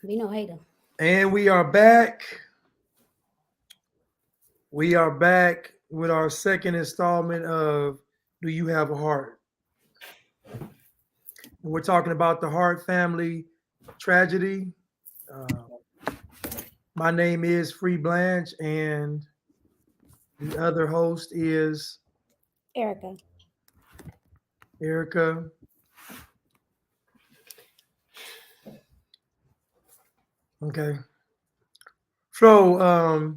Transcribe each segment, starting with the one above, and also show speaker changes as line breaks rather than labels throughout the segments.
Be no hater.
And we are back. We are back with our second installment of Do You Have a Heart? And we're talking about the Hart family tragedy. Uh, my name is Free Blanche, and the other host is
Erica.
Erica. Okay. So,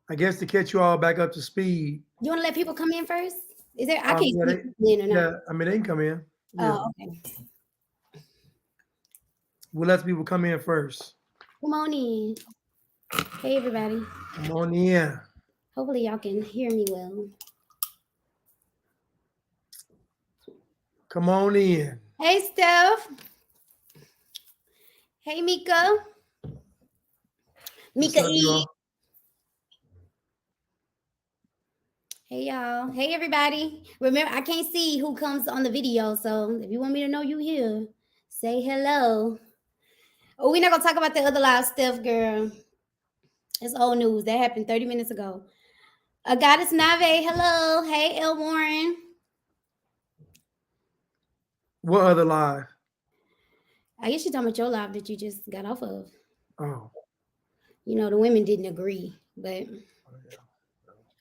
I guess to catch you all back up to speed.
You want to let people come in first? Is there? I can't
Yeah,
see if people in or not.
yeah. I mean, they can come in. Yeah,
Oh, okay.
we'll let people come in first.
Come on in. Hey, everybody.
Come on in.
Hopefully, y'all can hear me well.
Come on in.
Hey, Steph. Hey, Mika.
What's
Mika
up,
E.
y'all?
Hey, y'all. Hey, everybody. Remember, I can't see who comes on the video, so if you want me to know you here, say hello. Oh, we're not gonna talk about the other live Steph girl. It's old news. That happened 30 minutes ago. Goddess Nave, hello. Hey, El Warren.
What other live?
I guess you're talking about your live that you just got off of.
Oh,
You know, the women didn't agree, but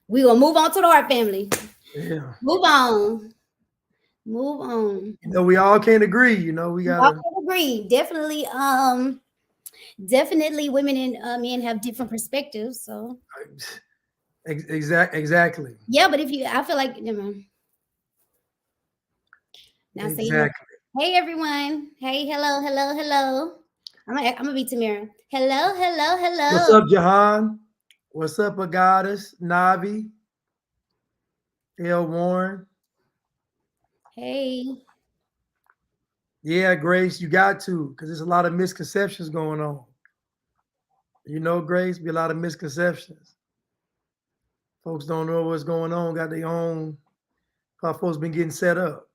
we gonna move on to the Hart family.
yeah.
Move on. Move on.
We all can't agree. We
I
gotta.
agree. Definitely women and men have different perspectives. So
Exactly.
yeah, but if you I feel like never mind. Now say hello.
Exactly.
Hey everyone. Hey, hello, hello, hello. I'm gonna be Tamara. Hello, hello,
What's
hello.
up, Jahan? What's up, a goddess? Navi, L. Warren.
Hey.
Yeah, Grace, you got to, because there's a lot of misconceptions going on. Grace, be a lot of misconceptions. Folks don't know what's going on, got their own, how folks been getting set up.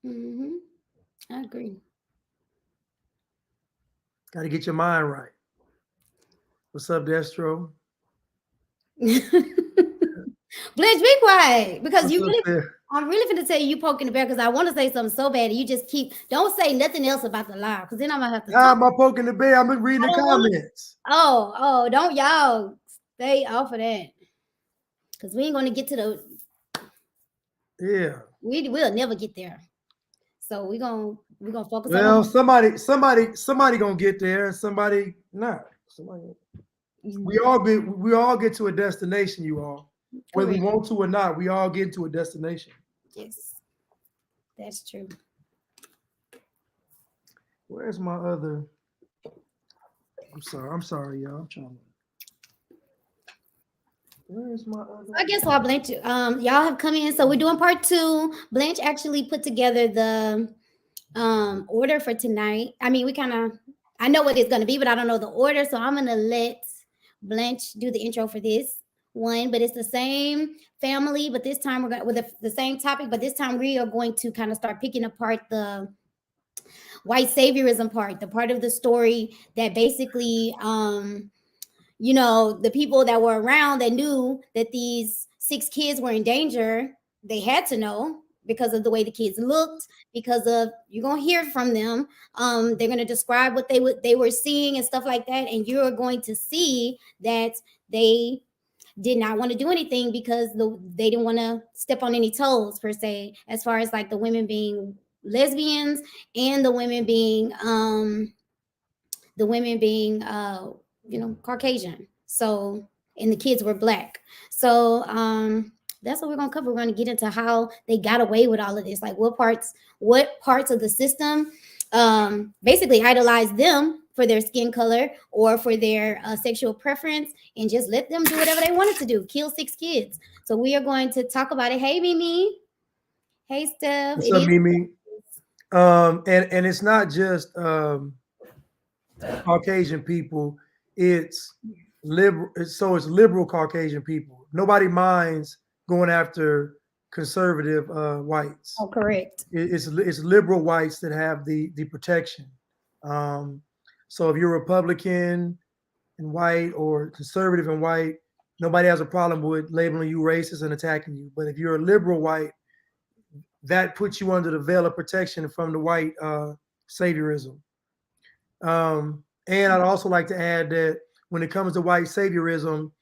Mm-hmm. I agree.
Got to get your mind right. What's up, Destro?
Blanche, be quiet because
What's up there?
I'm really finna tell you poking the bear because I want to say something so bad and you just don't say nothing else about the lie because then I'm gonna have to
Nah,
talk.
I'm not poking the bear. I'm reading
I
the
don't want.
comments.
Don't y'all stay off of that because we ain't gonna get to the.
Yeah.
We'll never get there. So we gonna focus on
Well,
the.
somebody gonna get there, and somebody not. Somebody. We all get to a destination. You all, whether we
Correct.
want to or not, we all get to a destination.
Yes, that's true.
Where's my other? I'm sorry, y'all. I'm trying. Where's my other?
I guess while Blanche, y'all have come in, so we're doing part two. Blanche actually put together the order for tonight. I mean, I know what it's gonna be, but I don't know the order, so I'm gonna let Blanche do the intro for this one. But it's the same family, but this time we're going with the same topic, but this time we are going to kind of start picking apart the white saviorism part, the part of the story that basically the people that were around that knew that these 6 kids were in danger, they had to know because of the way the kids looked, because of you're gonna hear from them. They're gonna describe what they were seeing and stuff like that, and you're going to see that they did not want to do anything because they didn't want to step on any toes per se, as far as like the women being lesbians and the women being Caucasian. So and the kids were black. So that's what we're gonna cover. We're gonna get into how they got away with all of this, like what parts of the system basically idolize them for their skin color or for their sexual preference, and just let them do whatever they wanted to do, kill 6 kids. So we are going to talk about it. Hey Mimi. Hey Steph.
What's
It
up,
is.
Mimi? And it's not just Caucasian people. It's liberal. So it's liberal Caucasian people. Nobody minds going after conservative whites.
Oh, correct.
It's liberal whites that have the protection. Um, So if you're Republican and white or conservative and white, nobody has a problem with labeling you racist and attacking you. But if you're a liberal white, that puts you under the veil of protection from the white saviorism. And I'd also like to add that when it comes to white saviorism,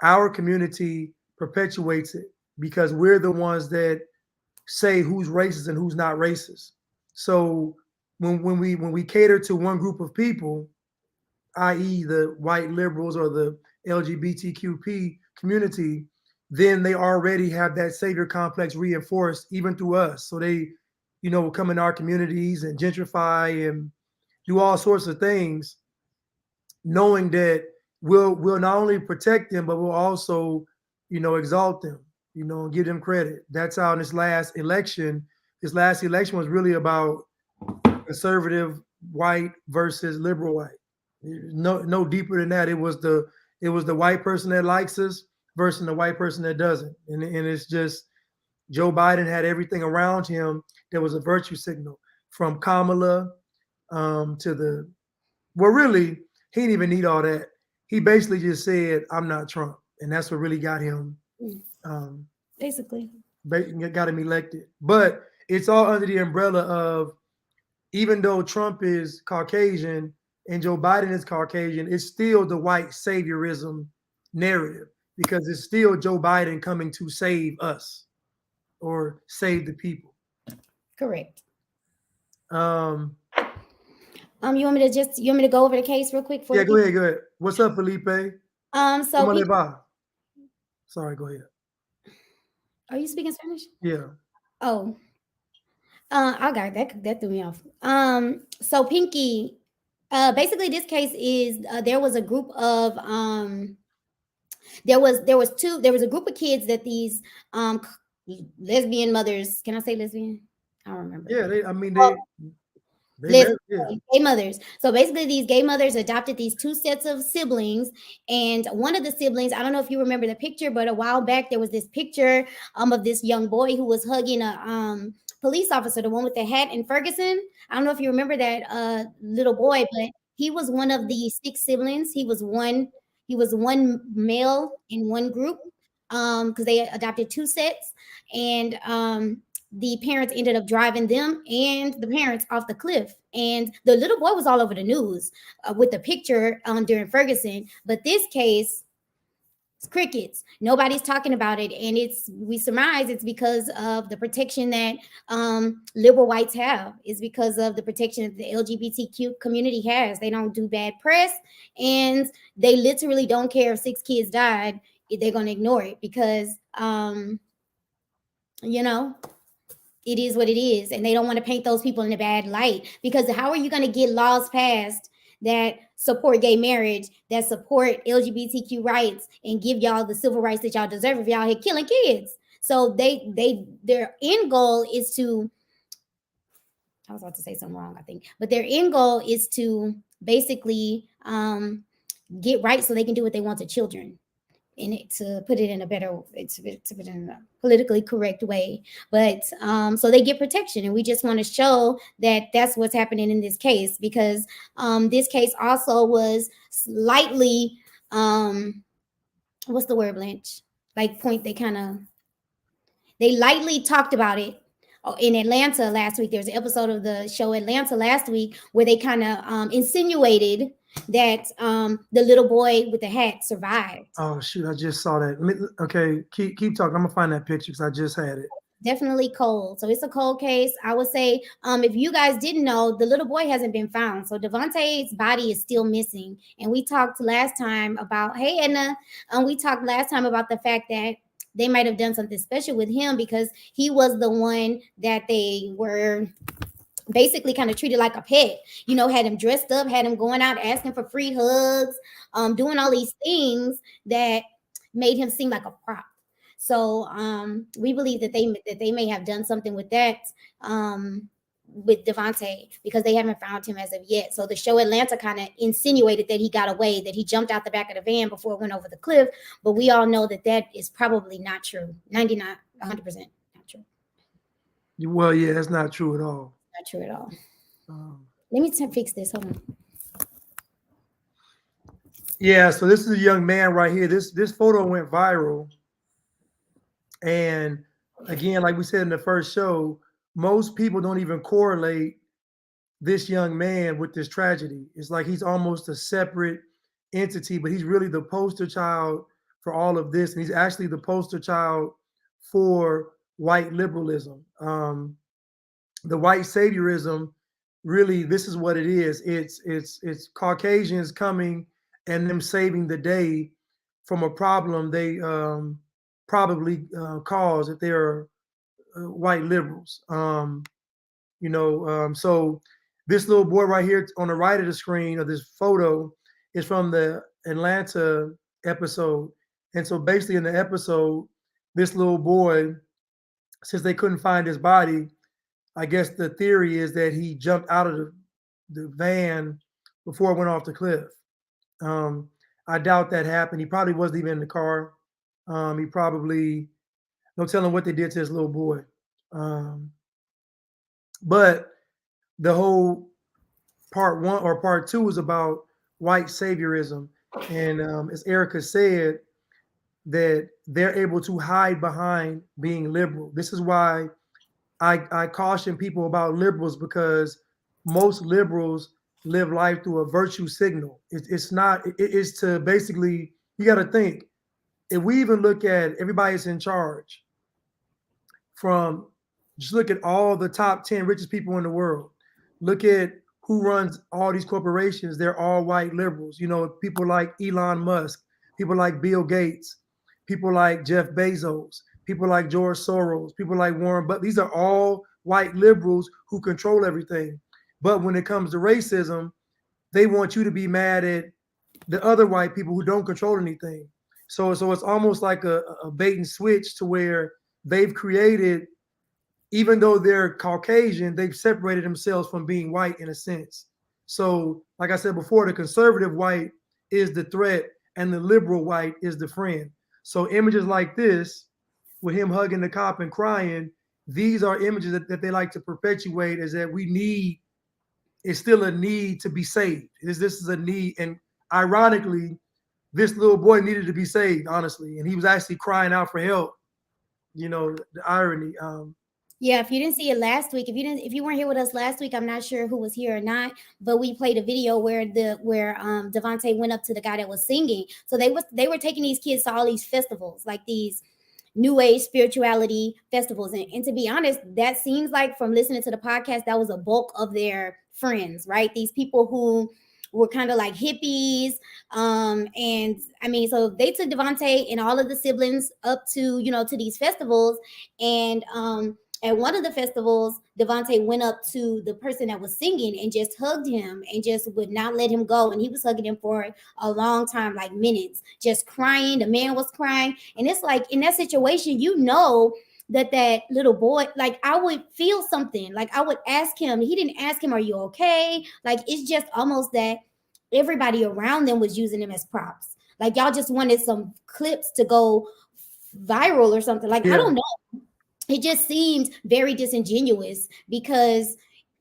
our community perpetuates it because we're the ones that say who's racist and who's not racist. So when we cater to one group of people, i.e., the white liberals or the LGBTQP community, then they already have that savior complex reinforced even through us. So they, will come in our communities and gentrify and do all sorts of things, knowing that we'll not only protect them, but we'll also, exalt them, and give them credit. That's how in this last election was really about conservative white versus liberal white. No deeper than that. It was the white person that likes us versus the white person that doesn't. And it's just Joe Biden had everything around him that was a virtue signal, from Kamala to the well, really, he didn't even need all that. He basically just said, "I'm not Trump," and that's what really got him um,
Basically.
got him elected. But it's all under the umbrella of, even though Trump is Caucasian and Joe Biden is Caucasian, it's still the white saviorism narrative because it's still Joe Biden coming to save us or save the people.
Correct.
Um,
You want me to go over the case real quick for
yeah,
the
go
people?
ahead, go ahead. What's up, Felipe?
So
Come on,
people,
Leva. Sorry, go ahead.
are you speaking Spanish?
Yeah.
Oh, I got that threw me off. So Pinky, basically this case is there was a group of there was a group of kids that these lesbian mothers. Can I say lesbian? I don't remember.
Yeah, I mean,
Well,
they
Listen,
met. Yeah.
gay mothers. So basically, these gay mothers adopted these two sets of siblings, and one of the siblings, I don't know if you remember the picture, but a while back there was this picture of this young boy who was hugging a police officer, the one with the hat in Ferguson. I don't know if you remember that little boy, but he was one of the six siblings. He was one male in one group because they adopted two sets, and the parents ended up driving them and the parents off the cliff. And the little boy was all over the news with the picture during Ferguson. But this case, it's crickets. Nobody's talking about it, and we surmise it's because of the protection that liberal whites have. It's because of the protection that the LGBTQ community has. They don't do bad press, and they literally don't care if six kids died. They're going to ignore it because, you know, it is what it is, and they don't want to paint those people in a bad light, because how are you going to get laws passed that support gay marriage, that support LGBTQ rights, and give y'all the civil rights that y'all deserve if y'all here killing kids? So their end goal is to, I was about to say something wrong, I think, but their end goal is to basically get right so they can do what they want to children, in it, to put it in a better, to put it in a politically correct way. But so they get protection, and we just want to show that that's what's happening in this case, because this case also was slightly what's the word, Blanche? Like point, they lightly talked about it in Atlanta last week. There's an episode of the show Atlanta last week where they kind of insinuated that the little boy with the hat survived.
Oh shoot, I just saw that. Okay, keep talking. I'm gonna find that picture because I just had it.
Definitely cold. So it's a cold case. I would say, if you guys didn't know, the little boy hasn't been found. So Devontae's body is still missing. And we talked last time about, hey Edna, we talked last time about the fact that they might have done something special with him because he was the one that they were basically kind of treated like a pet, had him dressed up, had him going out asking for free hugs, doing all these things that made him seem like a prop. So we believe that they may have done something with that with Devontae, because they haven't found him as of yet. So the show Atlanta kind of insinuated that he got away, that he jumped out the back of the van before it went over the cliff. But we all know that that is probably not true. 99, 100% not true.
Well, yeah, that's not true at all.
Not true at all.
Um,
Let me fix this. Hold on.
Yeah, so this is a young man right here. This photo went viral, and again, like we said in the first show, most people don't even correlate this young man with this tragedy. It's like he's almost a separate entity, but he's really the poster child for all of this, and he's actually the poster child for white liberalism. The white saviorism, really, this is what it is. It's Caucasians coming and them saving the day from a problem they probably caused if they're white liberals. So this little boy right here on the right of the screen of this photo is from the Atlanta episode. And so basically in the episode, this little boy, since they couldn't find his body, I guess the theory is that he jumped out of the van before it went off the cliff. Um, I doubt that happened. He probably wasn't even in the car. He probably, no telling what they did to his little boy. Um, but the whole part one or part two is about white saviorism. And as Erica said, that they're able to hide behind being liberal. This is why I caution people about liberals, because most liberals live life through a virtue signal. It's not, it's to basically, you got to think, if we even look at everybody's in charge, from just look at all the top 10 richest people in the world. Look at who runs all these corporations. They're all white liberals. You know, people like Elon Musk, people like Bill Gates, people like Jeff Bezos, people like George Soros, people like Warren Buffett. These are all white liberals who control everything. But when it comes to racism, they want you to be mad at the other white people who don't control anything. So it's almost like a bait and switch, to where they've created, even though they're Caucasian, they've separated themselves from being white in a sense. So, like I said before, the conservative white is the threat and the liberal white is the friend. So, images like this, with him hugging the cop and crying, these are images that they like to perpetuate, is that we need, it's still a need to be saved. This is a need. And ironically, this little boy needed to be saved, honestly. And he was actually crying out for help. You know, the irony.
Yeah, if you didn't see it last week, if you weren't here with us last week, I'm not sure who was here or not, but we played a video where Devontae went up to the guy that was singing. So they were taking these kids to all these festivals, like these new age spirituality festivals. And to be honest, that seems like, from listening to the podcast, that was a bulk of their friends, right? These people who were kind of like hippies. And I mean, so they took Devontae and all of the siblings up to, to these festivals. And at one of the festivals, Devontae went up to the person that was singing and just hugged him and just would not let him go. And he was hugging him for a long time, like minutes, just crying. The man was crying. And it's like, in that situation, that little boy, like, I would feel something. Like, I would ask him. He didn't ask him, "Are you okay?" Like, it's just almost that everybody around them was using them as props. Like, y'all just wanted some clips to go viral or something. Like, I
Yeah.
don't know. It just seemed very disingenuous, because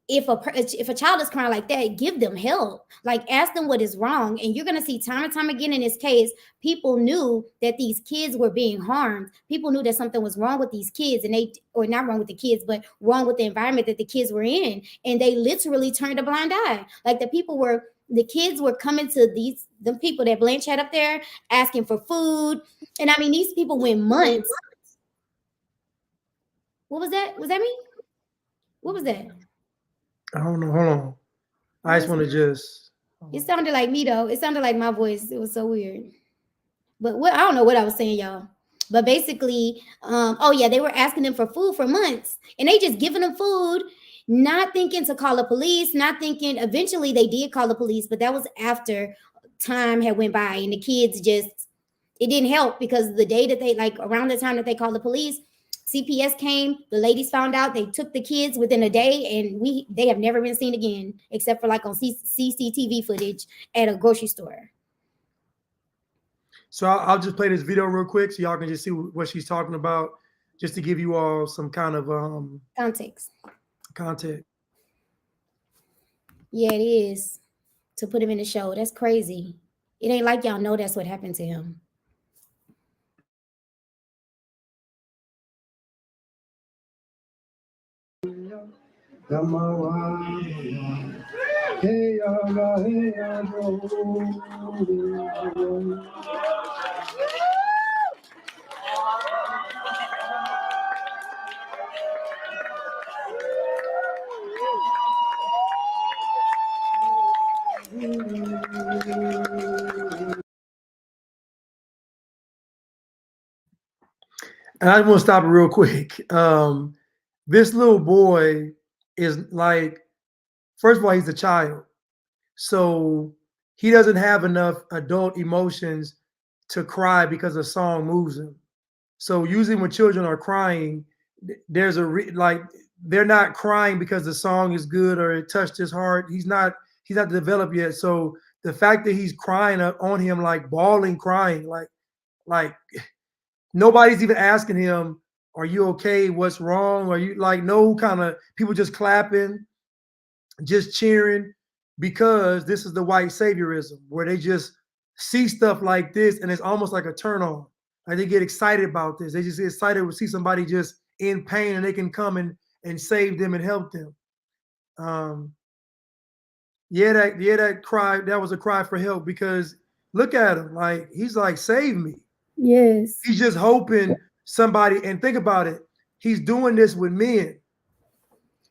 if a child is crying like that, give them help. Like, ask them what is wrong. And you're going to see time and time again in this case, people knew that these kids were being harmed. People knew that something was wrong with these kids, and they, or not wrong with the kids, but wrong with the environment that the kids were in. And they literally turned a blind eye. Like, the kids were coming to the people that Blanche had up there, asking for food. And I mean, these people went months. What was that? Was that me? What was that?
I don't know. Hold on. I
That
just
was,
want to just.
it sounded like me though. It sounded like my voice. It was so weird. But I don't know what I was saying, y'all. But basically, oh yeah, they were asking them for food for months, and they just giving them food, not thinking to call the police, not thinking. Eventually, they did call the police, but that was after time had went by, and the kids just, it didn't help, because the day that they, like, around the time that they called the police, CPS came. The ladies found out. They took the kids within a day, and they have never been seen again, except for like on CCTV footage at a grocery store.
So I'll just play this video real quick so y'all can just see what she's talking about, just to give you all some kind of
Context.
context.
Yeah, it is, to put him in the show. That's crazy. It ain't like y'all know that's what happened to him.
And I want to stop it real quick. This little boy is like, first of all, he's a child. So he doesn't have enough adult emotions to cry because a song moves him. So usually when children are crying, there's like they're not crying because the song is good or it touched his heart. He's not developed yet. So the fact that he's crying on him, like bawling, crying, like nobody's even asking him, "Are you okay? What's wrong?" Are you like no kind of people just clapping, just cheering, because this is the white saviorism where they just see stuff like this and it's almost like a turn on. Like they get excited about this. They just get excited to see somebody just in pain and they can come and save them and help them. Um, that cry, that was a cry for help because look at him. Like he's like, save me.
Yes.
He's just hoping somebody, and think about it, he's doing this with men.
Right.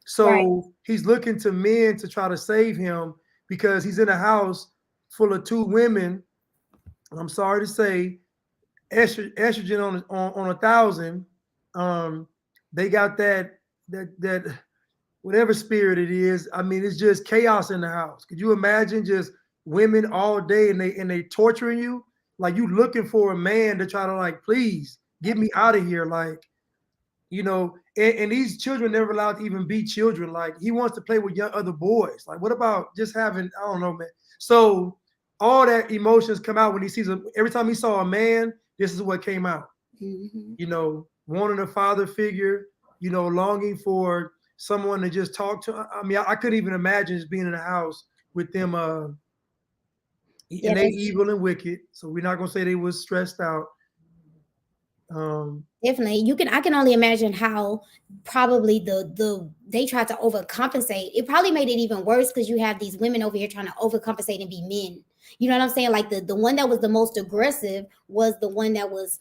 So he's looking to men to try to save him because he's in a house full of two women. I'm sorry to say, estrogen on 1,000. Um, they got that whatever spirit it is. I mean, it's just chaos in the house. Could you imagine just women all day and they torturing you? Like you looking for a man to try to like, please get me out of here. Like and these children never allowed to even be children. Like he wants to play with young other boys. Like what about just having, I don't know, man. So all that emotions come out when he sees every time he saw a man, this is what came out.
Mm-hmm.
Wanting a father figure, longing for someone to just talk to. I mean, I couldn't even imagine just being in a house with them
Yeah,
and they
that's
evil and wicked. So we're not gonna say they was stressed out.
definitely. I can only imagine how probably they tried to overcompensate. It probably made it even worse because you have these women over here trying to overcompensate and be men. You know what I'm saying? Like the one that was the most aggressive was the one that was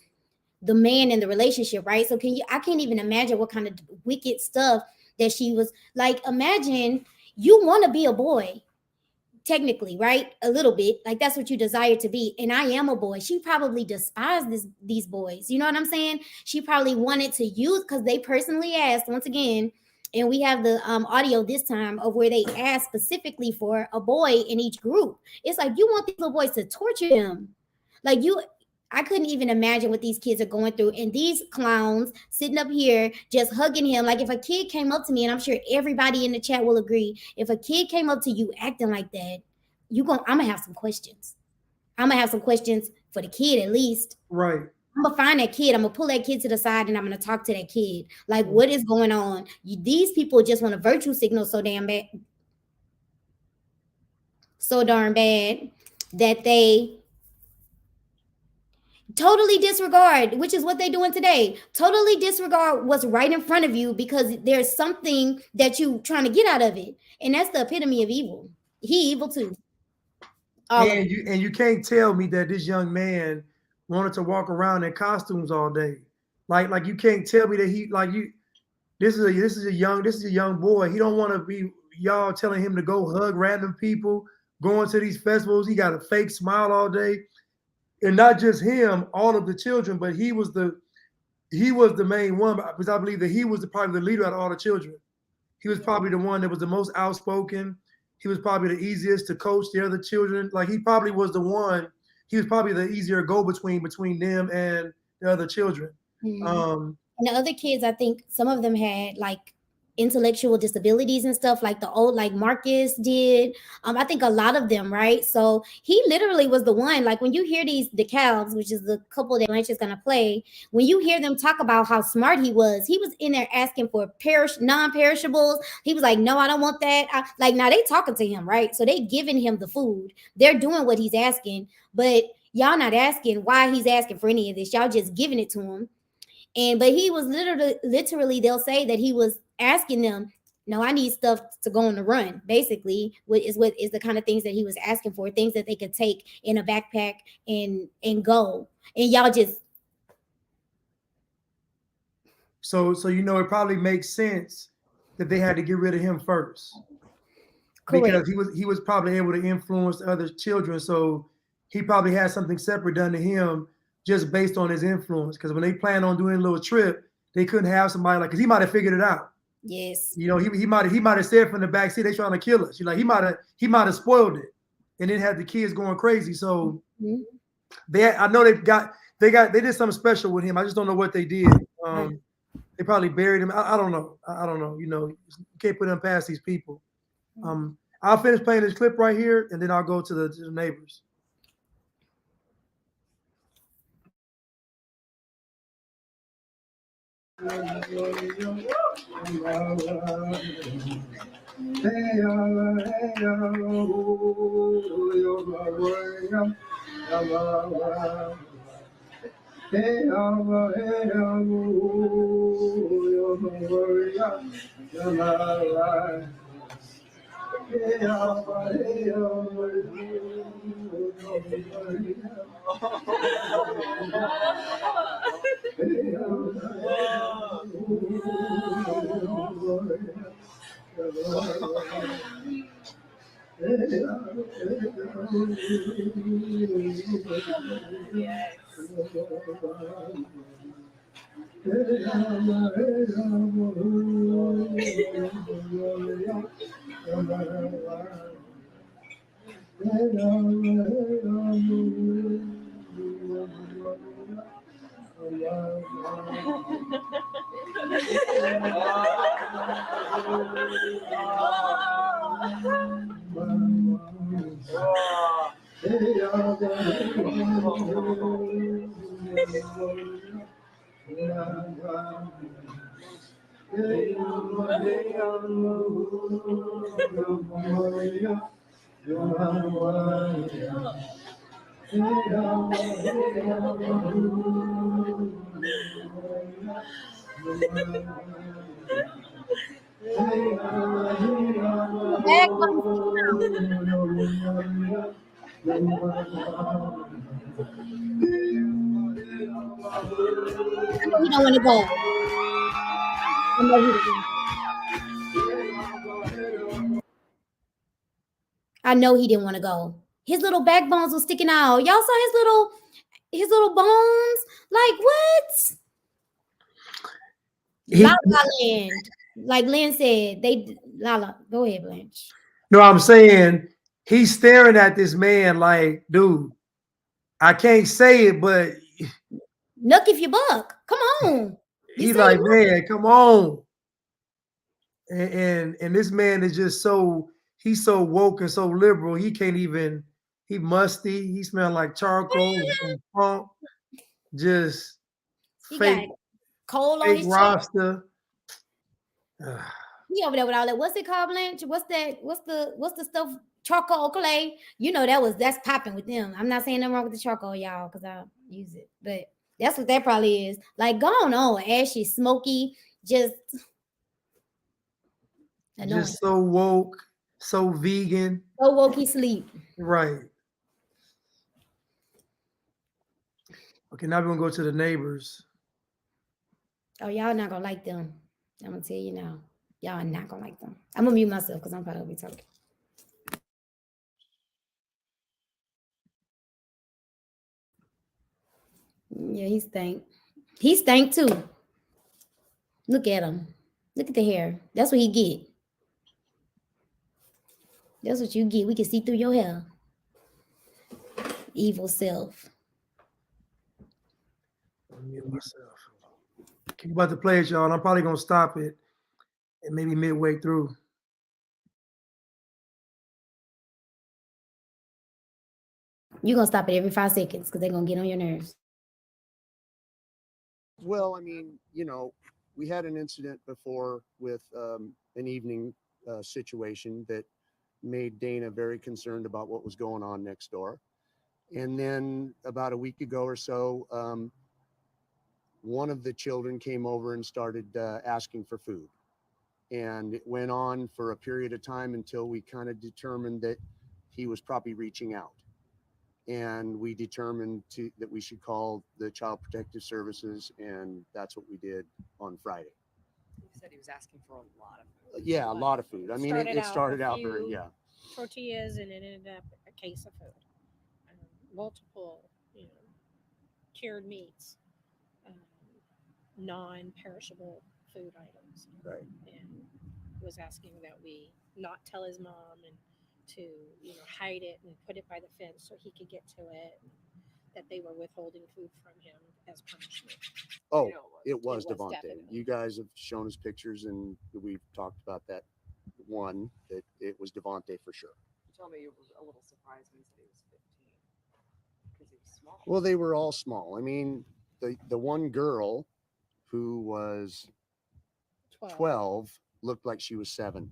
the man in the relationship, right? So I can't even imagine what kind of wicked stuff that she was like. Imagine you want to be a boy, technically, right? A little bit, like that's what you desire to be. And I am a boy. She probably despised these boys. You know what I'm saying? She probably wanted to use because they personally asked once again, and we have the audio this time of where they asked specifically for a boy in each group. It's like you want these little boys to torture them, like you. I couldn't even imagine what these kids are going through. And these clowns sitting up here just hugging him. Like if a kid came up to me, and I'm sure everybody in the chat will agree, if a kid came up to you acting like that, I'm gonna have some questions. I'm gonna have some questions for the kid at least.
Right.
I'm gonna find that kid. I'm gonna pull that kid to the side and I'm gonna talk to that kid. Like, what is going on? These people just want to virtue signal so damn bad, so darn bad that they totally disregard, which is what they're doing today. Totally disregard what's right in front of you because there's something that you trying to get out of it, and that's the epitome of evil. He evil too. All of them.
And you can't tell me that this young man wanted to walk around in costumes all day. Like you can't tell me that he like you. This is a young boy. He don't want to be y'all telling him to go hug random people, going to these festivals. He got a fake smile all day, and not just him, all of the children. But he was the main one because I believe that he was probably the leader out of all the children. He was probably the one that was the most outspoken. He was probably the easiest to coach the other children. Like he probably was the one. He was probably the easier go between them and the other children.
Mm-hmm.
Um,
And the other kids, I think some of them had like intellectual disabilities and stuff like the old like Marcus did. I think a lot of them, right? So he literally was the one. Like when you hear these DeKalbs, which is the couple that Blanche is gonna play, when you hear them talk about how smart he was in there asking for non-perishables. He was like, "No, I don't want that." Like now they talking to him, right? So they giving him the food. They're doing what he's asking, but y'all not asking why he's asking for any of this. Y'all just giving it to him. And but he was literally they'll say that he was asking them, no, I need stuff to go on the run. Basically, what is the kind of things that he was asking for, things that they could take in a backpack and go. And y'all just
So it probably makes sense that they had to get rid of him first
correct.
because he was probably able to influence other children. So he probably had something separate done to him just based on his influence. Because when they planned on doing a little trip, they couldn't have somebody like because he might have figured it out.
Yes.
He might have said from the back seat they trying to kill us. Like he might have spoiled it, and then had the kids going crazy. So I know they did something special with him. I just don't know what they did. They probably buried him. I don't know. I don't know. You can't put them past these people. I'll finish playing this clip right here, and then I'll go to the neighbors.
I know he don't want to go. I know he didn't. I know he didn't want to go. His little backbones was sticking out. Y'all saw his little bones. Like what? La La Land. Like Lynn said, they Lala. Go ahead, Blanche.
No, I'm saying he's staring at this man like, dude, I can't say it, but
Nuck if you buck. Come on. You
he's
say
like,
you
man, come on. And this man is just he's so woke and so liberal. He can't even. He musty. He smell like charcoal and funk. Just
he got
fake
coal on
fake
his chest.
roster.
He over there with all that. What's it called, Blanche? What's that? What's the stuff? Charcoal clay. You know that's popping with them. I'm not saying nothing wrong with the charcoal, y'all, because I use it. But that's what that probably is. Like going on, ashy, smoky, just annoying.
Just so woke, so vegan.
So woke he sleep.
Right. Okay, now we're gonna go to the neighbors.
Oh, y'all not gonna like them. I'm gonna tell you now. Y'all are not gonna like them. I'm gonna mute myself because I'm probably talking. Yeah, he stank. He stank too. Look at him. Look at the hair. That's what he get. That's what you get. We can see through your hair. Evil self.
Mute myself. I'm about to play it, y'all. And I'm probably gonna stop it and maybe midway through.
You're gonna stop it every 5 seconds because they're gonna get on your nerves.
Well, I mean, we had an incident before with an evening situation that made Dana very concerned about what was going on next door. And then about a week ago or so, one of the children came over and started asking for food. And it went on for a period of time until we kind of determined that he was probably reaching out. And we determined that we should call the Child Protective Services, and that's what we did on Friday.
You said he was asking for a lot of food.
Yeah, a lot of food. I mean, it started out very, yeah.
Tortillas, and it ended up a case of food, multiple, cured meats, um, non-perishable food items,
Right.
and was asking that we not tell his mom and to hide it and put it by the fence so he could get to it. And that they were withholding food from him as punishment.
Oh,
You know
it was
It was
Devontae.
definitely.
You guys have shown us pictures, and we've talked about that one, that it was Devontae for sure.
You told me you were a little surprised when he said he was 15 because he was small.
Well, they were all small. I mean, the one girl who was 12 looked like she was 7.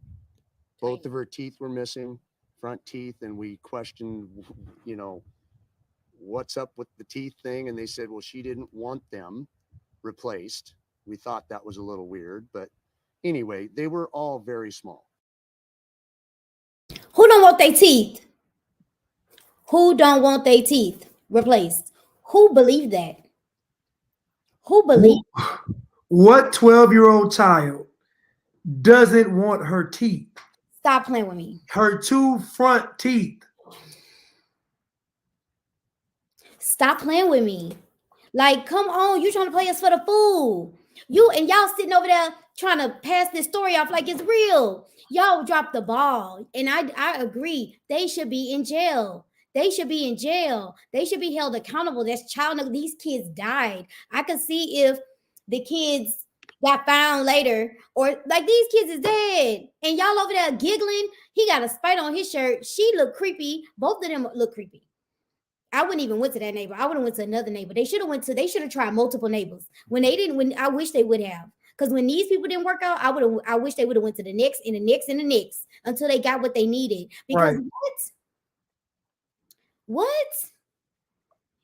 Both of her teeth were missing, front teeth, and we questioned, what's up with the teeth thing, and they said, well, she didn't want them replaced. We thought that was a little weird, but anyway, they were all very small.
Who don't want their teeth? Who don't want their teeth replaced? Who believed that? Who believed?
What 12-year-old child doesn't want her teeth?
Stop playing with me.
Her 2 front teeth.
Stop playing with me. Like, come on, you trying to play us for the fool. You and y'all sitting over there trying to pass this story off like it's real. Y'all dropped the ball. And I agree. They should be in jail. They should be in jail. They should be held accountable. That's child. These kids died. I could see if the kids got found later, or like these kids is dead. And y'all over there giggling. He got a spider on his shirt. She looked creepy. Both of them look creepy. I wouldn't even went to that neighbor. I would have went to another neighbor. They should have tried multiple neighbors. When I wish they would have. Because when these people didn't work out, I wish they would have went to the next and the next and the next until they got what they needed. Because
Right.
What?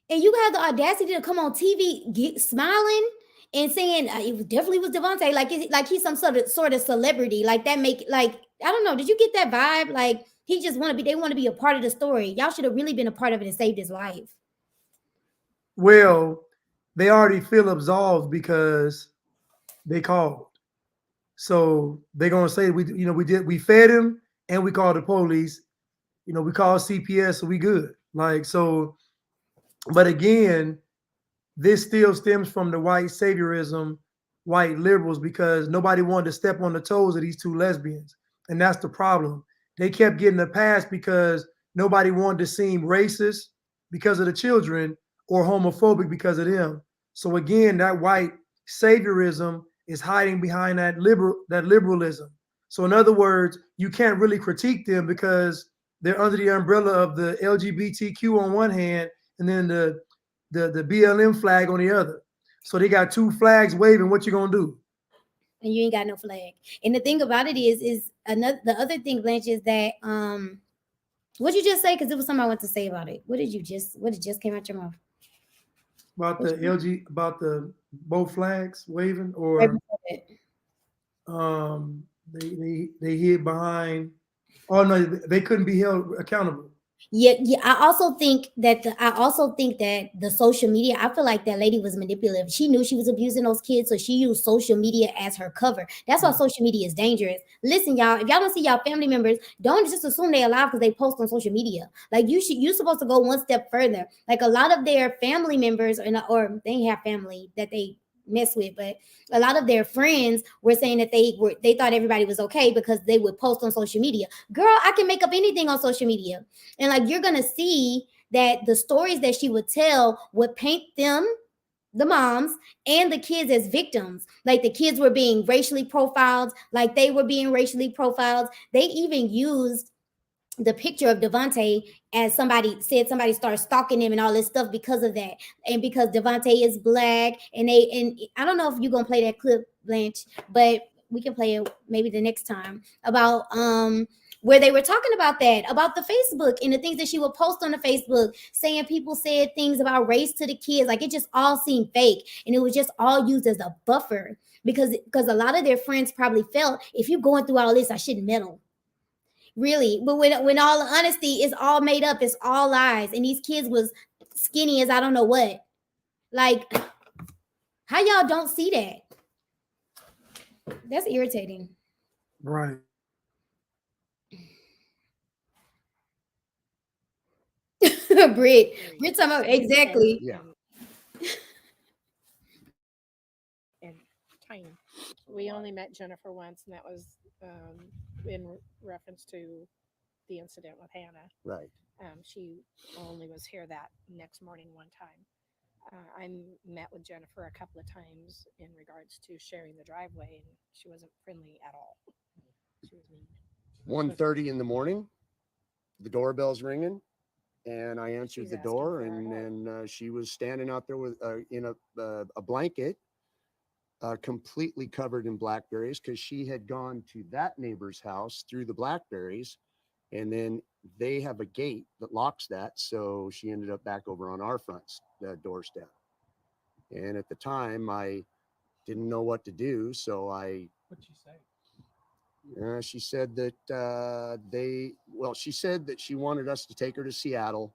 And you have the audacity to come on TV smiling and saying it definitely was Devontae, like he's some sort of celebrity. Like that I don't know. Did you get that vibe? Like he just they want to be a part of the story. Y'all should have really been a part of it and saved his life.
Well, they already feel absolved because they called. So they're gonna say we fed him and we called the police. We called CPS, so we good. But again, this still stems from the white saviorism, white liberals, because nobody wanted to step on the toes of these 2 lesbians. And that's the problem. They kept getting a pass because nobody wanted to seem racist because of the children or homophobic because of them. So again, that white saviorism is hiding behind that liberalism. So in other words, you can't really critique them because they're under the umbrella of the LGBTQ on one hand and then the BLM flag on the other. So they got 2 flags waving. What you gonna do?
And you ain't got no flag. And the thing about it is the other thing, Blanche, is that what'd you just say? Because it was something I want to say about it. What just came out your mouth?
About the both flags waving, or they hid behind. Oh no, they couldn't be held accountable.
Yeah. I also think that the social media, I feel like that lady was manipulative. She knew she was abusing those kids, so she used social media as her cover. That's why social media is dangerous. Listen, y'all, if y'all don't see y'all family members, don't just assume they're alive because they post on social media. Like you're supposed to go one step further. Like a lot of their family members, or they have family that they mess with, but a lot of their friends were saying that they thought everybody was okay because they would post on social media. Girl, I can make up anything on social media. And like you're gonna see that the stories that she would tell would paint them the moms and the kids as victims. Like the kids were being racially profiled, like they were being racially profiled. They even used the picture of Devontae as somebody started stalking him and all this stuff because of that. And because Devontae is black and I don't know if you're gonna play that clip, Blanche, but we can play it maybe the next time about where they were talking about that, about the Facebook and the things that she would post on the Facebook, saying people said things about race to the kids. Like it just all seemed fake. And it was just all used as a buffer because a lot of their friends probably felt if you're going through all this, I shouldn't meddle. Really. But when all honesty, it's all made up, it's all lies. And these kids was skinny as I don't know what. Like, how y'all don't see that? That's irritating.
Right.
Brit, we're talking about exactly.
Yeah.
And tiny. We only met Jennifer once, and that was in reference to the incident with Hannah.
Right.
She only was here that next morning one time. I met with Jennifer a couple of times in regards to sharing the driveway, and she wasn't friendly at all. She was mean.
1:30 in the morning, the doorbell's ringing, and I answered
She's
the
asking
door,
for
and
help.
then she was standing out there with in a blanket, completely covered in blackberries, because she had gone to that neighbor's house through the blackberries, and then they have a gate that locks that, so she ended up back over on our front doorstep. And at the time, I didn't know what to do, so
What'd you say?
she said that she said that she wanted us to take her to Seattle,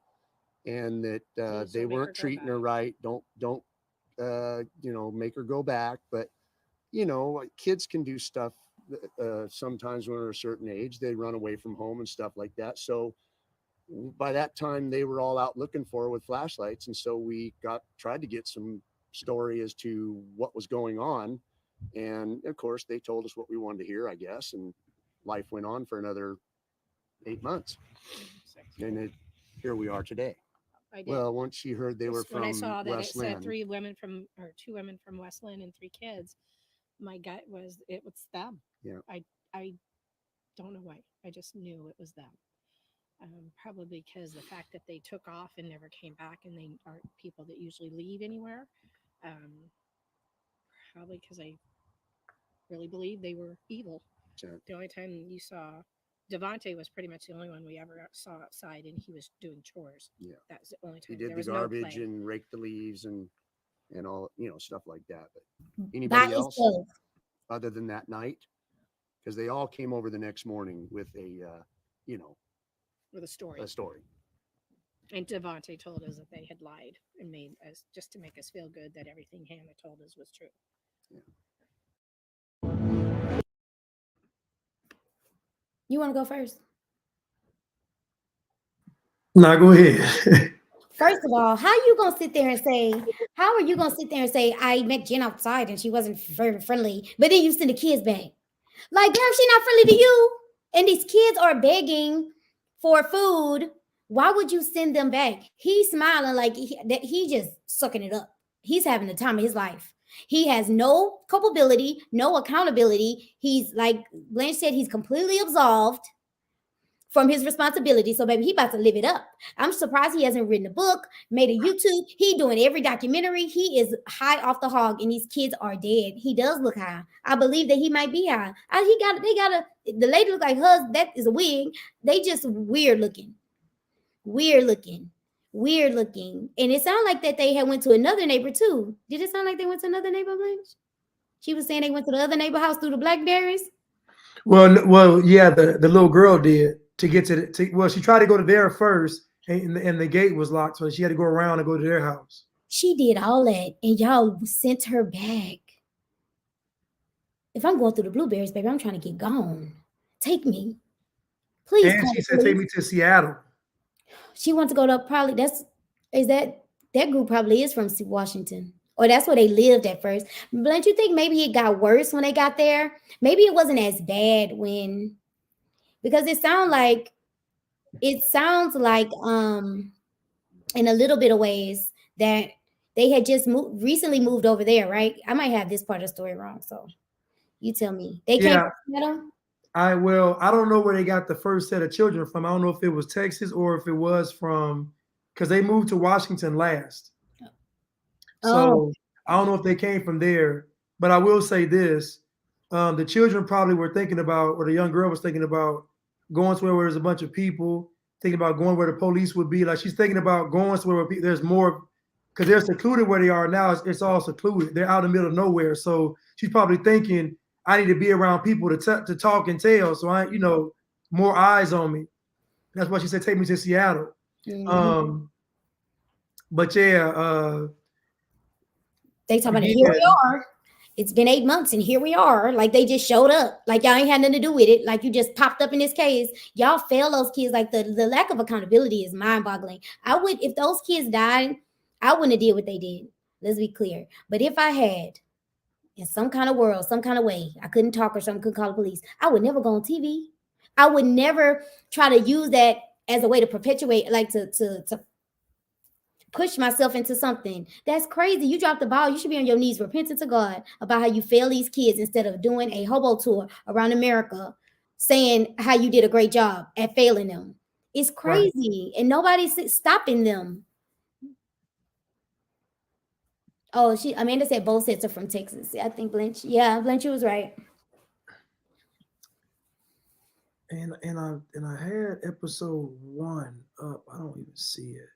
and that
So
they
make her
weren't
go
treating her
back.
right. Don't make her go back. But kids can do stuff sometimes when they're a certain age. They run away from home and stuff like that. So by that time, they were all out looking for her with flashlights, and so we tried to get some story as to what was going on. And of course, they told us what we wanted to hear, I guess. And life went on for another 8 months. And here we are today.
I did.
Well, once she heard they were
When I
from
saw that it
West
said
Lynn,
2 women from Westland and 3 kids, my gut was it was them.
Yeah.
I don't know why. I just knew it was them. Probably because the fact that they took off and never came back, and they aren't people that usually leave anywhere. Probably because I really believe they were evil. The only time you saw Devontae was pretty much the only one we ever saw outside, and he was doing chores.
Yeah.
That's the only
he
time.
did
There
the
was no
garbage
play.
and raked the leaves and all, stuff like that. But
By
anybody else
himself.
other than that night? Because they all came over the next morning with
With a story.
a story.
And Devontae told us that they had lied and made us just to make us feel good that everything Hannah told us was true.
You want to go first?
Now go ahead.
First of all, how you gonna sit there and say, how are you gonna sit there and say I met Jen outside and she wasn't very friendly, but then you send the kids back? Like, damn, she not friendly to you. And these kids are begging for food. Why would you send them back? He's smiling like he just sucking it up. He's having the time of his life. He has no culpability, no accountability. He's like Blanche said, he's completely absolved from his responsibility. So, baby, he about to live it up. I'm surprised he hasn't written a book, made a YouTube. He doing every documentary. He is high off the hog, and these kids are dead. He does look high. I believe that he might be high. The lady look like hers. That is a wig. They just weird looking, weird looking, weird looking. And it sounded like that they had went to another neighbor too. Did it sound like they went to another neighbor, Blanche? She was saying they went to the other neighbor house through the blackberries.
Well, yeah, the little girl did to get well, she tried to go to there first, and the gate was locked, so she had to go around and go to their house.
She did all that, and y'all sent her back. If I'm going through the blueberries, baby, I'm trying to get gone. Take me. Please.
And she said, take me to Seattle.
She wants to go to that group probably is from Washington. Or that's where they lived at first. But don't you think maybe it got worse when they got there? Maybe it wasn't as bad because it sounds like in a little bit of ways that They had just recently moved over there, right? I might have this part of the story wrong, so you tell me. They came
Yeah,
from Seattle?
I don't know where they got the first set of children from. I don't know if it was Texas or if it was from because they moved to Washington last.
Oh,
So I don't know if they came from there, but I will say this: the children probably were thinking about, or the young girl was thinking about going somewhere where there's a bunch of people, thinking about going where the police would be. Like she's thinking about going somewhere where there's more, because they're secluded where they are now. It's all secluded. They're out in the middle of nowhere. So she's probably thinking, I need to be around people to talk and tell. So more eyes on me. That's why she said, take me to Seattle.
mhm.
Um, but yeah,
They talking about it. Here we
again,
are. It's been 8 months and here we are. Like they just showed up. Like y'all ain't had nothing to do with it. Like you just popped up in this case. Y'all fail those kids. Like the lack of accountability is mind boggling. I would, if those kids died, I wouldn't have did what they did. Let's be clear. But if I had, in some kind of world, some kind of way, I couldn't talk or something, couldn't call the police, I would never go on TV. I would never try to use that as a way to perpetuate, like to push myself into something. That's crazy. You dropped the ball. You should be on your knees repenting to God about how you fail these kids instead of doing a hobo tour around America saying how you did a great job at failing them. It's
right.
crazy. And nobody's stopping them. Oh, Amanda said both sets are from Texas. I think Blanche. Yeah, Blanche was right.
And I had episode 1 up. I don't even see it.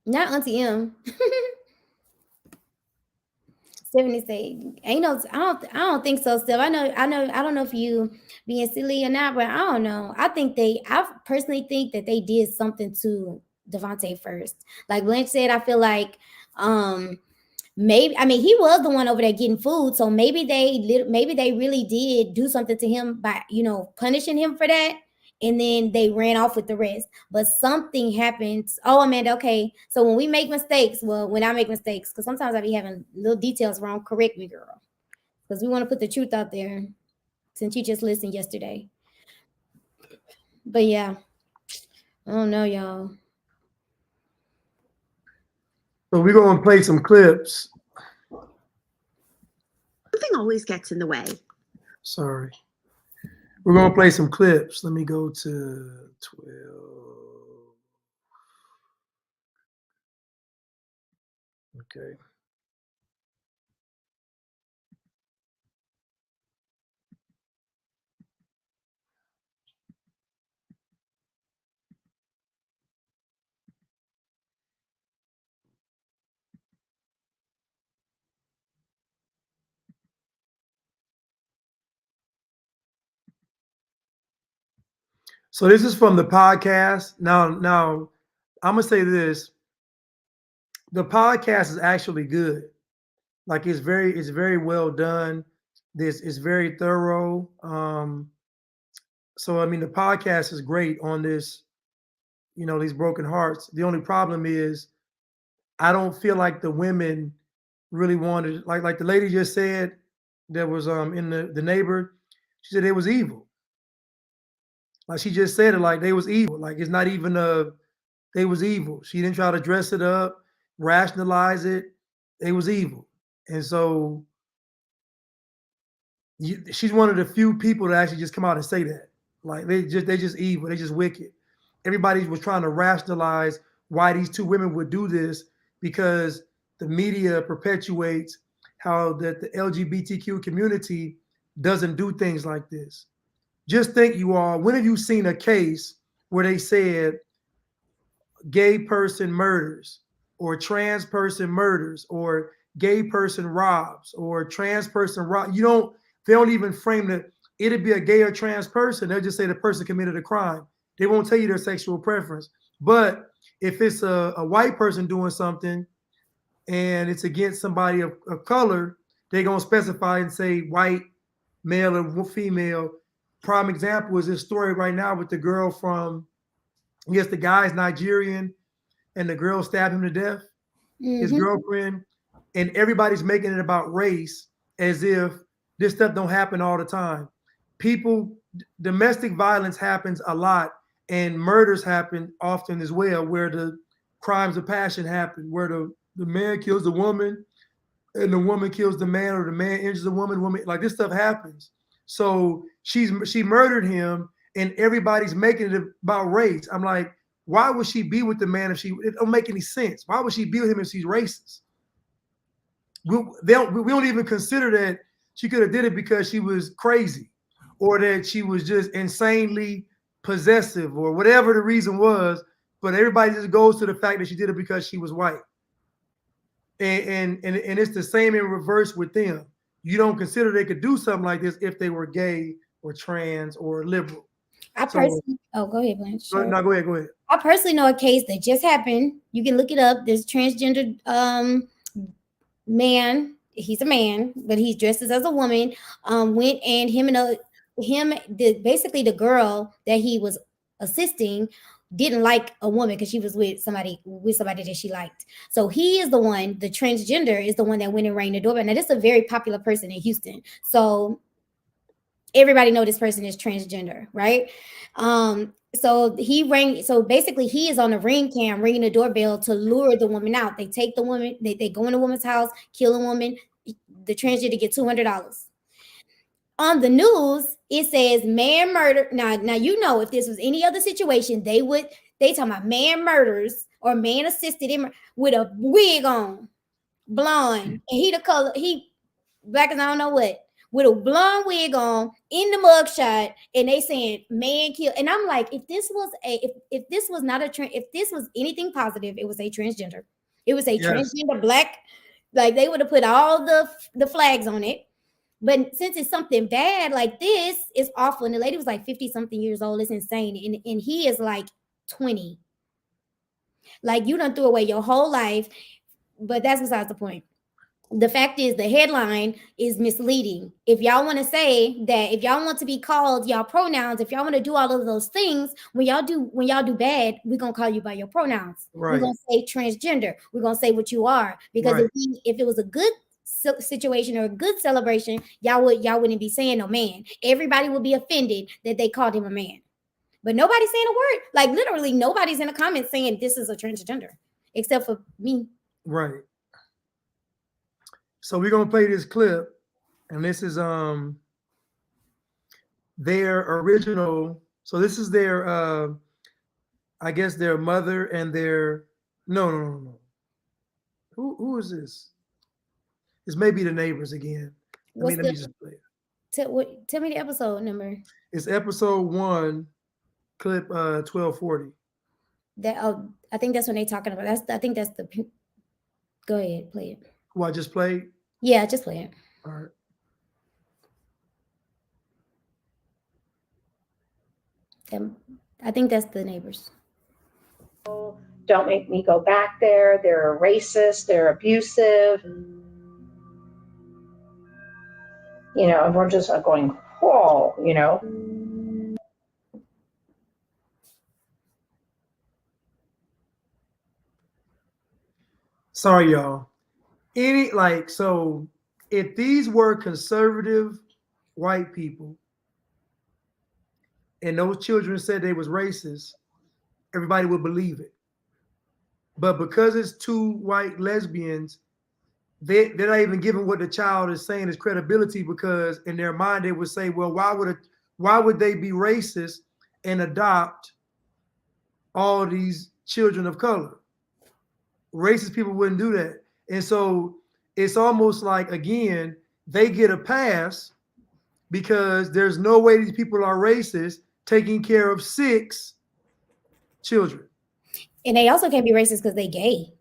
Not Auntie M. Stephanie said, "Ain't no, I don't think so, Steph. I don't know if you being silly or not, but I don't know. I personally think that they did something to Devontae first. Like Blanche said, I feel like, maybe I mean he was the one over there getting food, so maybe they really did do something to him by punishing him for that, and then they ran off with the rest. But something happens. Oh, Amanda, okay. So when we make mistakes, well, when I make mistakes, because sometimes I be having little details wrong, correct me, girl, because we want to put the truth out there. Since you just listened yesterday, but yeah, I don't know, y'all.
So we're going to play some clips.
Something always gets in the way.
Sorry. We're going to play some clips. Let me go to 12. Okay. So this is from the podcast. Now I'm gonna say this. The podcast is actually good. Like it's very well done. This is very thorough. So I mean the podcast is great on this, these broken hearts. The only problem is I don't feel like the women really wanted, like the lady just said that was in the neighbor, she said it was evil. Like she just said it like they was evil. Like it's not even they was evil. She didn't try to dress it up, rationalize it. They was evil. And so she's one of the few people that actually just come out and say that. Like they just evil. They just wicked. Everybody was trying to rationalize why these two women would do this because the media perpetuates how that the LGBTQ community doesn't do things like this. Just think, you all, when have you seen a case where they said gay person murders or trans person murders or gay person robs or trans person rob? They don't even frame that it'd be a gay or trans person. They'll just say the person committed a crime. They won't tell you their sexual preference. But if it's a white person doing something and it's against somebody of color, they're going to specify and say white, male, or female. Prime example is this story right now with the girl from, yes, the guy's Nigerian and the girl stabbed him to death, his girlfriend, and everybody's making it about race as if this stuff don't happen all the time. Domestic violence happens a lot and murders happen often as well, where crimes of passion happen where the man kills the woman and the woman kills the man, or the man injures the woman, like this stuff happens. So she murdered him, and everybody's making it about race. I'm like, why would she be with the man if it don't make any sense? Why would she be with him if she's racist? We don't even consider that she could have did it because she was crazy, or that she was just insanely possessive, or whatever the reason was. But everybody just goes to the fact that she did it because she was white. And it's the same in reverse with them. You don't consider they could do something like this if they were gay or trans or liberal.
I personally, go ahead, Blanche.
Go ahead.
I personally know a case that just happened. You can look it up. This transgender man, he's a man, but he's dressed as a woman. Went and basically the girl that he was assisting didn't like a woman because she was with somebody that she liked. So he is the one, the transgender is the one that went and rang the doorbell. Now this is a very popular person in Houston. So everybody know this person is transgender, right? So basically he is on the ring cam ringing the doorbell to lure the woman out. They take the woman, they go in the woman's house, kill a woman, the transgender get $200. On the news, it says man murder. Now you know if this was any other situation, they talking about man murders or man assisted him with a wig on, blonde, and he black as I don't know what, with a blonde wig on in the mugshot, and they saying man killed. And I'm like, if this was anything positive, it was a transgender. It was a transgender black, like they would have put all the flags on it. But since it's something bad like this, it's awful. And the lady was like 50-something years old. It's insane. And he is like 20. Like you done threw away your whole life. But that's besides the point. The fact is the headline is misleading. If y'all want to say that, if y'all want to be called y'all pronouns, if y'all want to do all of those things, when y'all do bad, we're going to call you by your pronouns.
Right.
We're going to say transgender. We're going to say what you are. Because if it was a good situation or a good celebration, y'all wouldn't be saying no man. Everybody would be offended that they called him a man. But nobody's saying a word. Like literally nobody's in the comments saying this is a transgender except for me.
Right. So we're gonna play this clip, and this is their original. So this is their I guess their mother and their no. Who is this? This may be the neighbors again. Let me just play it.
Tell me the episode number.
It's episode 1, clip 1240.
I think that's when they talking about. I think that's the. Go ahead, play it.
Who I just played?
Yeah, just play it.
All right.
I think that's the neighbors.
Don't make me go back there. They're racist. They're abusive. You know, and we're just going, oh, you know.
Sorry, y'all. So if these were conservative white people and those children said they was racist, everybody would believe it. But because it's 2 white lesbians, they're not even giving what the child is saying as credibility, because in their mind they would say, well, why would they be racist and adopt all these children of color? Racist people wouldn't do that. And so it's almost like, again, they get a pass because there's no way these people are racist taking care of 6 children.
And they also can't be racist because they gay.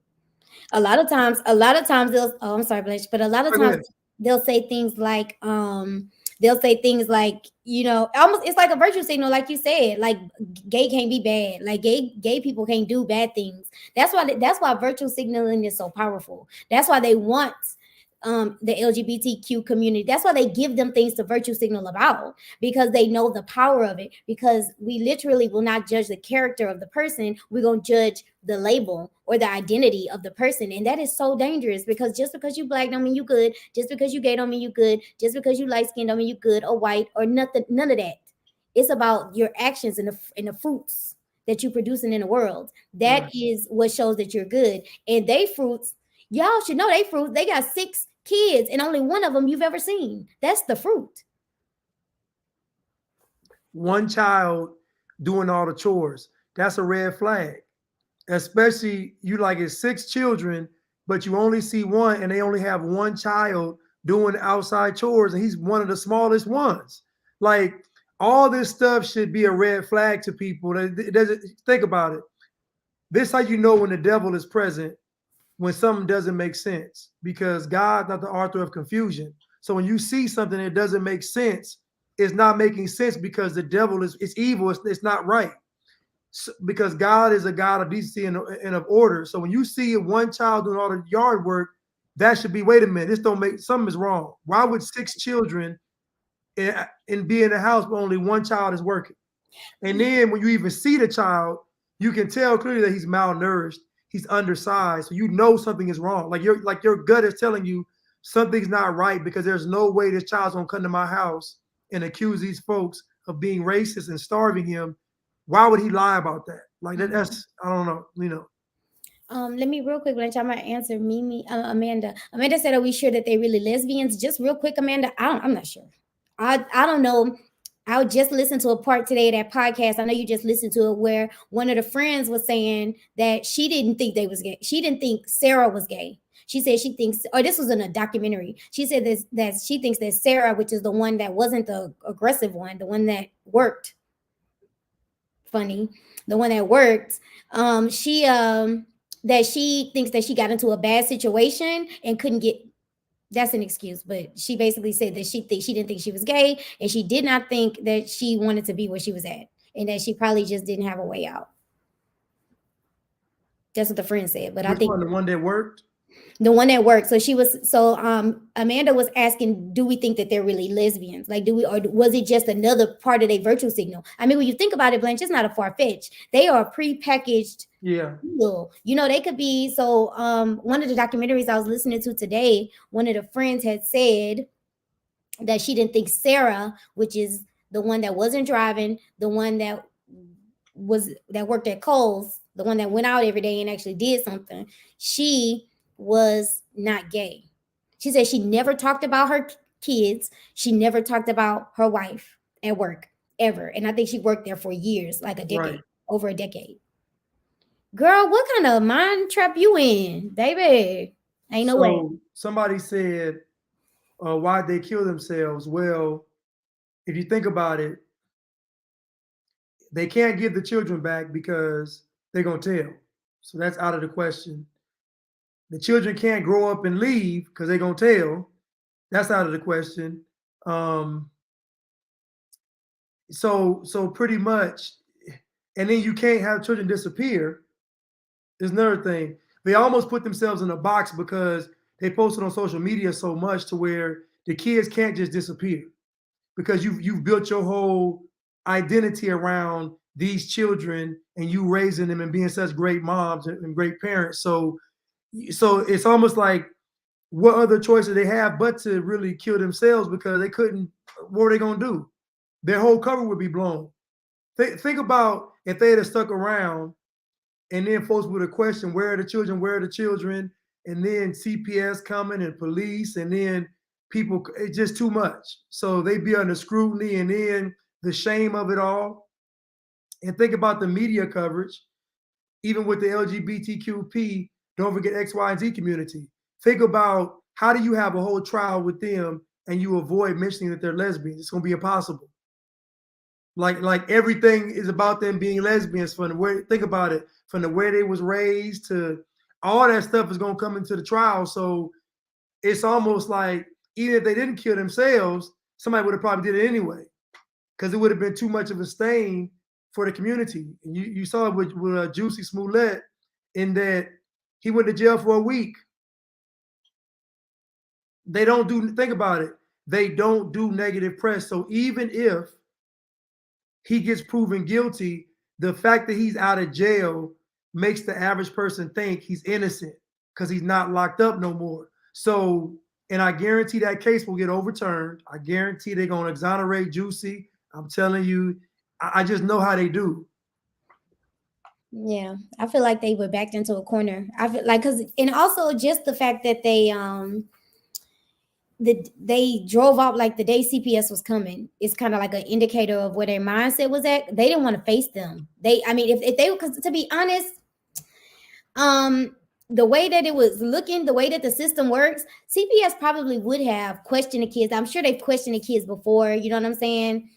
A lot of times I'm sorry, Blanche, but a lot of times they'll say things like, you know, almost it's like a virtue signal, like you said, like gay can't be bad, like gay people can't do bad things. That's why virtue signaling is so powerful. That's why they want the LGBTQ community. That's why they give them things to virtue signal about, because they know the power of it. Because we literally will not judge the character of the person. We're going to judge the label or the identity of the person. And that is so dangerous, because just because you black don't mean you good. Just because you gay don't mean you good. Just because you light skinned don't mean you good or white or nothing, none of that. It's about your actions and the fruits that you're producing in the world. That
Right.
is what shows that you're good. And they fruits, y'all should know they fruits. They got 6 kids and only one of them you've ever seen. That's the fruit.
One child doing all the chores, that's a red flag. Especially you like it's 6 children, but you only see one and they only have one child doing outside chores and he's one of the smallest ones. Like all this stuff should be a red flag to people. It doesn't think about it. This is how you know when the devil is present, when something doesn't make sense, because God's not the author of confusion. So when you see something that doesn't make sense, it's not making sense because the devil is it's evil. It's not right. So, because God is a God of decency and of order. So when you see one child doing all the yard work, that should be, wait a minute, this don't make, something is wrong. Why would 6 children and be in the house but only one child is working? And then when you even see the child, you can tell clearly that he's malnourished, he's undersized. So you know something is wrong. Like your gut is telling you something's not right, because there's no way this child's gonna come to my house and accuse these folks of being racist and starving him. Why would he lie about that? Like that's I don't know, you know.
Let me real quick, Blanche. I'm gonna answer Mimi, Amanda. Amanda said, "Are we sure that they really lesbians?" Just real quick, Amanda. I'm not sure. I don't know. I just listened to a part today of that podcast. I know you just listened to it, where one of the friends was saying that she didn't think they was gay. She didn't think Sarah was gay. She said she thinks, or this was in a documentary. She said this, that she thinks that Sarah, which is the one that wasn't the aggressive one, the one that worked, funny, the one that worked, she that she thinks that she got into a bad situation and couldn't get, that's an excuse, but she basically said that she didn't think she was gay, and she did not think that she wanted to be where she was at, and that she probably just didn't have a way out. That's what the friend said. But I
Which
think
one? The one that worked?
the one that worked. So she was, so Amanda was asking, do we think that they're really lesbians? Like, do we, or was it just another part of their virtue signal? I mean, when you think about it, Blanche, it's not a far-fetched. They are prepackaged.
Yeah.
You know, they could be. So one of the documentaries I was listening to today, one of the friends had said that she didn't think Sarah, which is the one that wasn't driving, the one that worked at Kohl's, the one that went out every day and actually did something, she was not gay. She said she never talked about her kids. She never talked about her wife at work ever. And I think she worked there for years, like a decade,
Right.
over a decade. Girl, what kind of mind trap you in, baby? Ain't no way.
So somebody said, why'd they kill themselves? Well, if you think about it, they can't give the children back because they're gonna tell. So that's out of the question. The children can't grow up and leave because they're gonna tell. That's out of the question. So pretty much, and then you can't have children disappear. There's another thing. They almost put themselves in a box because they posted on social media so much to where the kids can't just disappear, because you've built your whole identity around these children and you raising them and being such great moms and great parents. So it's almost like, what other choice do they have but to really kill themselves, because they couldn't, what were they gonna do? Their whole cover would be blown. Think about if they had stuck around and then folks would have questioned, where are the children? Where are the children? And then CPS coming and police, and then people, it's just too much. So they be under scrutiny, and then the shame of it all. And think about the media coverage, even with the LGBTQP, don't forget X, Y, and Z community. Think about, how do you have a whole trial with them and you avoid mentioning that they're lesbians? It's gonna be impossible. Like everything is about them being lesbians, from the way, think about it, from the way they was raised to all that stuff is gonna come into the trial. So it's almost like, even if they didn't kill themselves, somebody would have probably did it anyway, because it would have been too much of a stain for the community. And you saw it with Juicy Smollett, in that he went to jail for a week. They don't do, think about it, they don't do negative press. So even if he gets proven guilty, the fact that he's out of jail makes the average person think he's innocent because he's not locked up no more. So, and I guarantee that case will get overturned. I guarantee they're going to exonerate Juicy. I'm telling you, I just know how they do.
Yeah, I feel like they were backed into a corner. I feel like because and also just the fact that they drove out like the day CPS was coming. It's kind of like an indicator of where their mindset was at. They didn't want to face them. I mean, if they, because to be honest, the way that it was looking, the way that the system works, CPS probably would have questioned the kids. I'm sure they've questioned the kids before. You know what I'm saying?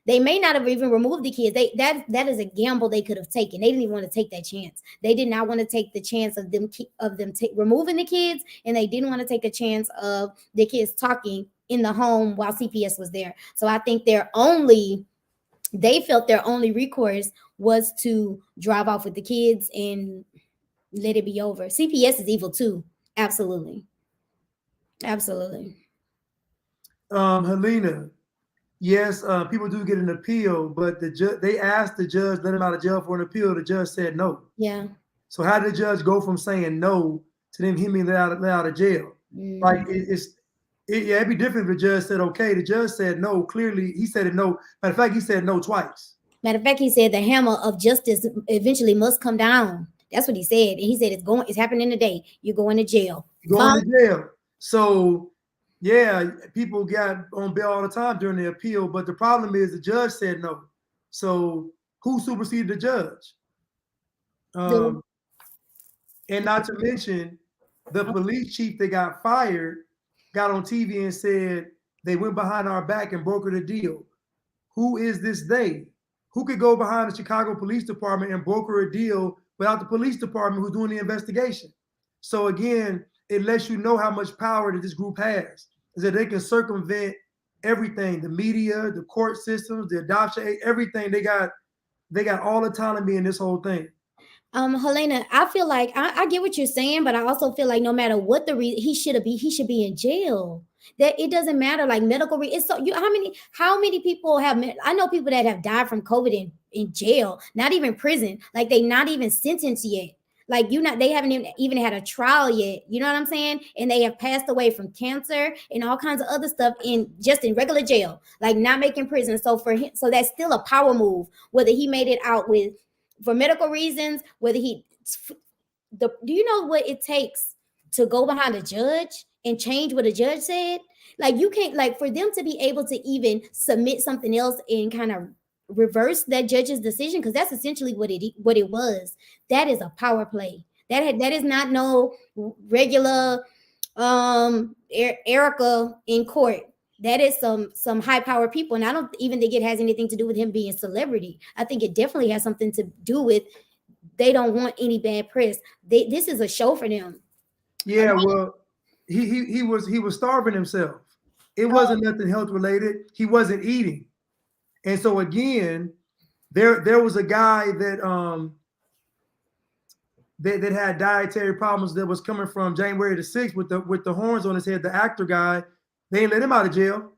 They may not have even removed the kids. That is a gamble they could have taken. They didn't even want to take that chance. They did not want to take the chance of them removing the kids, and they didn't want to take a chance of the kids talking in the home while CPS was there. So I think they felt their only recourse was to drive off with the kids and let it be over. CPS is evil too. Absolutely. Absolutely.
Helena, yes, people do get an appeal, but they asked the judge let him out of jail for an appeal. The judge said no.
Yeah.
So how did the judge go from saying no to them him being let out of jail? Like it'd be different if the judge said okay. The judge said no. Clearly, he said it no. Matter of fact, he said no twice.
Matter of fact, he said the hammer of justice eventually must come down. That's what he said. And he said it's happening today. You're going to jail.
You're going to jail. So yeah, people got on bail all the time during the appeal, but the problem is the judge said no. So who superseded the judge? And not to mention, the police chief that got fired got on TV and said they went behind our back and brokered a deal. Who is this they? Who could go behind the Chicago Police Department and broker a deal without the police department who's doing the investigation? So again, it lets you know how much power that this group has, is that they can circumvent everything, the media, the court systems, the adoption, everything. They got all autonomy in this whole thing.
Helena, I feel like I get what you're saying, but I also feel like no matter what the reason, he should be in jail. That it doesn't matter, like medical. It's so how many people have? I know people that have died from COVID in jail, not even prison, like they not even sentenced yet. Like they haven't even had a trial yet. You know what I'm saying? And they have passed away from cancer and all kinds of other stuff in regular jail, like not making prison. So for him, so that's still a power move. Whether he made it out with for medical reasons, whether do you know what it takes to go behind a judge and change what a judge said? Like you can't, like for them to be able to even submit something else and kind of reverse that judge's decision, because that's essentially what it was. That is a power play. That is not no regular Erica in court. That is some high power people, and I don't even think it has anything to do with him being a celebrity. I think it definitely has something to do with they don't want any bad press. This is a show for them.
Yeah, well, he was starving himself. It wasn't nothing health related. He wasn't eating, and so again, there was a guy that that had dietary problems that was coming from January the 6th with the horns on his head. The actor guy, they ain't let him out of jail.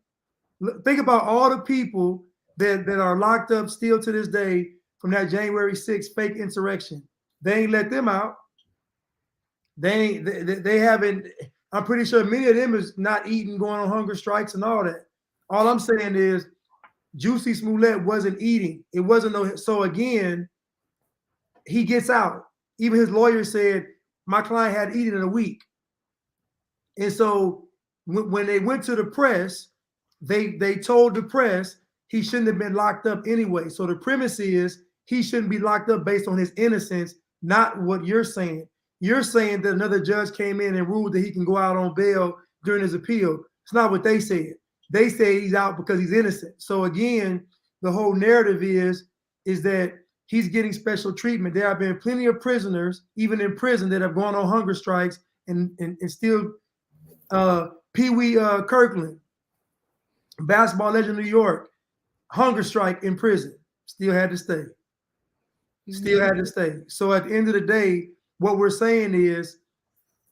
Think about all the people that are locked up still to this day from that January 6th fake insurrection. They ain't let them out. They haven't. I'm pretty sure many of them is not eating, going on hunger strikes and all that. All I'm saying is Juicy Smollett wasn't eating. It wasn't no. So again, he gets out. Even his lawyer said my client had eaten in a week. And so when they went to the press, they told the press he shouldn't have been locked up anyway. So the premise is he shouldn't be locked up based on his innocence, not what you're saying. You're saying that another judge came in and ruled that he can go out on bail during his appeal. It's not what they said. They say he's out because he's innocent. So again, the whole narrative is that he's getting special treatment. There have been plenty of prisoners, even in prison, that have gone on hunger strikes and still Pee Wee Kirkland, basketball legend of New York, hunger strike in prison, still had to stay. Still had to stay. So at the end of the day, what we're saying is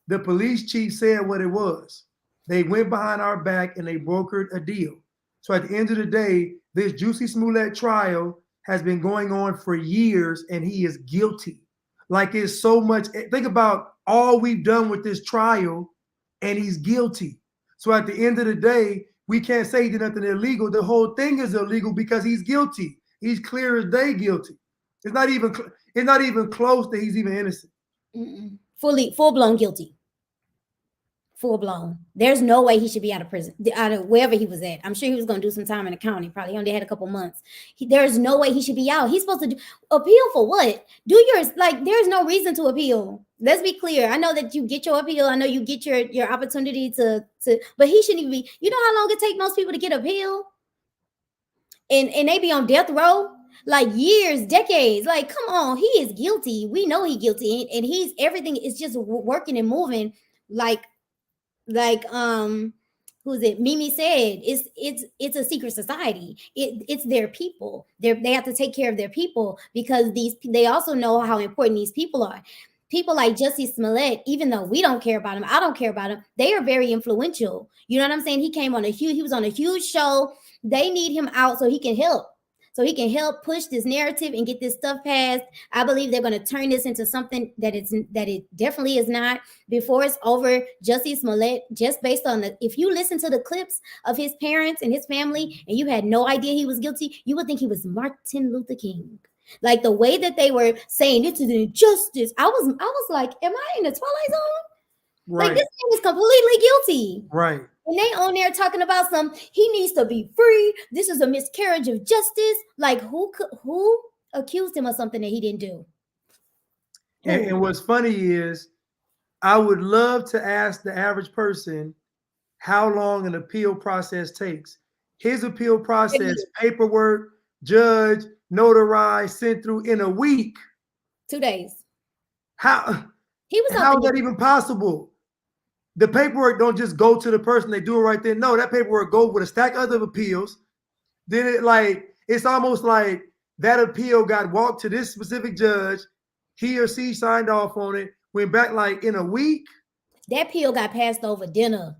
the police chief said what it was. They went behind our back and they brokered a deal. So at the end of the day, this Juicy Smollett trial has been going on for years and he is guilty. Like it's so much. Think about all we've done with this trial and he's guilty. So at the end of the day, we can't say he did nothing illegal. The whole thing is illegal because he's guilty. He's clear as day guilty. It's not even close that he's even innocent.
Full blown guilty. Full blown. There's no way he should be out of prison, out of wherever he was at. I'm sure he was going to do some time in the county. Probably only had a couple months. There's no way he should be out. He's supposed to appeal for what? Do yours. Like, there's no reason to appeal. Let's be clear. I know that you get your appeal. I know you get your opportunity to, but he shouldn't even be. You know how long it takes most people to get appeal? And they be on death row? Like years, decades. Like, come on, he is guilty. We know he's guilty, and he's everything is just working and moving like who's it? Mimi said it's a secret society. It's their people. They have to take care of their people because they also know how important these people are. People like Jussie Smollett, even though we don't care about him, I don't care about him. They are very influential. You know what I'm saying? He was on a huge show. They need him out so he can help. So he can help push this narrative and get this stuff passed. I believe they're going to turn this into something that it definitely is not. Before it's over, Jussie Smollett, just based on if you listen to the clips of his parents and his family, and you had no idea he was guilty, you would think he was Martin Luther King. Like the way that they were saying it's an injustice. I was like, am I in the Twilight Zone?
Right.
Like this man is completely guilty.
Right.
And they on there talking about he needs to be free. This is a miscarriage of justice. Like who accused him of something that he didn't do?
And what's funny is I would love to ask the average person how long an appeal process takes. His appeal process, paperwork, judge, notarized, sent through in a week.
2 days.
How is that even possible? The paperwork don't just go to the person, they do it right there. No, that paperwork goes with a stack of other appeals. Then it's almost like that appeal got walked to this specific judge. He or she signed off on it, went back like in a week.
That appeal got passed over dinner.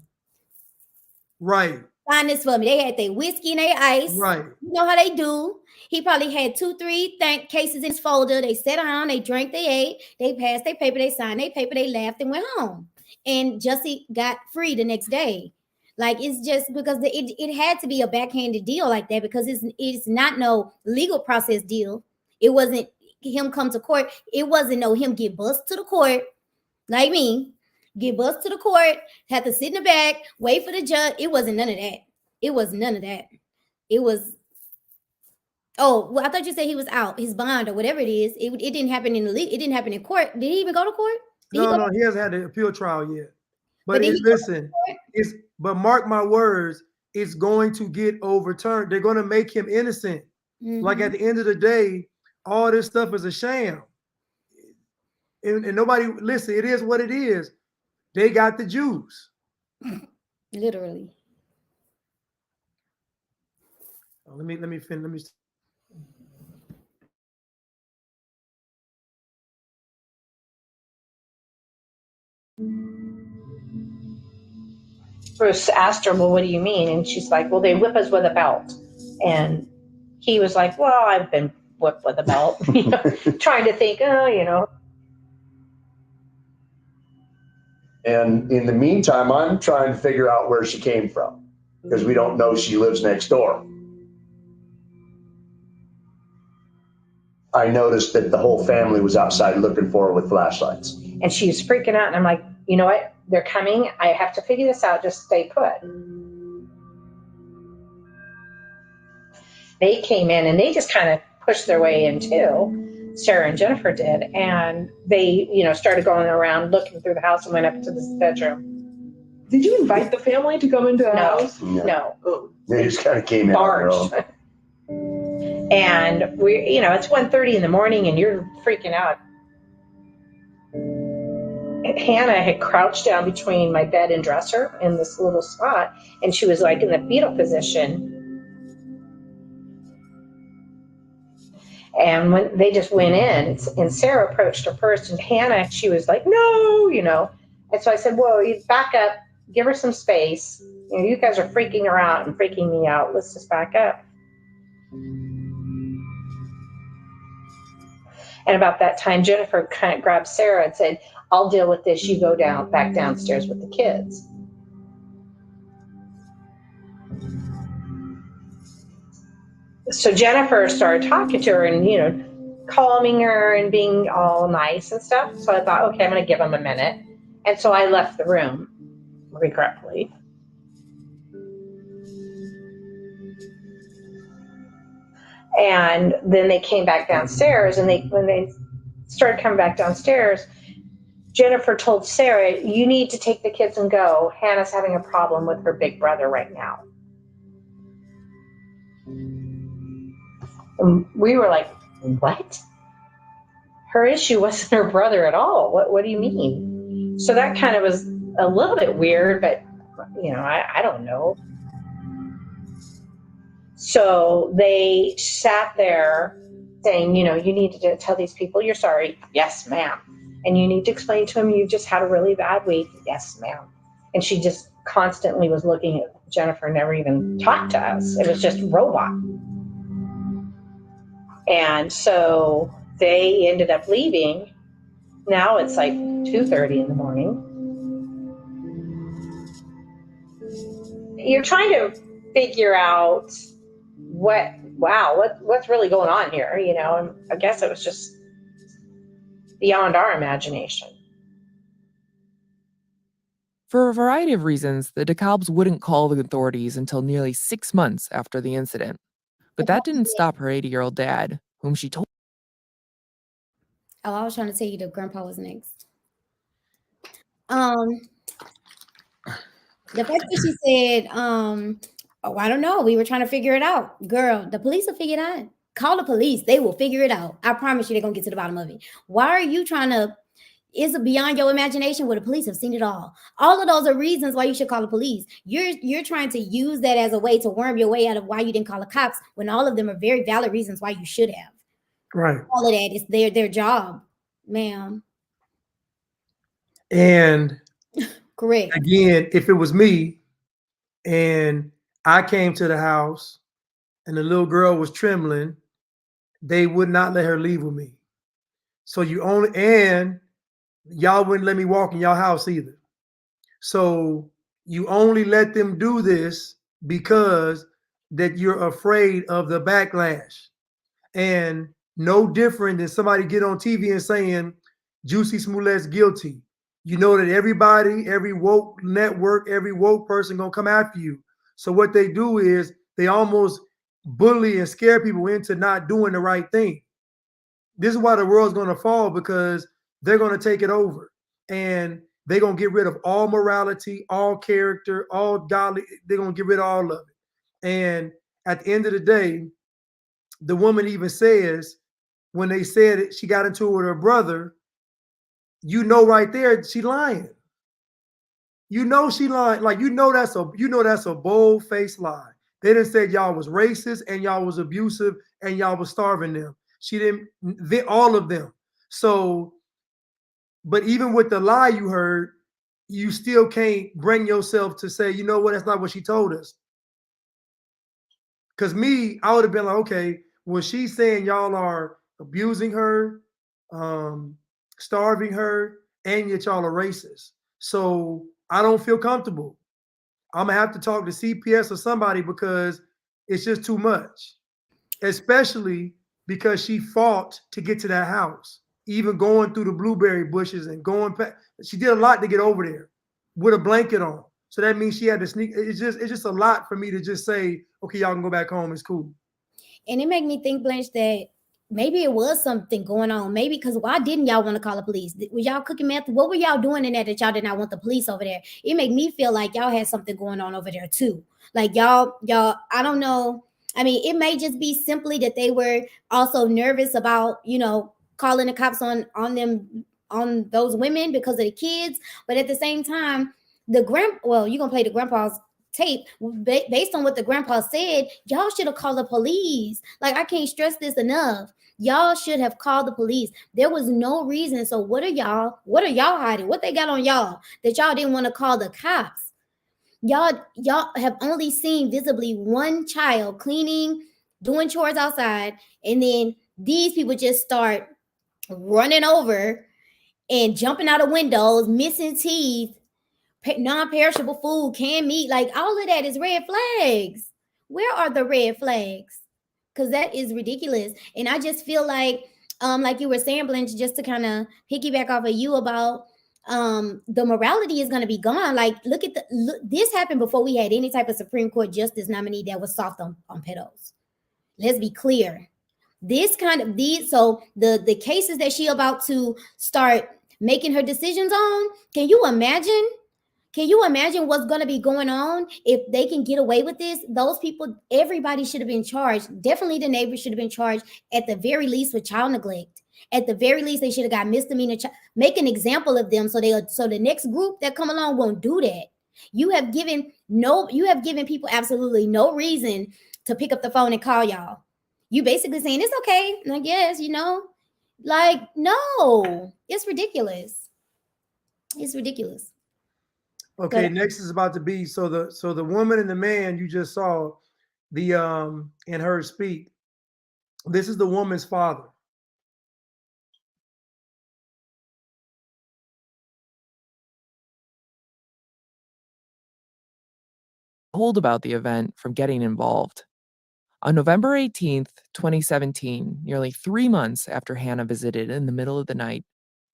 Right.
Find this for me. They had their whiskey and their ice.
Right.
You know how they do. He probably had 2-3 cases in his folder. They sat down, they drank, they ate, they passed their paper, they signed their paper, they laughed and went home. And Jussie got free the next day. Like it's just because it had to be a backhanded deal like that because it's not no legal process deal. It wasn't him come to court. It wasn't him get bussed to the court like me. Get bussed to the court, had to sit in the back, wait for the judge. It wasn't none of that. It was none of that. It was, I thought you said he was out, his bond or whatever it is. It didn't happen it didn't happen in court. Did he even go to court?
No, he hasn't had the appeal trial yet. But but mark my words, it's going to get overturned. They're going to make him innocent. Mm-hmm. Like at the end of the day, all this stuff is a sham. And nobody, listen, it is what it is. They got the juice.
Literally.
Let me finish.
Bruce asked her, well, what do you mean? And she's like, well, they whip us with a belt. And he was like, well, I've been whipped with a belt, trying to think,
And in the meantime, I'm trying to figure out where she came from because we don't know she lives next door. I noticed that the whole family was outside looking for her with flashlights.
And she was freaking out. And I'm like, you know what? They're coming. I have to figure this out. Just stay put. They came in and they just kind of pushed their way in too. Sarah and Jennifer did. And they, started going around looking through the house and went up to this bedroom.
Did you invite the family to come into the house?
No.
Oh.
They just kind of came in on their own.
And we, it's 1:30 in the morning and you're freaking out. Hannah had crouched down between my bed and dresser in this little spot, and she was like in the fetal position. And when they just went in, and Sarah approached her first, and Hannah, she was like, no, And so I said, whoa, you back up, give her some space. You guys are freaking her out and freaking me out. Let's just back up. And about that time, Jennifer kind of grabbed Sarah and said, I'll deal with this. You go back downstairs with the kids. So Jennifer started talking to her and, calming her and being all nice and stuff. So I thought, okay, I'm going to give him a minute. And so I left the room, regretfully. And then they came back downstairs, and when they started coming back downstairs, Jennifer told Sarah, you need to take the kids and go. Hannah's having a problem with her big brother right now. And we were like, what? Her issue wasn't her brother at all. What do you mean? So that kind of was a little bit weird, but I don't know. So they sat there saying, you need to tell these people you're sorry. Yes, ma'am. And you need to explain to them you just had a really bad week. Yes, ma'am. And she just constantly was looking at Jennifer, never even talked to us. It was just robot. And so they ended up leaving. Now it's like 2:30 in the morning. You're trying to figure out what's really going on here, and I guess it was just beyond our imagination.
For a variety of reasons, the DeKalbs wouldn't call the authorities until nearly 6 months after the incident. But that didn't stop her 80-year-old dad, whom she told.
Oh, I was trying to tell you that grandpa was next. The fact that she said, oh, I don't know. We were trying to figure it out. Girl, the police will figure it out. Call the police. They will figure it out. I promise you they're going to get to the bottom of it. Why are you trying to, is it beyond your imagination where the police have seen it all? All of those are reasons why you should call the police. You're trying to use that as a way to worm your way out of why you didn't call the cops when all of them are very valid reasons why you should have.
Right.
All of that is their job, ma'am.
And
correct.
Again, if it was me and I came to the house and the little girl was trembling, they would not let her leave with me. So and y'all wouldn't let me walk in y'all house either. So you only let them do this because that you're afraid of the backlash. And no different than somebody get on TV and saying Juicy Smoulette's guilty. You know that everybody, every woke network, every woke person gonna come after you. So what they do is they almost bully and scare people into not doing the right thing. This is why the world's gonna fall, because they're gonna take it over. And they're gonna get rid of all morality, all character, all godly. They're gonna get rid of all of it. And at the end of the day, the woman even says, when they said it, she got into it with her brother, right there, she lying. She lying. Like, that's a bold-faced lie. They didn't say y'all was racist and y'all was abusive and y'all was starving them. She didn't, all of them. So, but even with the lie you heard, you still can't bring yourself to say, you know what, that's not what she told us. Because I would have been like, okay, well, she's saying y'all are abusing her, starving her, and yet y'all are racist. So I don't feel comfortable. I'm gonna have to talk to CPS or somebody because it's just too much. Especially because she fought to get to that house, even going through the blueberry bushes and going past. She did a lot to get over there with a blanket on. So that means she had to sneak. It's just a lot for me to just say, okay, y'all can go back home. It's cool.
And it made me think, Blanche, that maybe it was something going on. Maybe because why didn't y'all want to call the police? Was y'all cooking meth? What were y'all doing in there that y'all did not want the police over there? It made me feel like y'all had something going on over there too. Like y'all, I don't know. I mean, it may just be simply that they were also nervous about, calling the cops on them, on those women because of the kids. But at the same time, you're gonna play the grandpa's tape. Based on what the grandpa said, y'all should have called the police. Like, I can't stress this enough. Y'all should have called the police. There was no reason. So what are y'all hiding? What they got on y'all that y'all didn't want to call the cops? Y'all have only seen visibly one child cleaning, doing chores outside, and then these people just start running over and jumping out of windows, missing teeth, non-perishable food, canned meat, like all of that is red flags. Where are the red flags? Because that is ridiculous. And I just feel like like you were saying, Blanche, just to kind of piggyback off of you about the morality is going to be gone. Like, look, this happened before we had any type of Supreme Court justice nominee that was soft on pedos. Let's be clear. This kind of so the cases that she about to start making her decisions on, can you imagine? Can you imagine what's going to be going on if they can get away with this? Those people, everybody should have been charged. Definitely the neighbors should have been charged at the very least with child neglect. At the very least, they should have got misdemeanor. Make an example of them so the next group that come along won't do that. You have given people absolutely no reason to pick up the phone and call y'all. You basically saying it's okay. I guess, like, no, it's ridiculous. It's ridiculous.
Okay, next is about to be so the woman and the man you just saw in her speak. This is the woman's father.
Told about the event from getting involved. On November 18th, 2017, nearly 3 months after Hannah visited in the middle of the night,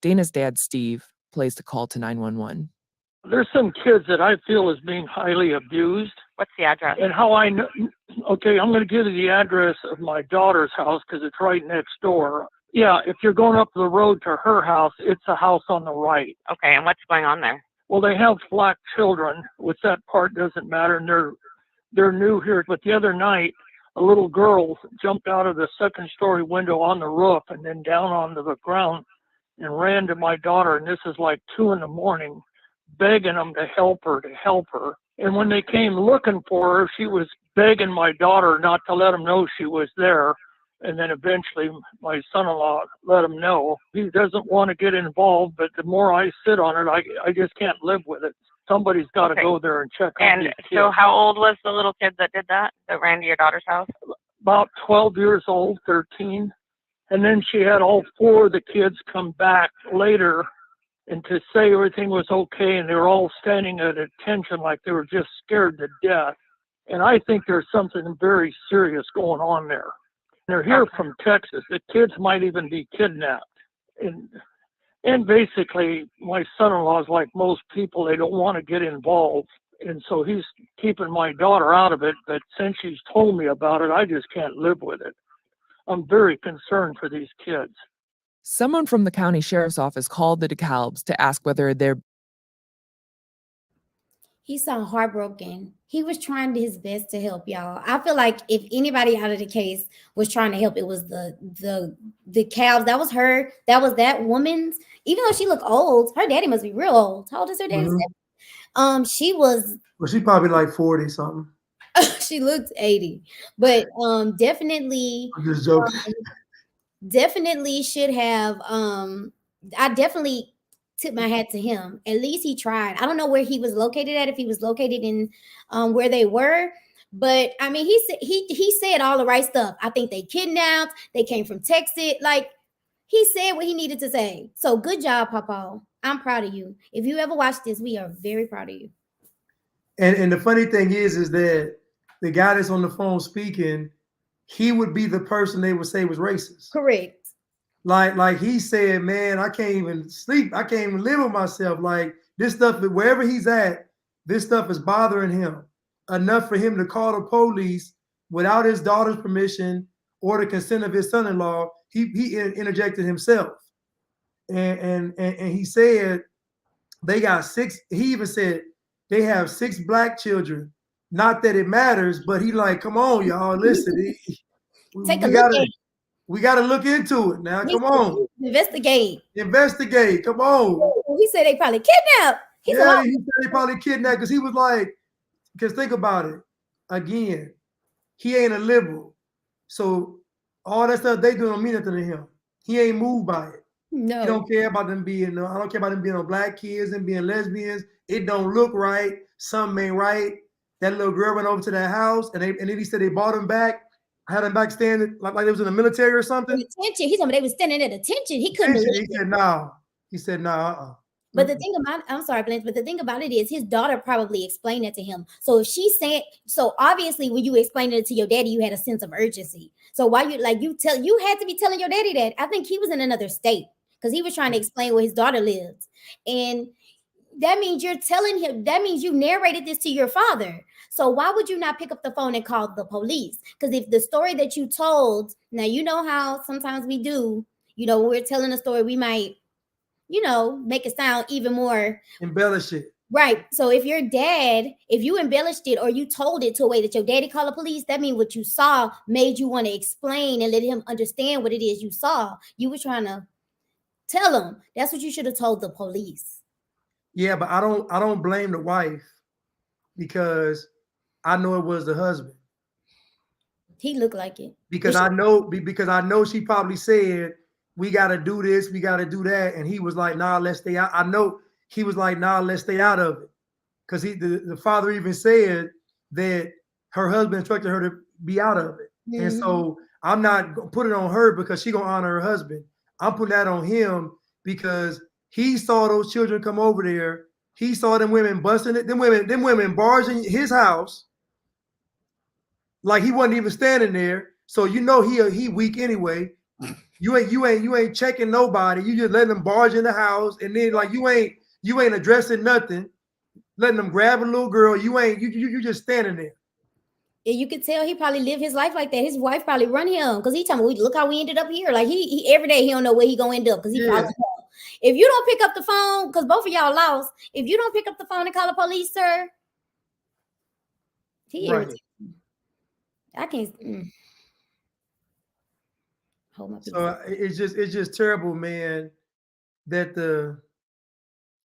Dana's dad, Steve, placed a call to 911.
There's some kids that I feel is being highly abused.
What's the address?
And how I know, okay, I'm going to give you the address of my daughter's house because it's right next door. Yeah, if you're going up the road to her house, it's a house on the right.
Okay, and what's going on there?
Well, they have black children, which that part doesn't matter, and they're new here. But the other night, a little girl jumped out of the second-story window on the roof and then down onto the ground and ran to my daughter, and this is like 2 a.m, begging them to help her. And when they came looking for her, she was begging my daughter not to let them know she was there. And then eventually my son-in-law let him know. He doesn't want to get involved, but the more I sit on it, I just can't live with it. Somebody's got to go there and check on these kids.
And so how old was the little kid that did that ran to your daughter's house?
About 12 years old, 13. And then she had all 4 of the kids come back later and to say everything was okay, and they were all standing at attention like they were just scared to death. And I think there's something very serious going on there. They're here from Texas. The kids might even be kidnapped. And basically, my son-in-law is like most people. They don't want to get involved. And so he's keeping my daughter out of it. But since she's told me about it, I just can't live with it. I'm very concerned for these kids.
Someone from the county sheriff's office called the DeKalbs to ask whether
He sounded heartbroken. He was trying his best to help, y'all. I feel like if anybody out of the case was trying to help, it was the DeKalbs. That was her. That was that woman's. Even though she looked old, her daddy must be real old. How old is her daddy?
Mm-hmm.
She was.
Well, she probably like 40 something.
She looked 80, but definitely.
I'm just joking.
Definitely should have. I definitely tip my hat to him. At least he tried. I don't know where he was located at, if he was located in where they were, but I mean, he said all the right stuff. I think they kidnapped, they came from Texas. Like, he said what he needed to say. So good job, Papa. I'm proud of you. If you ever watch this, we are very proud of you.
And the funny thing is that the guy that's on the phone speaking, he would be the person they would say was racist.
Correct.
Like he said, man, I can't even sleep. I can't even live with myself. Like, this stuff, wherever he's at, this stuff is bothering him enough for him to call the police without his daughter's permission or the consent of his son-in-law. He interjected himself. And he said they got 6. He even said they have 6 black children. Not that it matters, but he like, come on, y'all, listen. We got to look into it now. Come on. Investigate. Come on.
He said they probably kidnapped.
He said they probably kidnapped because he was like, because think about it. Again, he ain't a liberal. So all that stuff they do don't mean nothing to him. He ain't moved by it.
No.
He don't care about them being, I don't care about them being on black kids and being lesbians. It don't look right. Something ain't right. That little girl went over to that house and then he said they bought him back. Had him back standing like they was in the military or something.
Attention. He told me they was standing at attention. He couldn't believe
it. He said, no. He said, no.
But the thing about, I'm sorry, Blanche, but the thing about it is his daughter probably explained it to him. So if she said, so obviously when you explained it to your daddy, you had a sense of urgency. So why you you had to be telling your daddy that. I think he was in another state because he was trying to explain where his daughter lives. And that means you're telling him, that means you narrated this to your father. So why would you not pick up the phone and call the police? Because if the story that you told, now you know how sometimes we do, when we're telling a story, we might, make it sound even more
embellish it.
Right. So if your dad, if you embellished it or you told it to a way that your daddy called the police, that means what you saw made you want to explain and let him understand what it is you saw. You were trying to tell him. That's what you should have told the police.
Yeah, but I don't blame the wife because I know it was the husband.
He looked like it.
Because I know she probably said, we got to do this, we got to do that. And he was like, nah, let's stay out. I know he was like, nah, let's stay out of it. Because the father even said that her husband instructed her to be out of it. Mm-hmm. And so I'm not going to put it on her because she's going to honor her husband. I'm putting that on him because he saw those children come over there. He saw them women busting it, them women barging his house. Like he wasn't even standing there. So he weak anyway. You ain't checking nobody. You just letting them barge in the house, and then like you ain't addressing nothing. Letting them grab a little girl. You just standing there.
And you could tell he probably lived his life like that. His wife probably run him because he told me, look how we ended up here. Like he every day he don't know where he gonna end up because he follows him. If you don't pick up the phone, because both of y'all lost, if you don't pick up the phone and call the police, sir, he irritates me. I can't. Hold my peace.
So it's just terrible, man, that the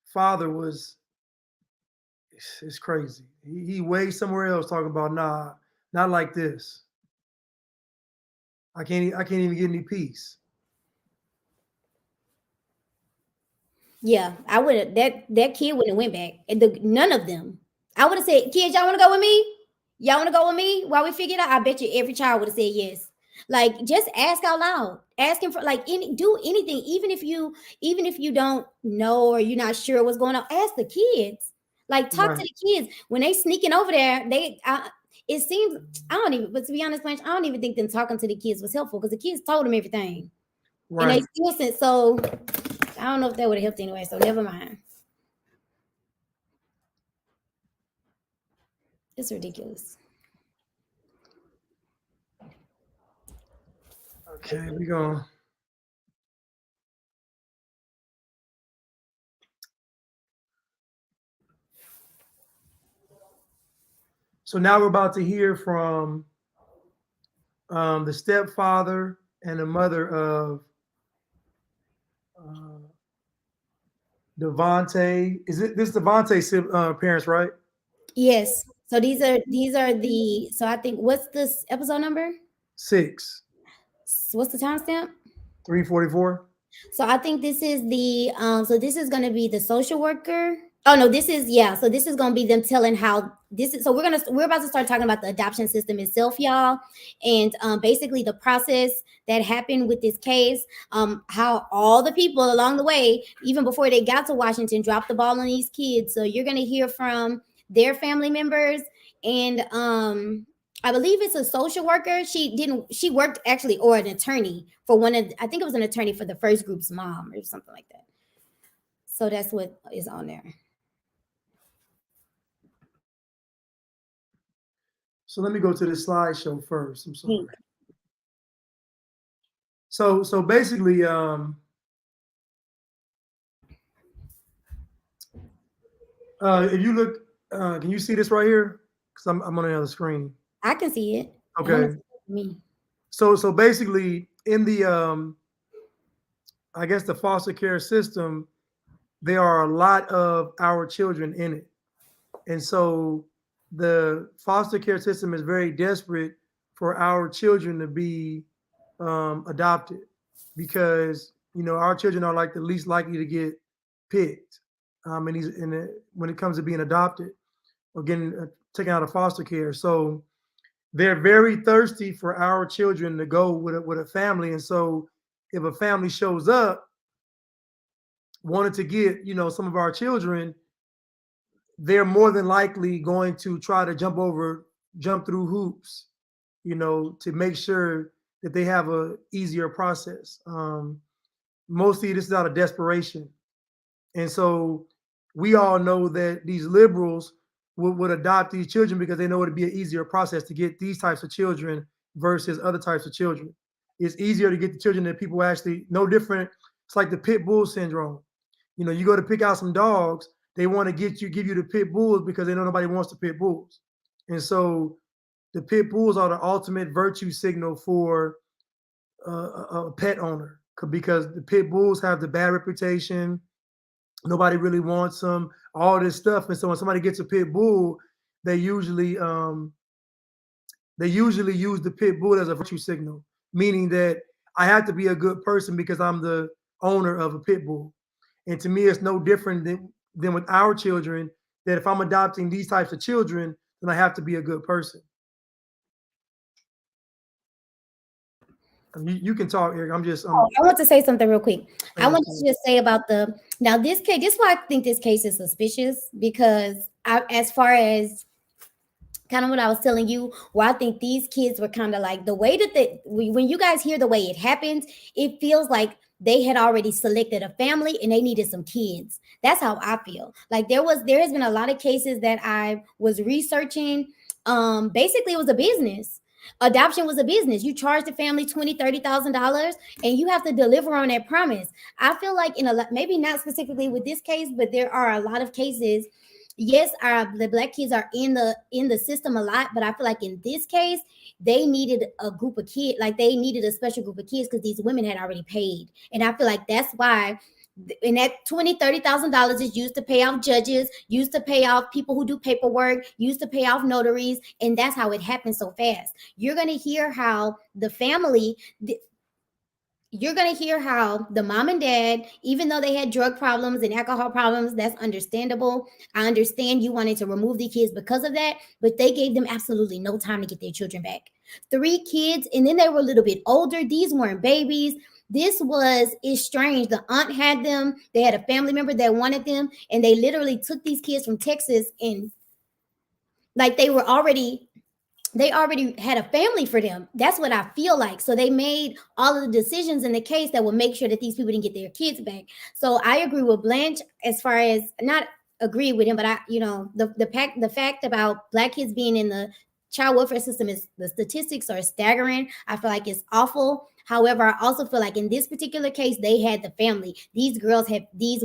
father was. It's crazy. He way somewhere else talking about nah, not like this. I can't even get any peace.
Yeah, I would have that kid wouldn't have went back. None of them. I would have said, kids, y'all want to go with me? Y'all want to go with me while we figure it out? I bet you every child would have said yes. Like just ask out loud. Ask him for do anything, even if you don't know or you're not sure what's going on. Ask the kids. Like talk to the kids when they sneaking over there. It seems but to be honest, Blanche, I don't even think them talking to the kids was helpful because the kids told them everything, and they still said so. I don't know if that would have helped anyway. So never mind. It's ridiculous.
Okay, we going. So now we're about to hear from the stepfather and the mother of Devontae. This Devontae's parents, right?
Yes. So these are the. So I think what's this episode number?
6.
What's the timestamp?
344.
So I think this is the. So this is going to be the social worker. Oh no, this is So this is going to be them telling how this is. So we're about to start talking about the adoption system itself, y'all, and basically the process that happened with this case. How all the people along the way, even before they got to Washington, dropped the ball on these kids. So you're going to hear from their family members and I believe it's a social worker. She worked actually, or an attorney for I think it was an attorney for the first group's mom or something like that. So that's what is on there.
So let me go to the slideshow first. I'm sorry. So basically, if you look, can you see this right here? Because I'm on the other screen.
I can see it.
Okay.
Me.
So basically, in the I guess the foster care system, there are a lot of our children in it, and so the foster care system is very desperate for our children to be adopted because our children are like the least likely to get picked, and when it comes to being adopted or getting taken out of foster care. So they're very thirsty for our children to go with a family. And so if a family shows up, wanted to get, some of our children, they're more than likely going to try to jump through hoops, to make sure that they have a easier process. Mostly this is out of desperation. And so we all know that these liberals would adopt these children because they know it'd be an easier process to get these types of children versus other types of children. It's easier to get the children that people actually, no different. It's like the pit bull syndrome. You go to pick out some dogs, they want to give you the pit bulls because they know nobody wants the pit bulls. And so the pit bulls are the ultimate virtue signal for a pet owner because the pit bulls have the bad reputation. Nobody really wants them, all this stuff. And so when somebody gets a pit bull, they usually use the pit bull as a virtue signal, meaning that I have to be a good person because I'm the owner of a pit bull. And to me, it's no different than with our children, that if I'm adopting these types of children, then I have to be a good person. You can talk, Eric.
I want to say something real quick. I want to just say about this case. This is why I think this case is suspicious because as far as kind of what I was telling you, where I think these kids were kind of like the way that when you guys hear the way it happens, it feels like they had already selected a family and they needed some kids. That's how I feel. Like there has been a lot of cases that I was researching. Basically, it was a business. Adoption was a business. You charge the family $20,000-$30,000 and you have to deliver on that promise. I feel like maybe not specifically with this case, but there are a lot of cases. Yes, the Black kids are in the system a lot, but I feel like in this case, they needed a group of kids, like they needed a special group of kids because these women had already paid. And I feel like that's why. And that $20,000-$30,000 is used to pay off judges, used to pay off people who do paperwork, used to pay off notaries, and that's how it happened so fast. You're going to hear how the family, you're going to hear how the mom and dad, even though they had drug problems and alcohol problems, that's understandable. I understand you wanted to remove the kids because of that, but they gave them absolutely no time to get their children back. 3 kids, and then they were a little bit older. These weren't babies. It's strange. The aunt had them. They had a family member that wanted them, and they literally took these kids from Texas and like they already had a family for them. That's what I feel like. So they made all of the decisions in the case that would make sure that these people didn't get their kids back. So I agree with Blanche as far as not agree with him, but the fact about Black kids being in the child welfare system is the statistics are staggering. I feel like it's awful. However, I also feel like in this particular case, they had the family. These girls had paid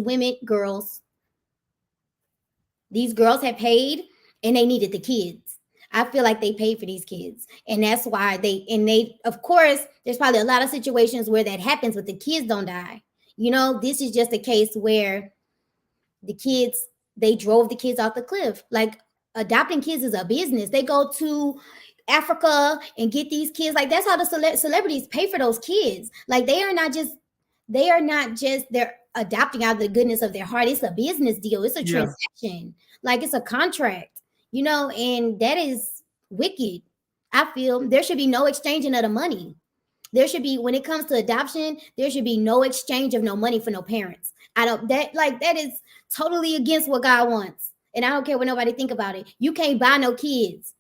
and they needed the kids. I feel like they paid for these kids. And that's why of course, there's probably a lot of situations where that happens, but the kids don't die. This is just a case where they drove the kids off the cliff. Like adopting kids is a business. They go to Africa and get these kids. Like that's how the celebrities pay for those kids. Like they're adopting out of the goodness of their heart. It's a business deal. It's a transaction. Like it's a contract, and that is wicked. I feel there should be no exchanging of the money. There should be, when it comes to adoption, there should be no exchange of no money for no parents. That is totally against what God wants. And I don't care what nobody think about it. You can't buy no kids.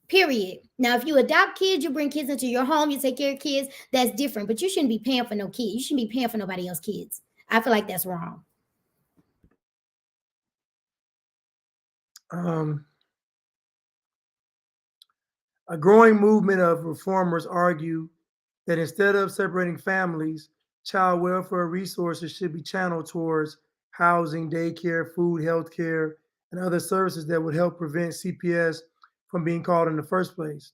Period. Now, if you adopt kids, you bring kids into your home, you take care of kids, that's different. But you shouldn't be paying for no kids. You shouldn't be paying for nobody else's kids. I feel like that's wrong.
A growing movement of reformers argue that instead of separating families, child welfare resources should be channeled towards housing, daycare, food, healthcare, and other services that would help prevent CPS from being called in the first place.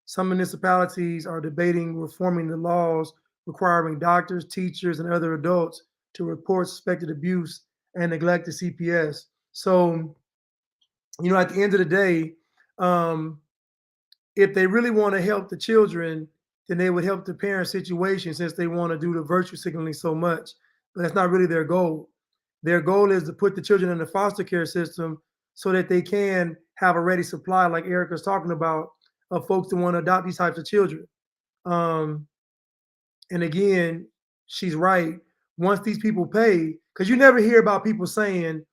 Some municipalities are debating reforming the laws requiring doctors, teachers, and other adults to report suspected abuse and neglect to CPS. So, at the end of the day, if they really want to help the children, then they would help the parent situation since they want to do the virtue signaling so much. But that's not really their goal. Their goal is to put the children in the foster care system so that they can have a ready supply, like Erica's talking about, of folks that want to adopt these types of children. And again, she's right. once these people pay, because you never hear about people saying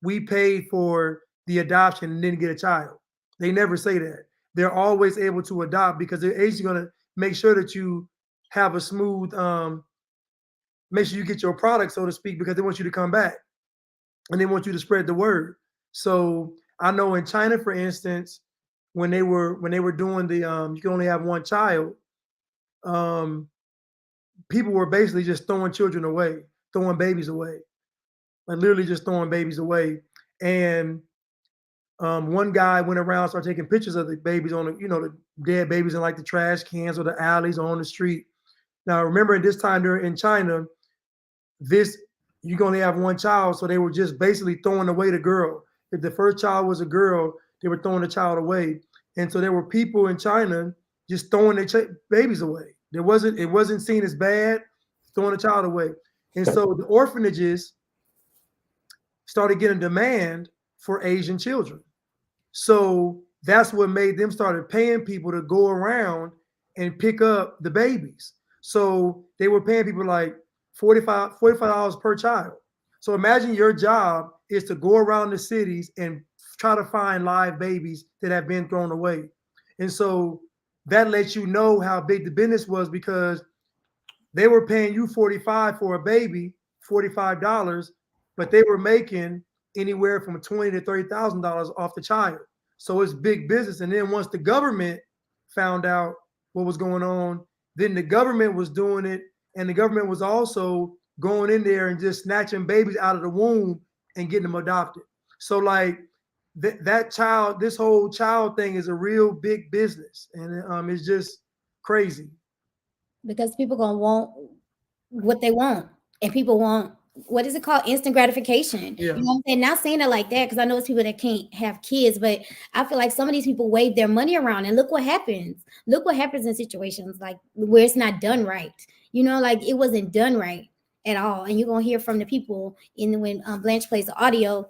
we paid for the adoption and didn't get a child. They never say that. They're always able to adopt because they're actually going to make sure that you have a smooth, make sure you get your product, so to speak, because they want you to come back and they want you to spread the word. So I know in China, for instance, when they were doing the you can only have one child, people were basically just throwing children away, throwing babies away, like literally just throwing babies away. And one guy went around, started taking pictures of the babies on the, the dead babies in like the trash cans or the alleys or on the street. Now, remember, at this time there in China, you can only have one child, so they were just basically throwing away the girl. If the first child was a girl, they were throwing the child away, and so there were people in China just throwing their babies away. It wasn't seen as bad, throwing the child away, and so the orphanages started getting demand for Asian children. So that's what made them started paying people to go around and pick up the babies. So they were paying people like $45 per child. So imagine your job is to go around the cities and try to find live babies that have been thrown away. And so that lets you know how big the business was, because they were paying you $45 for a baby, $45, but they were making anywhere from $20,000 to $30,000 off the child. So it's big business. And then once the government found out what was going on, then the government was doing it, and the government was also going in there and just snatching babies out of the womb and getting them adopted. So like that child, this whole child thing is a real big business, and it's just crazy.
Because people gonna want what they want, and people want, what is it called, instant gratification.
Yeah.
You know what I'm saying? Not saying it like that, because I know it's people that can't have kids, but I feel like some of these people wave their money around, and look what happens. Look what happens in situations like where it's not done right. Like it wasn't done right at all, and you're gonna hear from the people when Blanche plays the audio.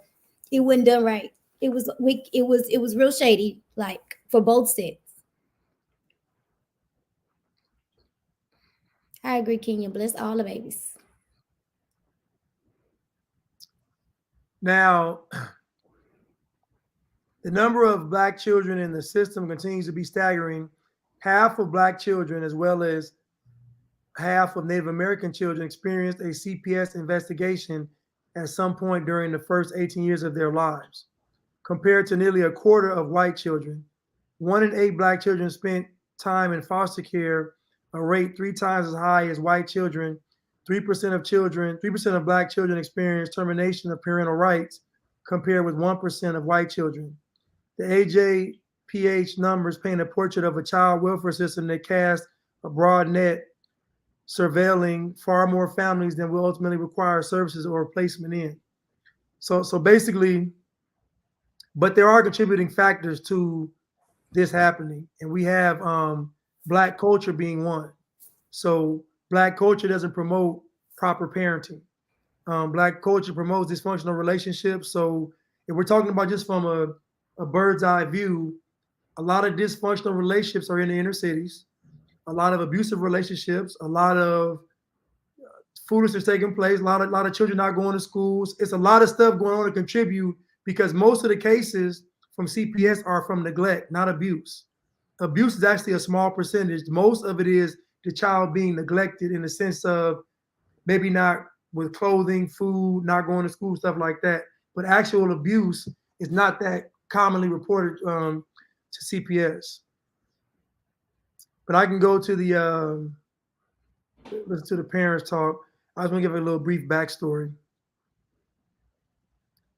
It wasn't done right. It was weak. It was real shady, like for both sets. I agree, Kenya. Bless all the babies.
Now, the number of Black children in the system continues to be staggering. Half of Black children, as well as half of Native American children, experienced a CPS investigation at some point during the first 18 years of their lives, compared to nearly a quarter of white children. 1 in 8 Black children spent time in foster care, a rate 3 times as high as white children. 3% of Black children experience termination of parental rights, compared with 1% of white children. The AJPH numbers paint a portrait of a child welfare system that casts a broad net, surveilling far more families than will ultimately require services or placement in. So basically, but there are contributing factors to this happening, and we have Black culture being one. So Black culture doesn't promote proper parenting. Black culture promotes dysfunctional relationships. So if we're talking about just from a bird's eye view, a lot of dysfunctional relationships are in the inner cities, a lot of abusive relationships, a lot of foolishness taking place, a lot of children not going to schools. It's a lot of stuff going on to contribute, because most of the cases from CPS are from neglect, not abuse. Abuse is actually a small percentage. Most of it is the child being neglected in the sense of maybe not with clothing, food, not going to school, stuff like that. But actual abuse is not that commonly reported to CPS. But I can go to the listen to the parents talk. I was going to give a little brief backstory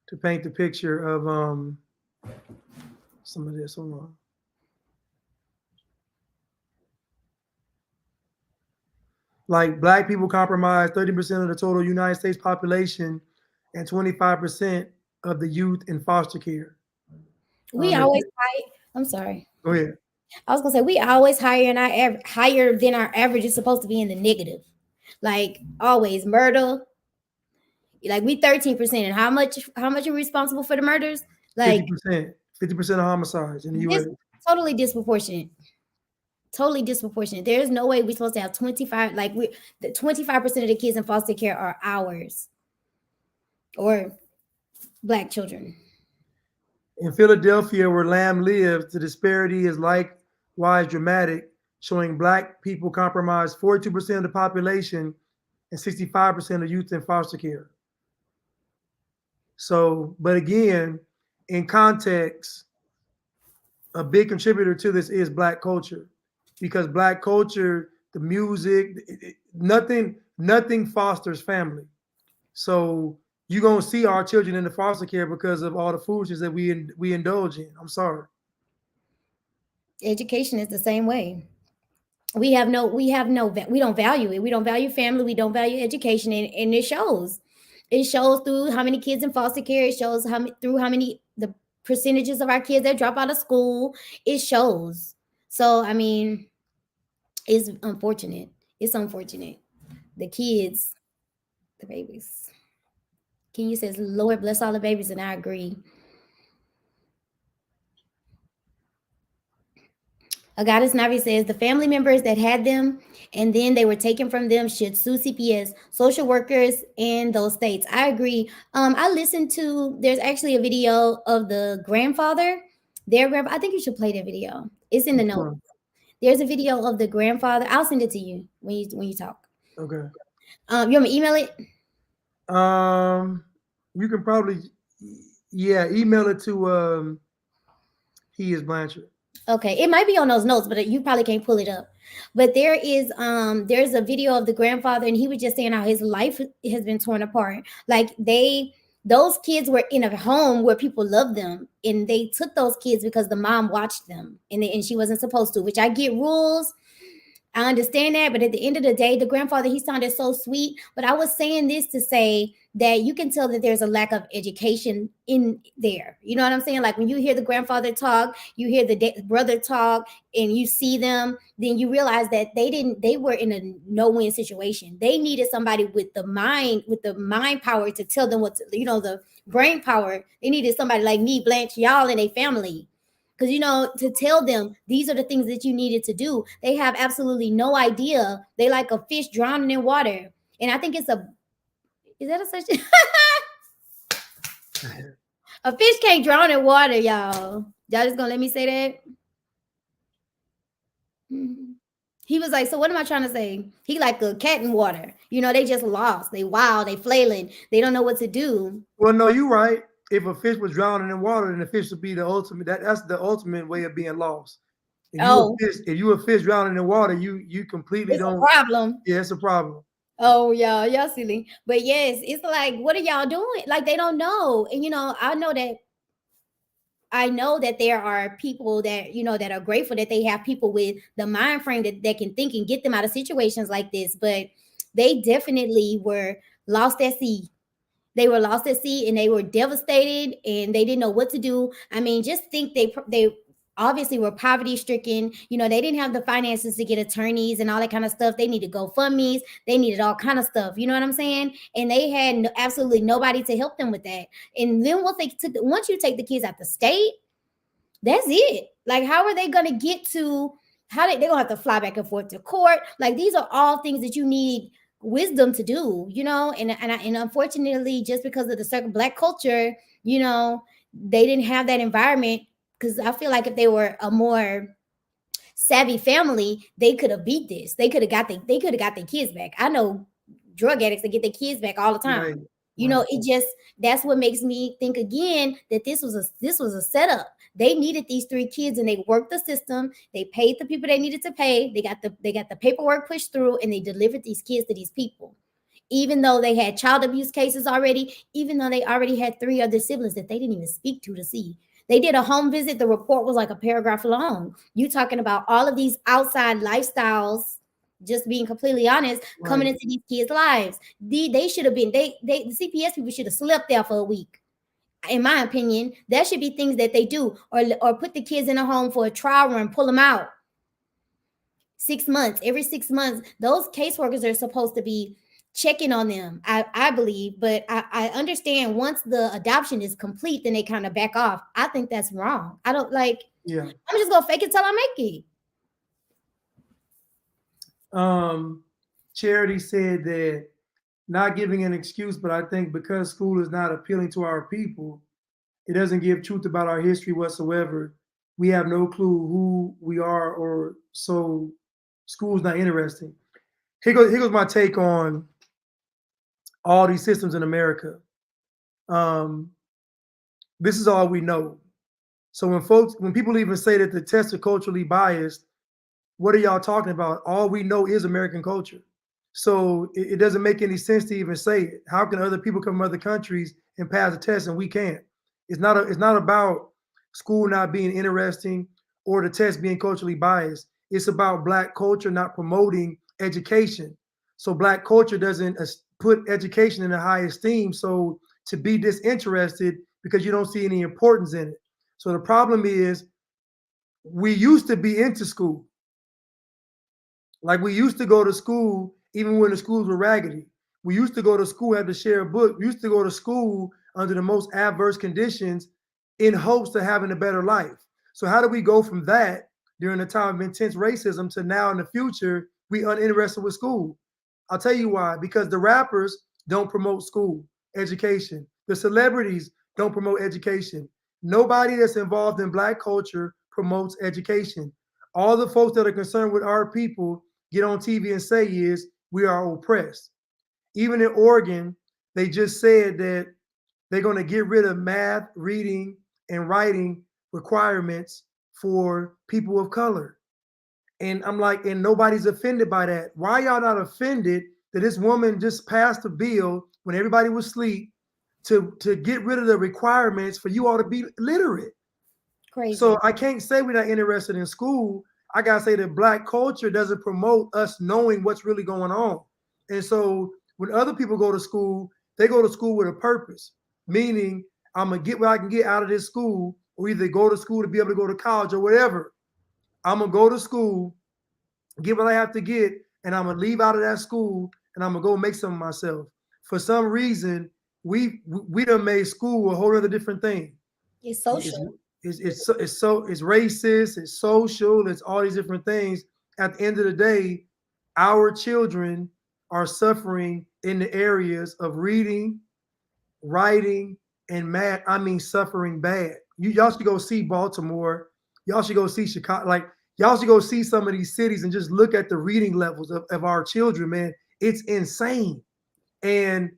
to paint the picture of some of this. Hold on. Like Black people comprise 30% of the total United States population and 25% of the youth in foster care.
We always hire. I'm sorry.
Go ahead.
I was gonna say we always higher than our average is supposed to be in the negative. Like always murder. Like we 13%. And how much are responsible for the murders? Like
50% of homicides in the US.
Totally disproportionate. Totally disproportionate. There's no way we're supposed to have 25, like the 25% of the kids in foster care are ours or Black children.
In Philadelphia, where Lamb lives, the disparity is likewise dramatic, showing Black people comprise 42% of the population and 65% of youth in foster care. So, but again, in context, a big contributor to this is Black culture, because Black culture, the music, nothing fosters family. So you're gonna see our children in the foster care because of all the foolishness that we indulge in. I'm sorry.
Education is the same way. We don't value it. We don't value family. We don't value education, and it shows. It shows through how many kids in foster care. It shows through how many the percentages of our kids that drop out of school. It shows. So I mean, it's unfortunate. It's unfortunate. The kids, the babies. Kenya says, "Lord bless all the babies," and I agree. Agatis Navi says the family members that had them and then they were taken from them should sue CPS, social workers in those states. I agree. I listened to, there's actually a video of the grandfather. I think you should play the video. It's in the notes. There's a video of the grandfather. I'll send it to you when you talk.
Okay.
You want me to email it?
You can probably, email it to He is Blanchard.
Okay, it might be on those notes, but you probably can't pull it up. But there's a video of the grandfather, and he was just saying how his life has been torn apart. Like those kids were in a home where people loved them, and they took those kids because the mom watched them, and she wasn't supposed to. Which I get rules. I understand that, but at the end of the day, the grandfather, he sounded so sweet. But I was saying this to say that you can tell that there's a lack of education in there. You know what I'm saying? Like when you hear the grandfather talk, you hear the brother talk, and you see them, then you realize that they were in a no-win situation. They needed somebody with the mind power to tell them the brain power. They needed somebody like me, Blanche, y'all, and a family. Because, to tell them these are the things that you needed to do, they have absolutely no idea. They like a fish drowning in water. And I think is that a such? A fish can't drown in water, y'all. Y'all just gonna let me say that? He was like, so what am I trying to say? He like a cat in water. They just lost. They wild, they flailing. They don't know what to do.
Well, no, you're right. If a fish was drowning in water, then the fish would be the ultimate. That's the ultimate way of being lost. If you a fish drowning in water, you completely
it's
don't.
A problem.
Yeah, it's a problem.
Oh, y'all silly. But yes, it's like, what are y'all doing? Like they don't know. And I know that there are people that that are grateful that they have people with the mind frame that can think and get them out of situations like this. But they definitely were lost at sea. They were lost at sea and they were devastated and they didn't know what to do. I mean, just think they obviously were poverty stricken. They didn't have the finances to get attorneys and all that kind of stuff. They needed GoFundMe's. They needed all kind of stuff. You know what I'm saying? And they had absolutely nobody to help them with that. And then once you take the kids out the state, that's it. Like, how are they going to get to they're going to have to fly back and forth to court? Like, these are all things that you need wisdom to do, and unfortunately, just because of the certain Black culture, they didn't have that environment. Because I feel like if they were a more savvy family, they could have beat this. They could have got their kids back. I know drug addicts that get their kids back all the time.
Right.
It just, that's what makes me think again that this was a setup. They needed these 3 kids and they worked the system. They paid the people they needed to pay. They got the paperwork pushed through and they delivered these kids to these people. Even though they had child abuse cases already, even though they already had 3 other siblings that they didn't even speak to see. They did a home visit. The report was like a paragraph long. You talking about all of these outside lifestyles, just being completely honest, coming into these kids' lives. They should have been, the CPS people should have slept there for a week. In my opinion, that should be things that they do, or put the kids in a home for a trial run, pull them out. 6 months, every 6 months, those caseworkers are supposed to be checking on them, I believe. But I understand once the adoption is complete, then they kind of back off. I think that's wrong. I don't like,
yeah.
I'm just gonna fake it till I make it.
Charity said that, not giving an excuse, but I think because school is not appealing to our people, it doesn't give truth about our history whatsoever. We have no clue who we are, or so school's not interesting. Here goes my take on all these systems in America. Um, this is all we know. So when people even say that the tests are culturally biased, what are y'all talking about? All we know is American culture. So it doesn't make any sense to even say it. How can other people come from other countries and pass a test and we can't? It's not about school not being interesting or the test being culturally biased. It's about Black culture not promoting education. So Black culture doesn't put education in a high esteem. So to be disinterested because you don't see any importance in it. So the problem is we used to be into school. Like we used to go to school even when the schools were raggedy. We used to go to school, have to share a book. We used to go to school under the most adverse conditions in hopes of having a better life. So how do we go from that during a time of intense racism to now in the future, we uninterested with school? I'll tell you why. Because the rappers don't promote school, education. The celebrities don't promote education. Nobody that's involved in Black culture promotes education. All the folks that are concerned with our people get on TV and say is we are oppressed. Even in Oregon, they just said that they're going to get rid of math, reading, and writing requirements for people of color. And I'm like, and nobody's offended by that. Why y'all not offended that this woman just passed a bill when everybody was asleep to get rid of the requirements for you all to be literate?
Crazy.
So I can't say we're not interested in school. I gotta say that Black culture doesn't promote us knowing what's really going on. And so when other people go to school, they go to school with a purpose, meaning I'm gonna get what I can get out of this school, or either go to school to be able to go to college or whatever. I'm gonna go to school, get what I have to get, and I'm gonna leave out of that school and I'm gonna go make some of myself. For some reason, we done made school a whole other different thing.
It's social.
It's racist, it's social, it's all these different things. At the end of the day, our children are suffering in the areas of reading, writing, and math. I mean, suffering bad. Y'all should go see Baltimore. Y'all should go see Chicago. Like, y'all should go see some of these cities and just look at the reading levels of our children, man. It's insane. And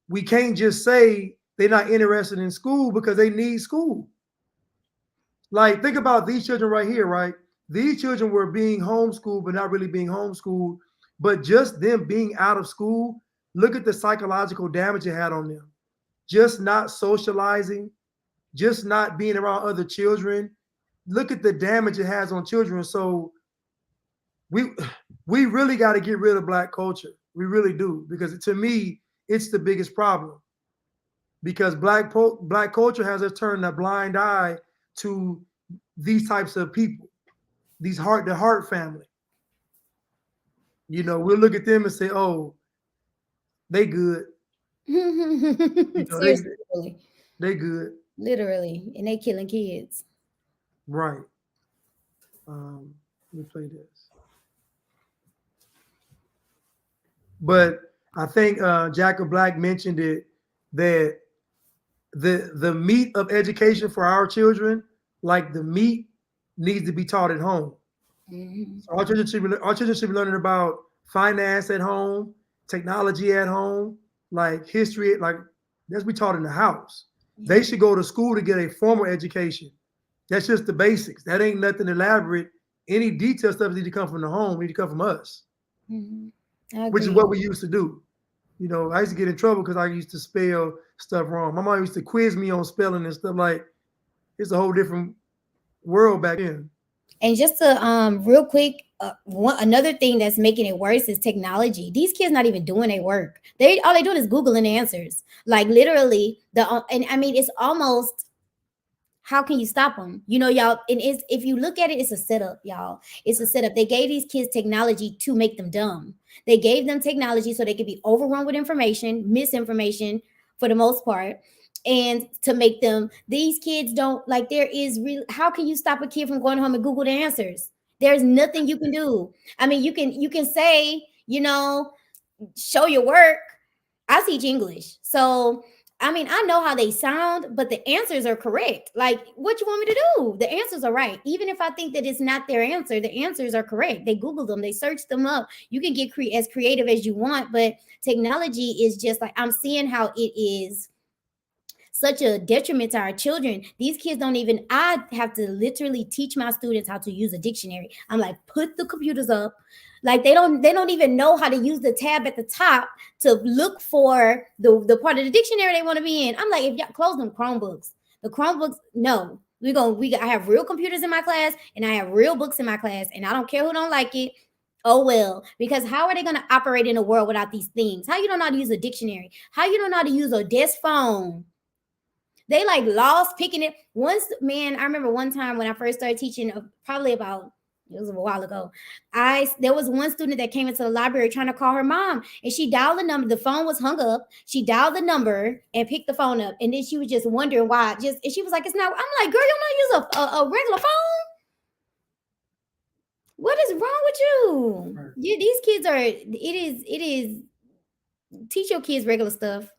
we can't just say they're not interested in school because they need school. Like, think about these children right here, right? These children were being homeschooled, but not really being homeschooled. But just them being out of school, look at the psychological damage it had on them. Just not socializing, just not being around other children. Look at the damage it has on children. So we really got to get rid of Black culture. We really do, because to me, it's the biggest problem. Because Black culture has us turn a blind eye to these types of people, the Hart family. You know, we'll look at them and say, "Oh, they good." You know,
Seriously,
they good,
literally, and they killing kids.
right? Let me play this. But I think Jacob Black mentioned it, that the meat of education for our children, like the meat, needs to be taught at home.
Mm-hmm.
So our children should be learning about finance at home, technology at home, like history, like that's be taught in the house. They should go to school to get a formal education. That's just the basics. That ain't nothing elaborate. Any detail stuff need to come from the home, need to come from us,
Mm-hmm.
which is what we used to do. You know, I used to get in trouble because I used to spell stuff wrong. My mom used to quiz me on spelling and stuff. Like, it's a whole different world back then.
And just to real quick, another thing that's making it worse is technology. These kids not even doing their work. They all they doing is googling answers. Like literally and I mean it's almost, how can you stop them? You know, y'all, and it's, if you look at it, it's a setup, y'all. It's a setup. They gave these kids technology to make them dumb. They gave them technology so they could be overrun with information, misinformation for the most part, and to make them, these kids don't, like, there is real, how can you stop a kid from going home and Google the answers? There's nothing you can do. I mean, you can say, show your work. I teach English. So, I mean, I know how they sound, but the answers are correct. Like, what you want me to do? The answers are right. Even if I think that it's not their answer, the answers are correct. They Google them, they search them up. You can get as creative as you want, but technology is just like, I'm seeing how it is such a detriment to our children. These kids don't even, I have to literally teach my students how to use a dictionary. I'm like, put the computers up. Like they don't even know how to use the tab at the top to look for the part of the dictionary they want to be in. I'm like, if y'all close them Chromebooks. The Chromebooks, no. I have real computers in my class and I have real books in my class, and I don't care who don't like it. Oh well, because how are they going to operate in a world without these things? How you don't know how to use a dictionary? How you don't know how to use a desk phone? They like lost picking it. Once, man, I remember one time when I first started teaching, probably about, it was a while ago. There was one student that came into the library trying to call her mom, and she dialed the number. The phone was hung up. She dialed the number and picked the phone up, and then she was just wondering why. And she was like, "It's not." I'm like, "Girl, you don't use a regular phone. What is wrong with you?
Right.
Yeah, these kids are. It is. Teach your kids regular stuff.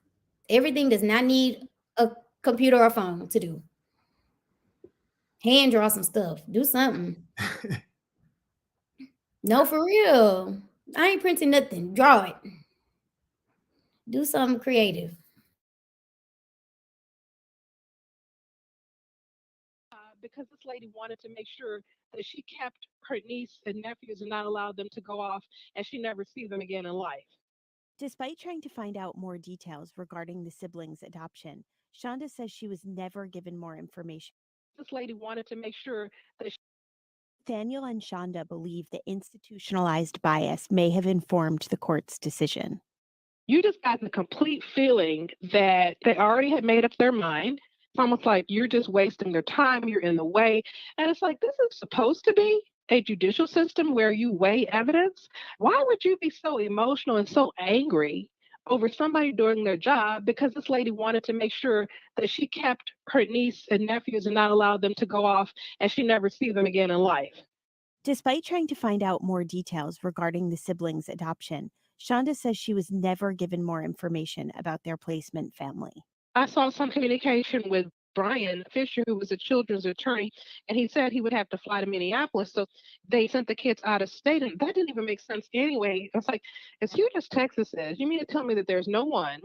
Everything does not need a computer or phone to do. Hand draw some stuff. Do something. No, for real. I ain't printing nothing. Draw it. Do something creative.
Because this lady wanted to make sure that she kept her niece and nephews and not allow them to go off and she never see them again in life.
Despite trying to find out more details regarding the siblings' adoption, Shonda says she was never given more information.
This lady wanted to make sure that
Nathaniel and Shonda believe the institutionalized bias may have informed the court's decision.
you just got the complete feeling that they already had made up their mind. It's almost like you're just wasting their time, you're in the way. And it's like, this is supposed to be a judicial system where you weigh evidence. Why would you be so emotional and so angry over somebody doing their job because this lady wanted to make sure that she kept her niece and nephews and not allow them to go off and she never see them again in life?
Despite trying to find out more details regarding the siblings' adoption, Shonda says she was never given more information about their placement family.
I saw some communication with Brian Fisher, who was a children's attorney, and he said he would have to fly to Minneapolis. So they sent the kids out of state, and that didn't even make sense anyway. It's like, as huge as Texas is, you mean to tell me that there's no one?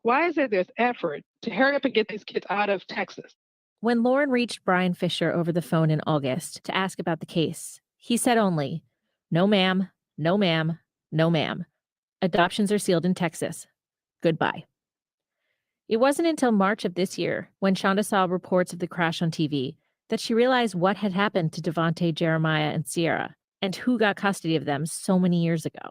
Why is there this effort to hurry up and get these kids out of Texas?
When Lauren reached Brian Fisher over the phone in August to ask about the case, he said only, "No, ma'am, no, ma'am, no, ma'am. Adoptions are sealed in Texas. Goodbye." It wasn't until March of this year, when Shonda saw reports of the crash on TV, that she realized what had happened to Devontae, Jeremiah, and Sierra, and who got custody of them so many years ago.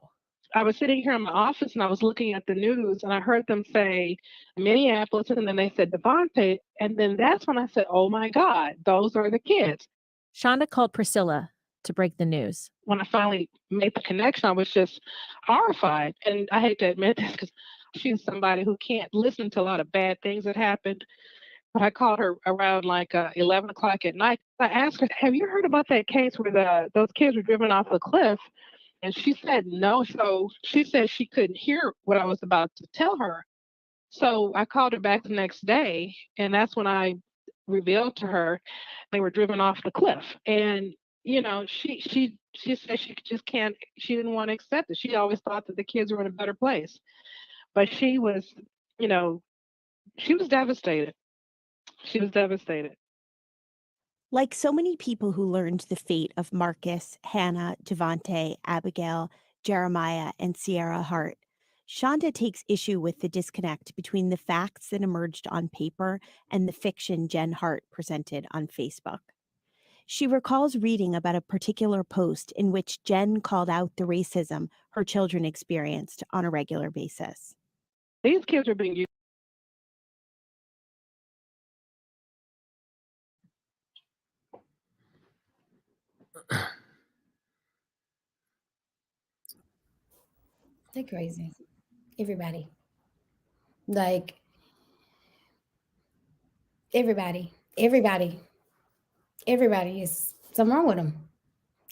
I was sitting here in my office and I was looking at the news and I heard them say Minneapolis and then they said Devontae. And then that's when I said, oh my God, those are the kids.
Shonda called Priscilla to break the news.
When I finally made the connection, I was just horrified. And I hate to admit this because she's somebody who can't listen to a lot of bad things that happened. But I called her around like 11 o'clock at night. I asked her, have you heard about that case where those kids were driven off a cliff? And she said no. So she said she couldn't hear what I was about to tell her. So I called her back the next day, and that's when I revealed to her they were driven off the cliff. And you know, she said she just can't. She didn't want to accept it. She always thought that the kids were in a better place, but she was, you know, she was devastated. She was devastated.
Like so many people who learned the fate of Marcus, Hannah, Devontae, Abigail, Jeremiah, and Sierra Hart, Shonda takes issue with the disconnect between the facts that emerged on paper and the fiction Jen Hart presented on Facebook. She recalls reading about a particular post in which Jen called out the racism her children experienced on a regular basis.
These kids are being used.
They're crazy. Everybody. Like, everybody is something wrong with them.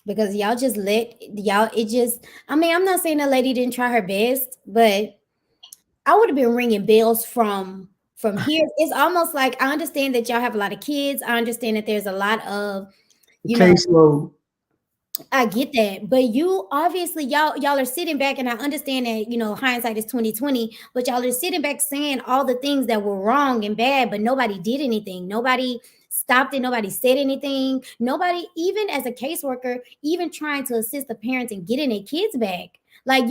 because y'all just let y'all. It just. I mean, I'm not saying the lady didn't try her best, but I would have been ringing bells from here. It's almost like I understand that y'all have a lot of kids. I understand that there's a lot of,
The
you know,
caseload.
I get that, but you obviously y'all are sitting back, and I understand that, you know, hindsight is 2020, but y'all are sitting back saying all the things that were wrong and bad, but nobody did anything. Nobody stopped it. Nobody said anything. Nobody, even as a caseworker, even trying to assist the parents in getting their kids back. Like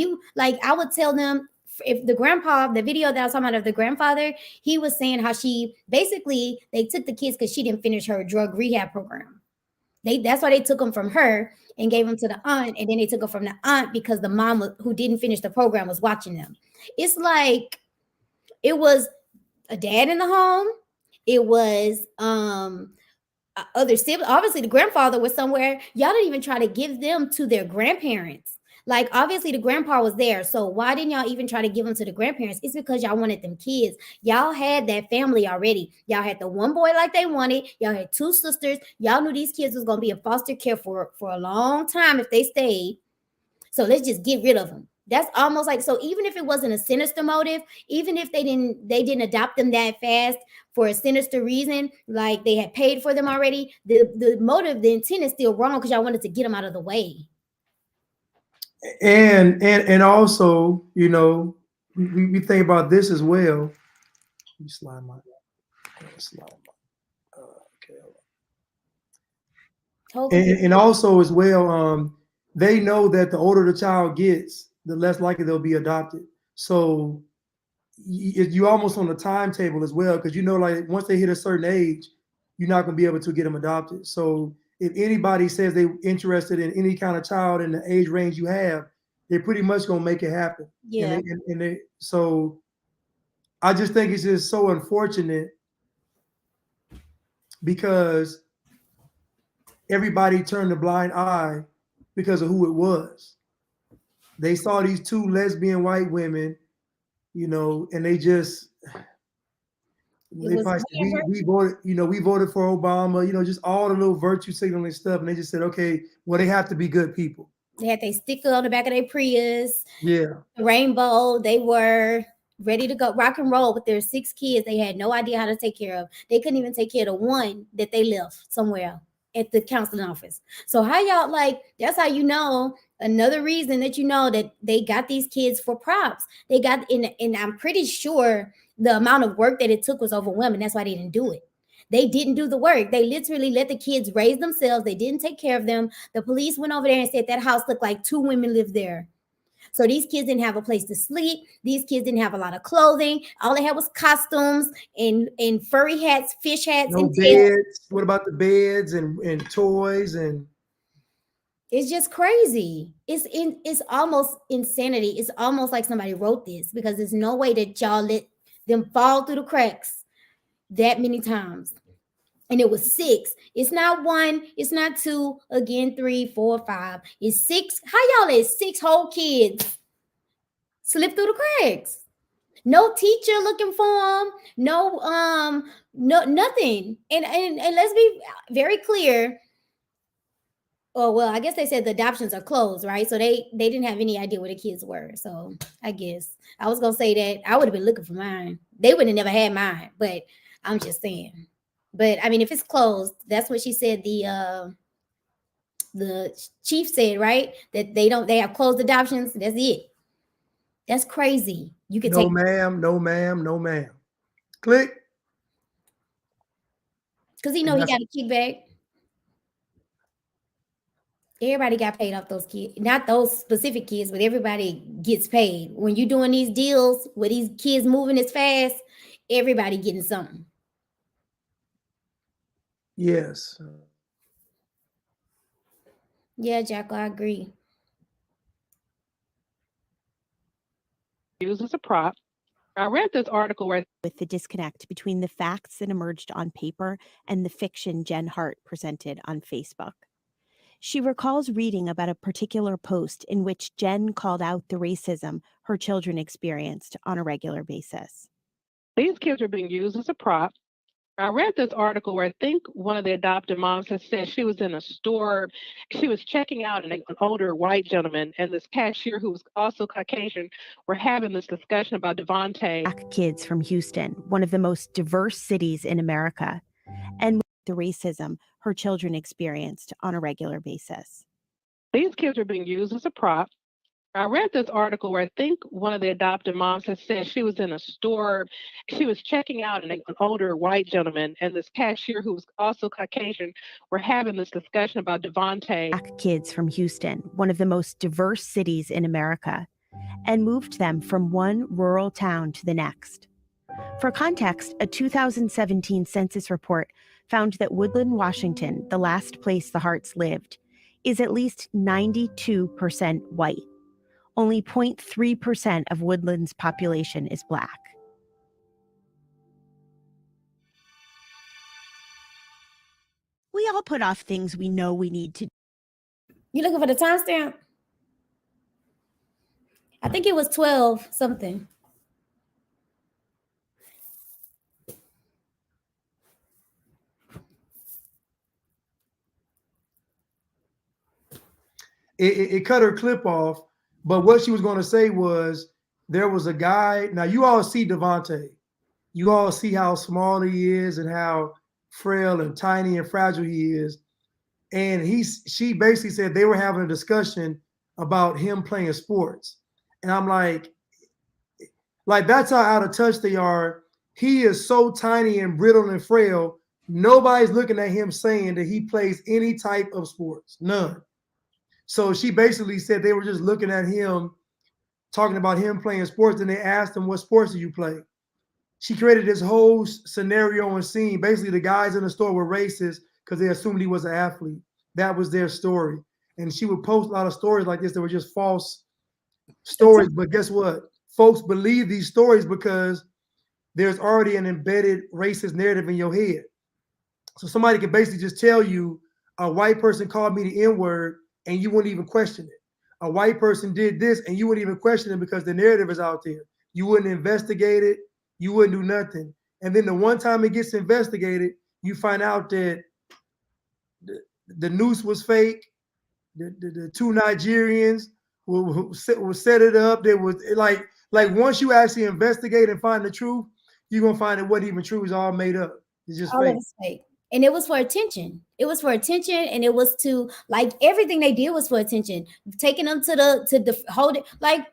I would tell them, if the grandpa, the video that I was talking about of the grandfather, he was saying how she basically they took the kids because she didn't finish her drug rehab program. That's why they took them from her and gave them to the aunt, and then they took them from the aunt because the mom who didn't finish the program was watching them. It's like it was a dad in the home. It was other siblings. Obviously, the grandfather was somewhere. Y'all didn't even try to give them to their grandparents. Like, obviously, the grandpa was there. So why didn't y'all even try to give them to the grandparents? It's because y'all wanted them kids. Y'all had that family already. Y'all had the one boy like they wanted. Y'all had two sisters. Y'all knew these kids was gonna be in foster care for a long time if they stayed. So let's just get rid of them. That's almost like, so even if it wasn't a sinister motive, even if they didn't adopt them that fast for a sinister reason, like they had paid for them already, the motive, the intent is still wrong because y'all wanted to get them out of the way.
And also, you know, we think about this as well. Let me slide my okay. And also as well, they know that the older the child gets, the less likely they'll be adopted. So you almost on the timetable as well, because you know, like once they hit a certain age, you're not going to be able to get them adopted. So if anybody says they're interested in any kind of child in the age range you have, they're pretty much going to make it happen.
Yeah.
So I just think it's just so unfortunate because everybody turned a blind eye because of who it was. They saw these two lesbian white women, you know, and they just they probably said, we voted, you know, we voted for Obama, you know, just all the little virtue signaling stuff. And they just said, okay, well, they have to be good people.
They had their sticker on the back of their Prius.
Yeah.
Rainbow. They were ready to go rock and roll with their 6 kids. They had no idea how to take care of. They couldn't even take care of the one that they left somewhere at the counseling office. So how y'all, like, that's how you know, another reason that you know that they got these kids for props. They got and I'm pretty sure the amount of work that it took was overwhelming. That's why they didn't do it. They didn't do the work. They literally let the kids raise themselves. They didn't take care of them. The police went over there and said that house looked like 2 women lived there. So these kids didn't have a place to sleep. These kids didn't have a lot of clothing. All they had was costumes and furry hats, fish hats,
no
and
beds.
tails.
What about the beds and toys? And
it's just crazy. It's almost insanity. It's almost like somebody wrote this, because there's no way that y'all let them fall through the cracks that many times. And it was 6. It's not 1. It's not 2. Again, 3, 4, 5. It's 6. How y'all let 6 whole kids slip through the cracks? No teacher looking for them. No, nothing. And let's be very clear. Oh, well, I guess they said the adoptions are closed, right? So they didn't have any idea where the kids were. So I guess I was gonna say that I would have been looking for mine. They would have never had mine, but I'm just saying. But I mean, if it's closed, that's what she said. The chief said, right, that they have closed adoptions. That's it. That's crazy. You could
no
take
ma'am, no ma'am, no ma'am. Click.
because he got a kickback. Everybody got paid off those kids, not those specific kids, but everybody gets paid. When you're doing these deals with these kids moving as fast, everybody getting something.
Yes.
Yeah, Jack, I agree.
Used as a prop. I read this article where
with the disconnect between the facts that emerged on paper and the fiction Jen Hart presented on Facebook. She recalls reading about a particular post in which Jen called out the racism her children experienced on a regular basis.
these kids are being used as a prop. I read this article where I think one of the adoptive moms has said she was in a store, she was checking out, and an older white gentleman and this cashier who was also Caucasian were having this discussion about Devontae.
Black kids from Houston, one of the most diverse cities in America, and the racism her children experienced on a regular basis.
These kids are being used as a prop. I read this article where I think one of the adoptive moms has said she was in a store, she was checking out, and an older white gentleman and this cashier who was also Caucasian were having this discussion about Devontae.
Black kids from Houston, one of the most diverse cities in America, and moved them from one rural town to the next. For context, a 2017 census report found that Woodland, Washington, the last place the Harts lived, is at least 92% white. Only 0.3% of Woodland's population is Black. We all put off things we know we need to.
You looking for the timestamp? I think it was 12 something.
It cut her clip off, but what she was going to say was there was a guy. Now you all see Devontae, you all see how small he is and how frail and tiny and fragile he is. And she basically said they were having a discussion about him playing sports, and I'm like that's how out of touch they are. He is so tiny and brittle and frail. Nobody's looking at him saying that he plays any type of sports, none. So she basically said they were just looking at him, talking about him playing sports, and they asked him, what sports do you play? She created this whole scenario and scene. Basically, the guys in the store were racist because they assumed he was an athlete. That was their story. And she would post a lot of stories like this that were just false stories. But guess what? Folks believe these stories because there's already an embedded racist narrative in your head. So somebody can basically just tell you a white person called me the N-word and you wouldn't even question it. A white person did this and you wouldn't even question it because the narrative is out there. You wouldn't investigate it. You wouldn't do nothing. And then the one time it gets investigated, you find out that the noose was fake. The two Nigerians who set it up. There was like once you actually investigate and find the truth, you're gonna find that what even true is all made up. It's just
All
fake.
of it's fake. And it was for attention. It was for attention, and it was to like everything they did was for attention. Taking them to the hold it like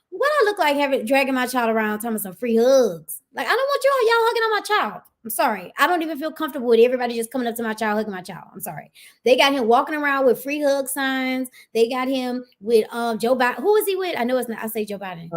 what I look like having dragging my child around talking about some free hugs. Like I don't want y'all hugging on my child. I'm sorry. I don't even feel comfortable with everybody just coming up to my child, hugging my child. I'm sorry. They got him walking around with free hug signs. They got him with Joe Biden. Who is he with? I know it's not. I say Joe Biden.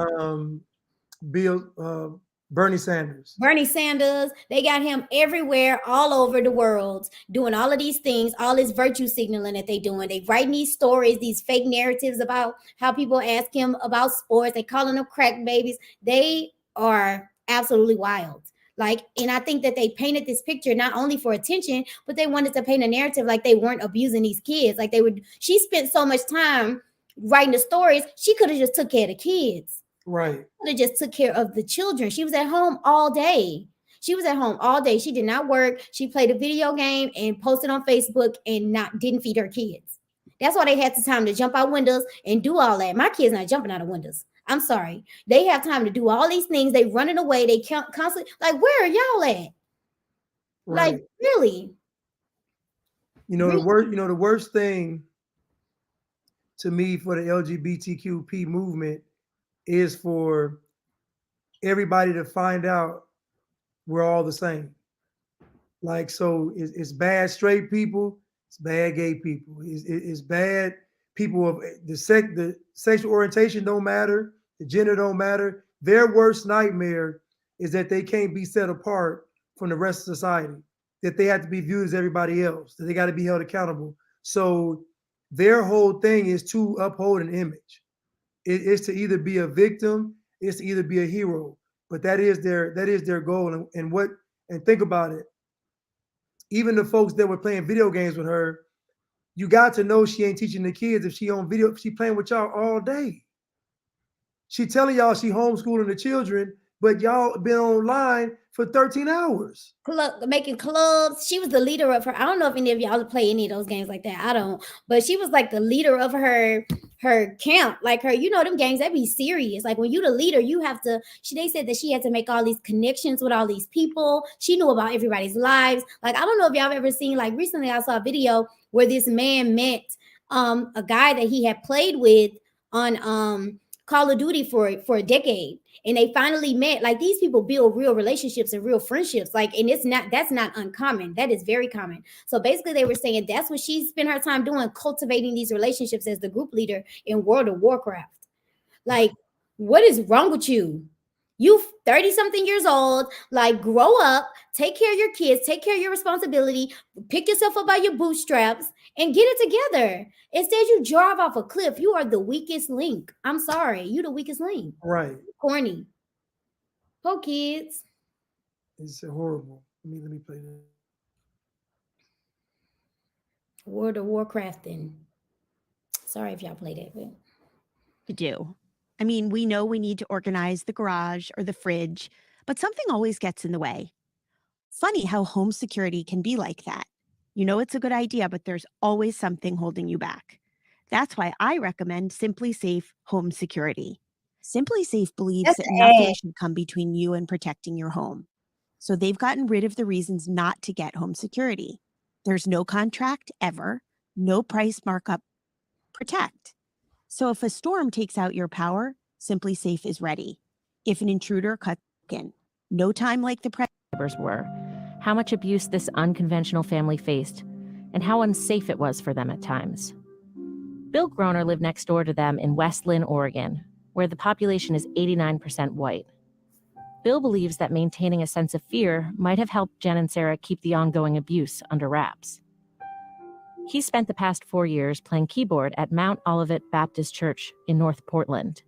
Bernie Sanders.
Bernie Sanders. They got him everywhere, all over the world, doing all of these things, all this virtue signaling that they doing. They writing these stories, these fake narratives about how people ask him about sports. They calling them crack babies. They are absolutely wild. Like, and I think that they painted this picture not only for attention, but they wanted to paint a narrative like they weren't abusing these kids. Like they would. She spent so much time writing the stories. She could have just took care of the kids.
Right.
Could have just took care of the children. She was at home all day. She was at home all day. She did not work. She played a video game and posted on Facebook and didn't feed her kids. That's why they had the time to jump out windows and do all that. My kids not jumping out of windows. I'm sorry. They have time to do all these things. They running away. They constantly like, where are y'all at?
Right.
Like, really?
The worst thing to me for the LGBTQP movement is for everybody to find out we're all the same. Like, so it's bad straight people, it's bad gay people, it's bad people of the sexual orientation don't matter, the gender don't matter. Their worst nightmare is that they can't be set apart from the rest of society, that they have to be viewed as everybody else, that they got to be held accountable. So their whole thing is to uphold an image. It's to either be a victim, it's to either be a hero. But that is their goal. And think about it. Even the folks that were playing video games with her, you got to know she ain't teaching the kids if she on video, she playing with y'all all day. She telling y'all she homeschooling the children, but y'all been online for 13 hours.
Making clubs. She was the leader of her. I don't know if any of y'all play any of those games like that. I don't, but she was like the leader of her camp. Like her, them games that be serious. Like when you the leader, you have to. They said that she had to make all these connections with all these people. She knew about everybody's lives. Like I don't know if y'all have ever seen. Like recently, I saw a video where this man met a guy that he had played with on Call of Duty for a decade, and they finally met. Like these people build real relationships and real friendships. Like, and that's not uncommon. That is very common. So basically, they were saying that's what she spent her time doing, cultivating these relationships as the group leader in World of Warcraft. Like, what is wrong with you? You 30 something years old, like grow up, take care of your kids, take care of your responsibility, pick yourself up by your bootstraps and get it together. Instead, you drive off a cliff. You are the weakest link. I'm sorry. You the weakest link.
Right.
Corny. Poor kids.
It's horrible. Let me play that.
World of Warcraft then. Sorry if y'all play that, but
To do. I mean, we know we need to organize the garage or the fridge, but something always gets in the way. Funny how home security can be like that. You know it's a good idea, but there's always something holding you back. That's why I recommend Simply Safe Home Security. Simply Safe believes that nothing should come between you and protecting your home. So they've gotten rid of the reasons not to get home security. There's no contract ever, no price markup. Protect. So if a storm takes out your power, Simply Safe is ready. If an intruder cuts in, no time like the
neighbors were, how much abuse this unconventional family faced, and how unsafe it was for them at times. Bill Groner lived next door to them in West Lynn, Oregon, where the population is 89% white. Bill believes that maintaining a sense of fear might have helped Jen and Sarah keep the ongoing abuse under wraps. He spent the past 4 years playing keyboard at Mount Olivet Baptist Church in North Portland.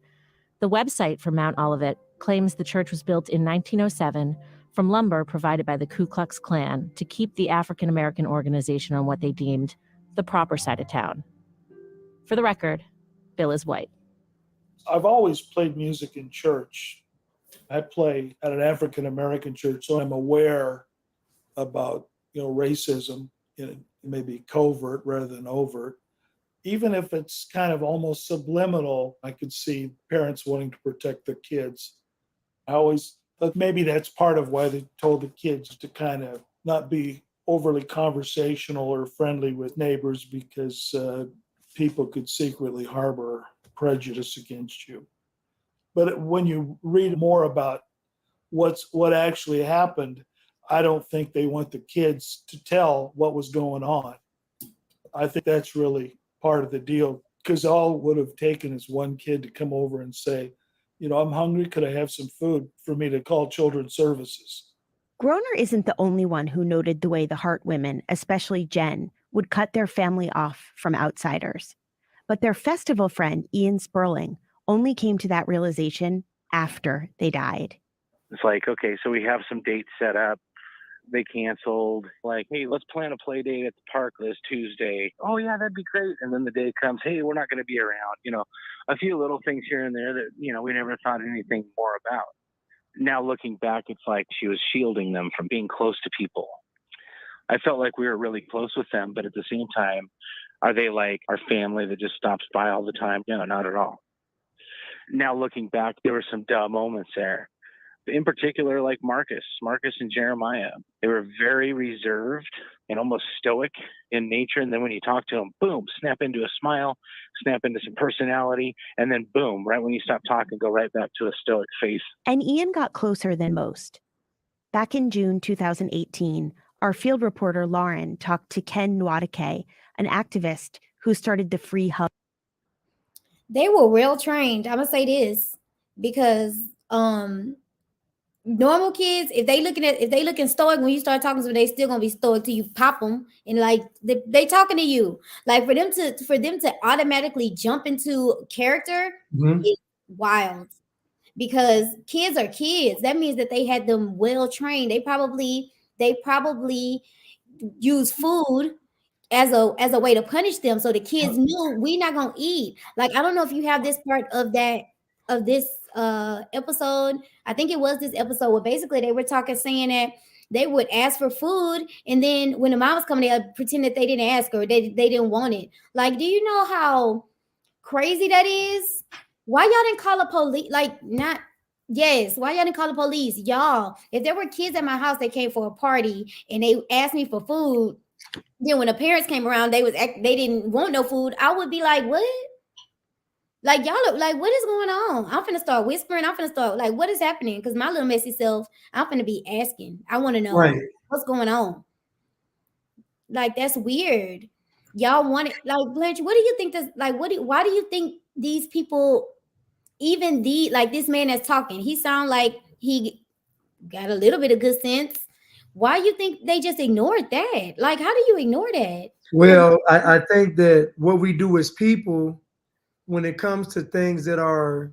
The website for Mount Olivet claims the church was built in 1907 from lumber provided by the Ku Klux Klan to keep the African American organization on what they deemed the proper side of town. For the record, Bill is white.
I've always played music in church. I play at an African American church, so I'm aware about racism. Maybe covert rather than overt. Even if it's kind of almost subliminal, I could see parents wanting to protect their kids. I always thought maybe that's part of why they told the kids to kind of not be overly conversational or friendly with neighbors, because people could secretly harbor prejudice against you. But when you read more about what actually happened, I don't think they want the kids to tell what was going on. I think that's really part of the deal, because all it would have taken is one kid to come over and say, I'm hungry. Could I have some food, for me to call Children's Services?
Groner isn't the only one who noted the way the Hart women, especially Jen, would cut their family off from outsiders. But their festival friend, Ian Sperling, only came to that realization after they died.
It's like, okay, so we have some dates set up. They canceled, like, hey, let's plan a play date at the park this Tuesday. Oh, yeah, that'd be great. And then the day comes, hey, we're not going to be around. A few little things here and there that, we never thought anything more about. Now looking back, it's like she was shielding them from being close to people. I felt like we were really close with them, but at the same time, are they like our family that just stops by all the time? No, not at all. Now looking back, there were some duh moments there. In particular, like Marcus and Jeremiah, they were very reserved and almost stoic in nature. And then when you talk to them, boom, snap into a smile, snap into some personality, and then boom, right when you stop talking, go right back to a stoic face.
And Ian got closer than most. Back in June 2018, our field reporter Lauren talked to Ken Nwadike, an activist who started the Free Hub.
They were well trained. I'm gonna say this because normal kids, if they looking stoic, when you start talking to them, they still gonna be stoic till you pop them, and like they talking to you. Like for them to automatically jump into character is wild, because kids are kids. That means that they had them well trained. They probably use food as a way to punish them, so the kids knew we're not gonna eat. Like I don't know if you have this part of this episode. I think it was this episode where basically they were talking, saying that they would ask for food, and then when the mom was coming, they would pretend that they didn't ask or they didn't want it. Like, do you know how crazy that is? Why y'all didn't call the police? Like, not yes. Why y'all didn't call the police, y'all? If there were kids at my house that came for a party and they asked me for food, then when the parents came around, they didn't want no food. I would be like, what? Like, y'all look like, what is going on? I'm finna start whispering. I'm finna start like, what is happening? Because my little messy self, I'm finna be asking. I want to know
Right.
what's going on. Like, that's weird. Y'all want it, like, Blanche, what do you think this, like, why do you think these people, even like this man that's talking, he sound like he got a little bit of good sense. Why you think they just ignored that? Like, how do you ignore that?
Well, I think that what we do as people, when it comes to things that are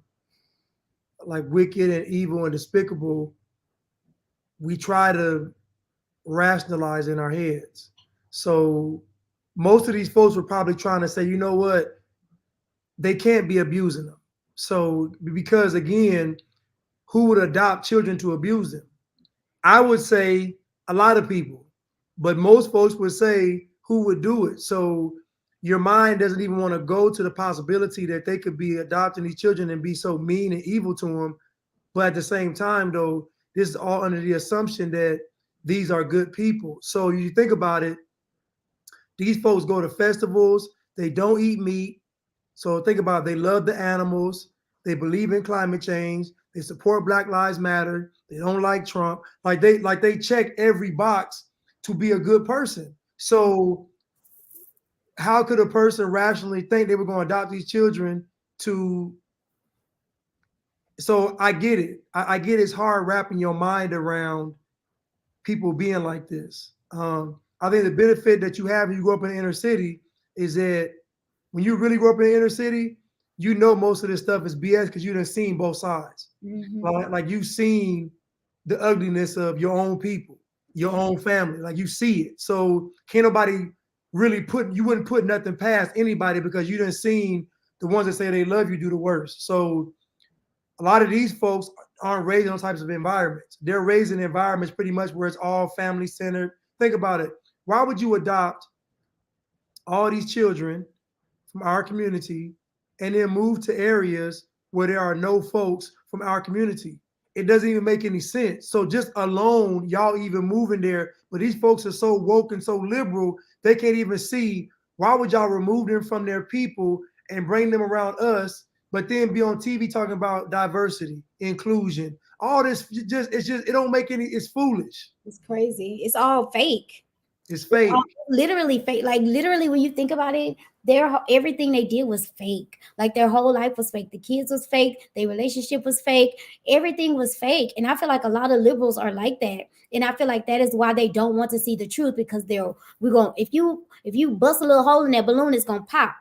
like wicked and evil and despicable, we try to rationalize in our heads. So most of these folks were probably trying to say, you know what, they can't be abusing them. So because again, who would adopt children to abuse them? I would say a lot of people, but most folks would say who would do it. So your mind doesn't even want to go to the possibility that they could be adopting these children and be so mean and evil to them. But at the same time, though, this is all under the assumption that these are good people. So you think about it, these folks go to festivals, they don't eat meat. So think about it, they love the animals, they believe in climate change, they support Black Lives Matter, they don't like Trump. Like they check every box to be a good person. So how could a person rationally think they were going to adopt these children to? So I get it. I get it's hard wrapping your mind around people being like this. I think the benefit that you have when you grow up in the inner city is that when you really grow up in the inner city, you know most of this stuff is BS because you done seen both sides. Like you've seen the ugliness of your own people, your own family. Like you see it. So can't nobody really you wouldn't put nothing past anybody because you done seen the ones that say they love you do the worst. So a lot of these folks aren't raised in those types of environments. They're raised in environments pretty much where it's all family centered. Think about it. Why would you adopt all these children from our community and then move to areas where there are no folks from our community? It doesn't even make any sense. So just alone, y'all even moving there, but these folks are so woke and so liberal, they can't even see why would y'all remove them from their people and bring them around us, but then be on TV talking about diversity, inclusion, all this it don't make any, it's foolish.
It's crazy. It's all fake.
It's fake.
Literally fake. Like literally, when you think about it, everything they did was fake. Like their whole life was fake. The kids was fake. Their relationship was fake. Everything was fake. And I feel like a lot of liberals are like that. And I feel like that is why they don't want to see the truth, because if you bust a little hole in that balloon, it's gonna pop.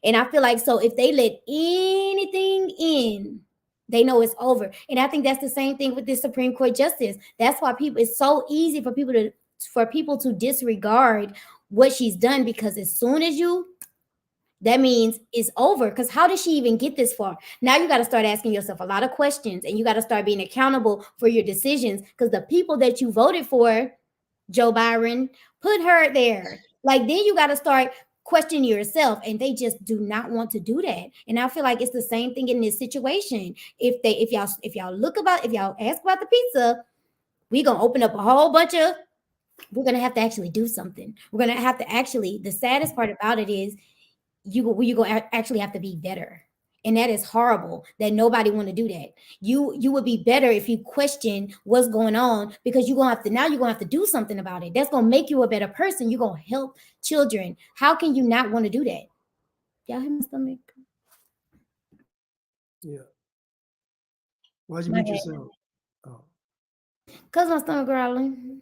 And I feel like, so if they let anything in, they know it's over. And I think that's the same thing with this Supreme Court justice. That's why it's so easy for people to disregard what she's done, because as soon as that means it's over. Because how did she even get this far? Now you got to start asking yourself a lot of questions, and you got to start being accountable for your decisions, because the people that you voted for, Joe Byron, put her there. Like, then you got to start questioning yourself, and they just do not want to do that. And I feel like it's the same thing in this situation. If y'all ask about the pizza, we're gonna open up a whole bunch of, we're gonna have to actually do something. We're gonna have to actually, the saddest part about it is you're gonna actually have to be better. And that is horrible that nobody want to do that. You would be better if you question what's going on, because you're gonna have to do something about it. That's gonna make you a better person. You're gonna help children. How can you not want to do that? Y'all hear my stomach?
Yeah. Why'd you mute yourself? Oh.
Cause my stomach growling.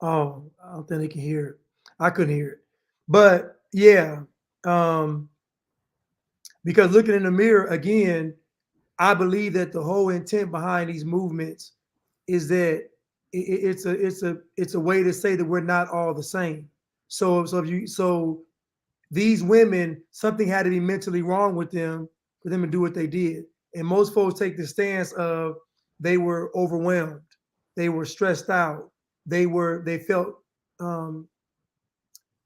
Oh, I don't think they can hear it. I couldn't hear it. But yeah, because looking in the mirror again, I believe that the whole intent behind these movements is that it's a way to say that we're not all the same. So these women, something had to be mentally wrong with them for them to do what they did. And most folks take the stance of they were overwhelmed, they were stressed out, they felt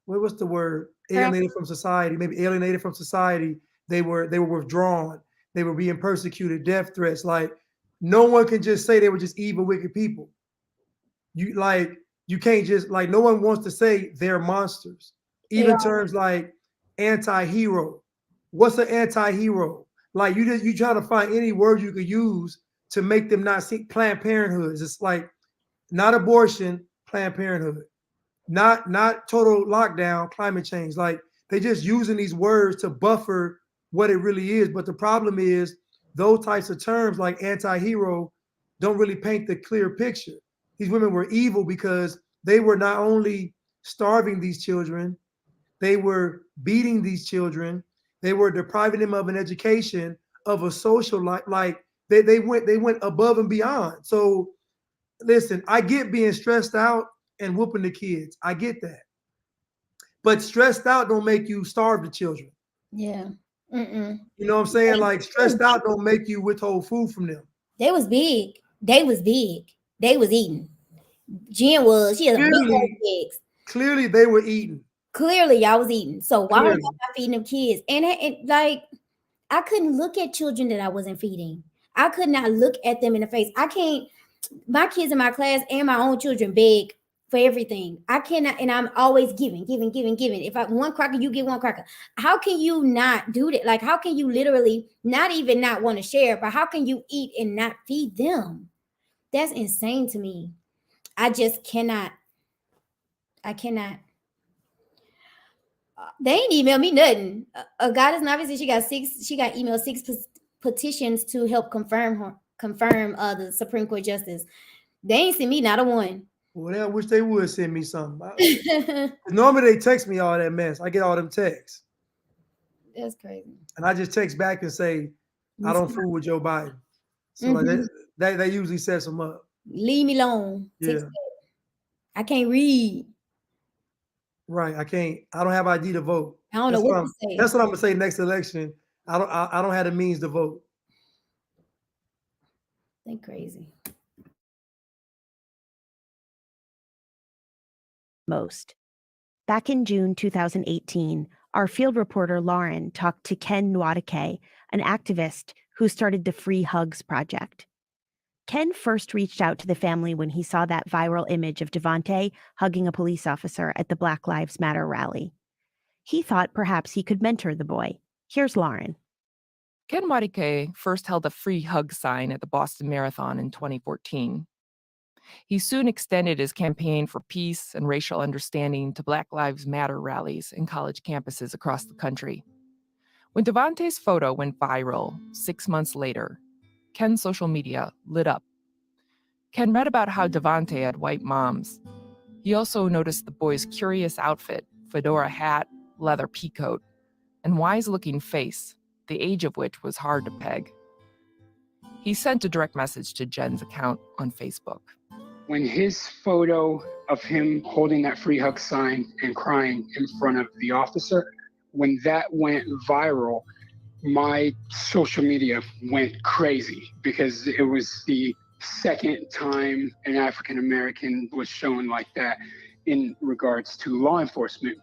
what's the word? Alienated from society, maybe alienated from society. They were withdrawn. They were being persecuted, death threats. Like no one can just say they were just evil, wicked people. You can't just like no one wants to say they're monsters. Even terms like anti-hero. What's an anti-hero? Like you try to find any word you could use to make them not see Planned Parenthood. It's like not abortion, Planned Parenthood. Not total lockdown, climate change. Like they just using these words to buffer what it really is. But the problem is those types of terms like anti-hero don't really paint the clear picture. These women were evil because they were not only starving these children, they were beating these children, they were depriving them of an education, of a social life. Like they went above and beyond. So listen, I get being stressed out and whooping the kids. I get that. But stressed out don't make you starve the children.
Yeah.
You know what I'm saying? Like stressed out don't make you withhold food from them.
They was big. They was big. They was eating. Jen was. She had a big old pigs.
Clearly they were eating.
Clearly y'all was eating. So why was y'all not feeding them kids? And like I couldn't look at children that I wasn't feeding. I could not look at them in the face. I can't. My kids in my class and my own children beg for everything. I cannot, and I'm always giving. If I one cracker, you get one cracker. How can you not do that? Like, how can you literally not even not want to share, but how can you eat and not feed them? That's insane to me. I just cannot. I cannot. They ain't emailed me nothing. A goddess novice, she got emailed 6 petitions to help confirm the Supreme Court justice. They ain't sent me not a one.
Well, I wish they would send me something. Normally they text me all that mess. I get all them texts.
That's crazy.
And I just text back and say, I don't fool with Joe Biden. So like that usually sets them up.
Leave me alone.
Yeah.
I can't read.
Right. I don't have ID to vote.
I don't know what to say.
That's what I'm gonna say next election. I don't have the means to vote.
They crazy.
Most. Back in June 2018, our field reporter Lauren talked to Ken Nwadike, an activist who started the Free Hugs Project. Ken first reached out to the family when he saw that viral image of Devontae hugging a police officer at the Black Lives Matter rally. He thought perhaps he could mentor the boy. Here's Lauren.
Ken Nwadike first held a free hug sign at the Boston Marathon in 2014. He soon extended his campaign for peace and racial understanding to Black Lives Matter rallies in college campuses across the country. When Devontae's photo went viral 6 months later, Ken's social media lit up. Ken read about how Devontae had white moms. He also noticed the boy's curious outfit, fedora hat, leather peacoat, and wise-looking face, the age of which was hard to peg. He sent a direct message to Jen's account on Facebook.
When his photo of him holding that free hug sign and crying in front of the officer, when that went viral, my social media went crazy because it was the second time an African American was shown like that in regards to law enforcement.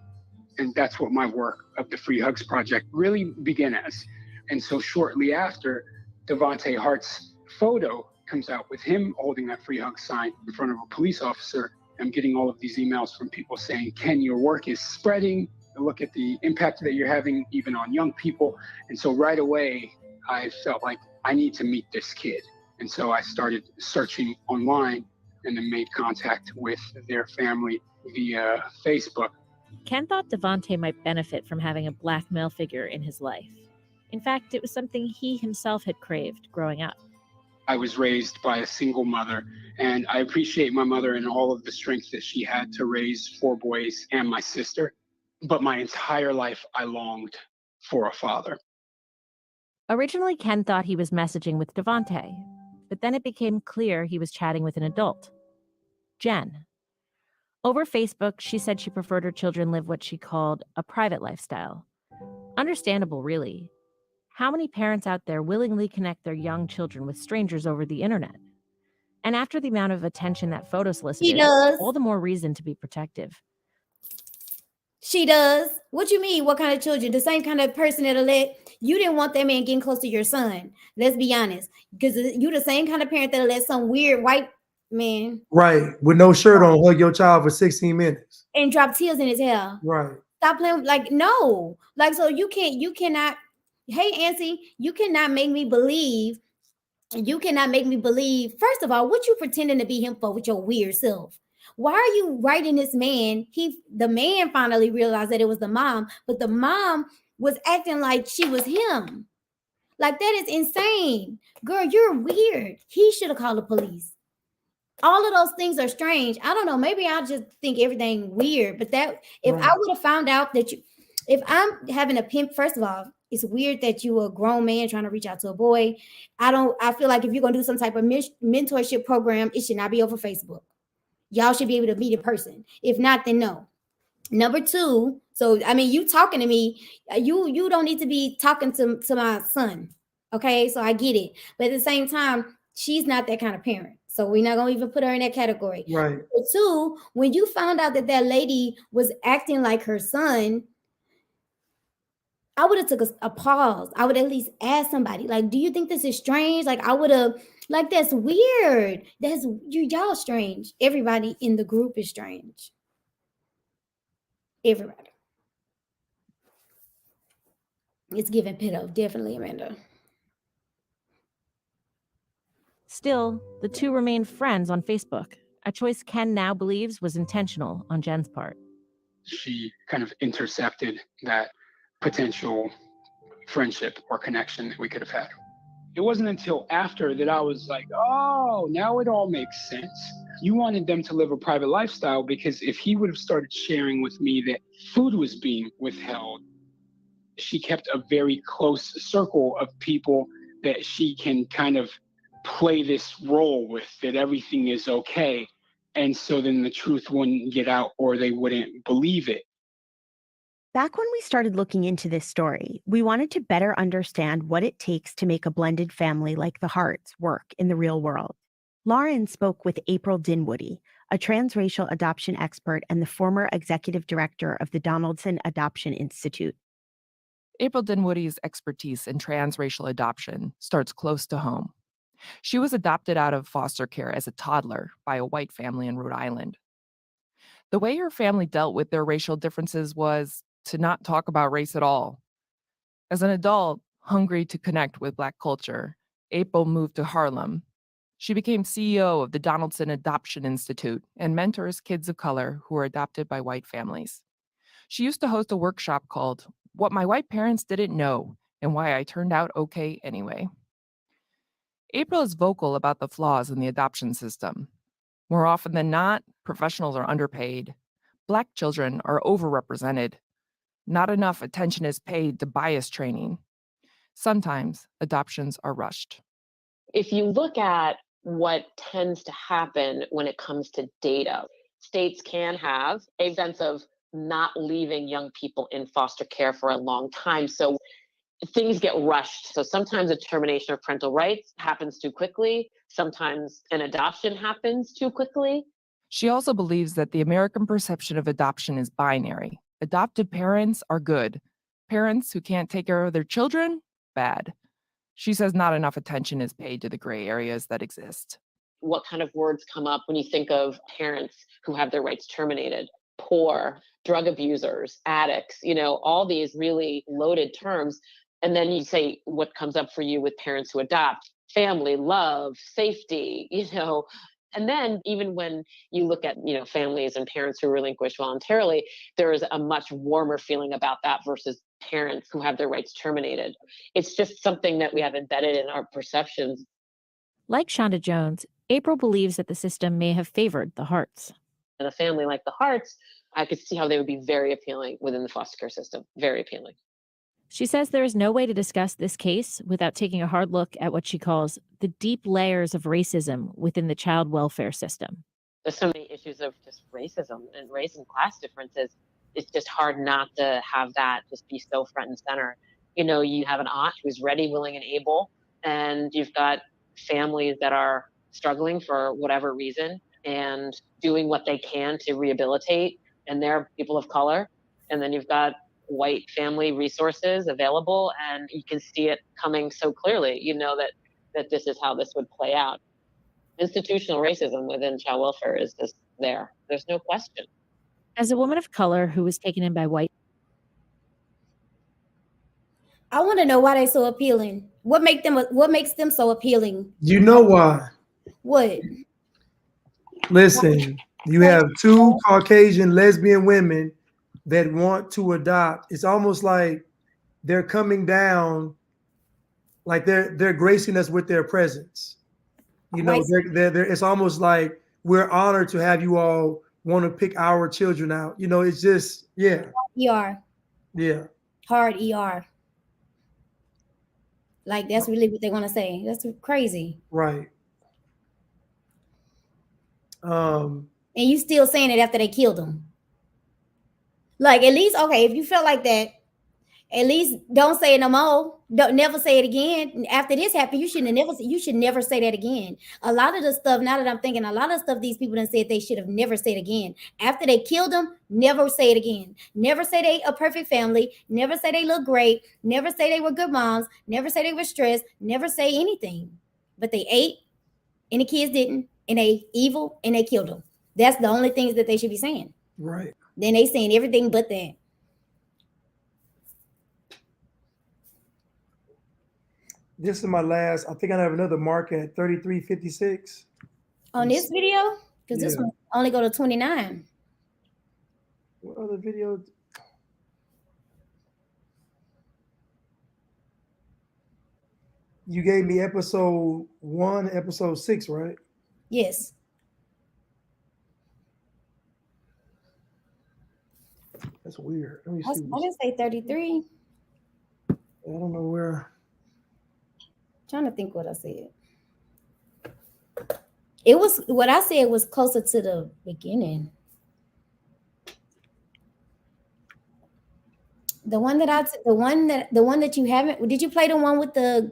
And that's what my work of the Free Hugs Project really began as. And so shortly after, Devontae Hart's photo comes out with him holding that free hug sign in front of a police officer. I'm getting all of these emails from people saying, Ken, your work is spreading. Look at the impact that you're having even on young people. And so right away, I felt like I need to meet this kid. And so I started searching online and then made contact with their family via Facebook.
Ken thought Devontae might benefit from having a black male figure in his life. In fact, it was something he himself had craved growing up.
I was raised by a single mother, and I appreciate my mother and all of the strength that she had to raise 4 boys and my sister. But my entire life, I longed for a father.
Originally, Ken thought he was messaging with Devontae, but then it became clear he was chatting with an adult, Jen. Over Facebook, she said she preferred her children live what she called a private lifestyle. Understandable, really. How many parents out there willingly connect their young children with strangers over the internet? And after the amount of attention that photo
She
solicited,
does.
all the more reason to be protective.
She does. What you mean? What kind of children? The same kind of person that'll let you didn't want that man getting close to your son. Let's be honest, because you the same kind of parent that'll let some weird white man
Right. With no shirt on, hug your child for 16 minutes.
and drop tears in his hair.
Right.
Stop playing. Like no. Like so you cannot. Hey, Ancy, you cannot make me believe. You cannot make me believe. First of all, what you pretending to be him for with your weird self? Why are you writing this man? The man finally realized that it was the mom, but the mom was acting like she was him. Like that is insane. Girl, you're weird. He should have called the police. All of those things are strange. I don't know. Maybe I just think everything weird. But that if I would have found out that if I'm having a pimp, first of all, it's weird that you a grown man trying to reach out to a boy. I feel like if you're gonna do some type of mentorship program, it should not be over Facebook. Y'all should be able to meet in person. If not, then no. Number two, so I mean, you talking to me, you don't need to be talking to my son. Okay, so I get it. But at the same time, she's not that kind of parent. So we're not gonna even put her in that category.
Right.
Number two, when you found out that that lady was acting like her son, I would have took a pause. I would at least ask somebody, like, do you think this is strange? Like, I would have, like, that's weird. Y'all strange. Everybody in the group is strange. Everybody. It's giving pedo, definitely, Amanda.
Still, the two remain friends on Facebook, a choice Ken now believes was intentional on Jen's part.
She kind of intercepted that potential friendship or connection that we could have had. It wasn't until after that I was like, oh, now it all makes sense. You wanted them to live a private lifestyle because if he would have started sharing with me that food was being withheld, she kept a very close circle of people that she can kind of play this role with, that everything is okay. And so then the truth wouldn't get out or they wouldn't believe it.
Back when we started looking into this story, we wanted to better understand what it takes to make a blended family like the Harts work in the real world. Lauren spoke with April Dinwoody, a transracial adoption expert and the former executive director of the Donaldson Adoption Institute.
April Dinwoody's expertise in transracial adoption starts close to home. She was adopted out of foster care as a toddler by a white family in Rhode Island. The way her family dealt with their racial differences was to not talk about race at all. As an adult, hungry to connect with Black culture, April moved to Harlem. She became CEO of the Donaldson Adoption Institute and mentors kids of color who were adopted by white families. She used to host a workshop called What My White Parents Didn't Know and Why I Turned Out Okay Anyway. April is vocal about the flaws in the adoption system. More often than not, professionals are underpaid. Black children are overrepresented. Not enough attention is paid to bias training. Sometimes adoptions are rushed.
If you look at what tends to happen when it comes to data, states can have a sense of not leaving young people in foster care for a long time. So things get rushed. So sometimes a termination of parental rights happens too quickly. Sometimes an adoption happens too quickly.
She also believes that the American perception of adoption is binary. Adopted parents are good. Parents who can't take care of their children, bad. She says not enough attention is paid to the gray areas that exist.
What kind of words come up when you think of parents who have their rights terminated? Poor, drug abusers, addicts, all these really loaded terms. And then you say, what comes up for you with parents who adopt? Family, love, safety, And then even when you look at, families and parents who relinquish voluntarily, there is a much warmer feeling about that versus parents who have their rights terminated. It's just something that we have embedded in our perceptions.
Like Shonda Jones, April believes that the system may have favored the Harts.
In a family like the Harts, I could see how they would be very appealing within the foster care system. Very appealing.
She says there is no way to discuss this case without taking a hard look at what she calls the deep layers of racism within the child welfare system.
There's so many issues of just racism and race and class differences. It's just hard not to have that just be so front and center. You have an aunt who's ready, willing, and able, and you've got families that are struggling for whatever reason and doing what they can to rehabilitate, and they're people of color. And then you've got white family resources available, and you can see it coming so clearly, that this is how this would play out. Institutional racism within child welfare is just there. There's no question.
As a woman of color who was taken in by white,
I want to know why they're so appealing. What makes them so appealing?
You know why?
What?
Listen, you have two Caucasian lesbian women that want to adopt. It's almost like they're coming down, like they're gracing us with their presence. It's almost like we're honored to have you all want to pick our children out. It's just
ER.
Yeah.
Hard ER. Like that's really what they want to say. That's crazy.
Right.
And you still saying it after they killed them. Like at least, okay, if you feel like that, at least don't say it no more. Don't never say it again. After this happened, you should never say that again. A lot of the stuff, now that I'm thinking, a lot of stuff these people done said they should have never said again. After they killed them, never say it again. Never say they a perfect family. Never say they look great. Never say they were good moms. Never say they were stressed. Never say anything. But they ate, and the kids didn't, and they evil, and they killed them. That's the only things that they should be saying.
Right.
Then they saying everything but that.
This is my last. I think I have another mark at 33:56.
On this video? Because this one only go to 29.
What other video? You gave me episode 1, episode 6, right?
Yes.
That's weird. Let me
I
see.
didn't say 33.
I don't know where.
Trying to think what I said. It was what I said was closer to the beginning. The one that you haven't. Did you play the one with the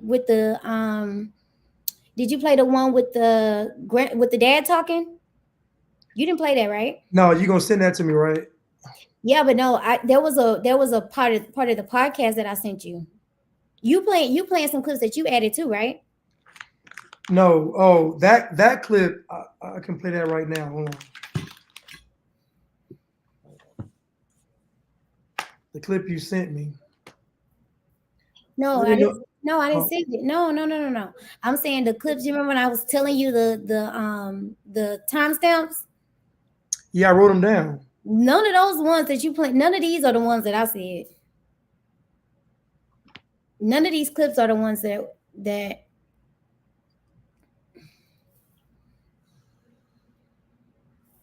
Did you play the one with the dad talking? You didn't play that, right?
No, you're gonna send that to me, right?
Yeah, but no, there was a part of the podcast that I sent you. You playing some clips that you added too, right?
No. Oh, that clip. I can play that right now. Hold on. The clip you sent me.
No, I didn't. No, I didn't see it. No. I'm saying the clips. You remember when I was telling you the timestamps?
Yeah, I wrote them down.
None of those ones that you play. None of these are the ones that I said. None of these clips are the ones that.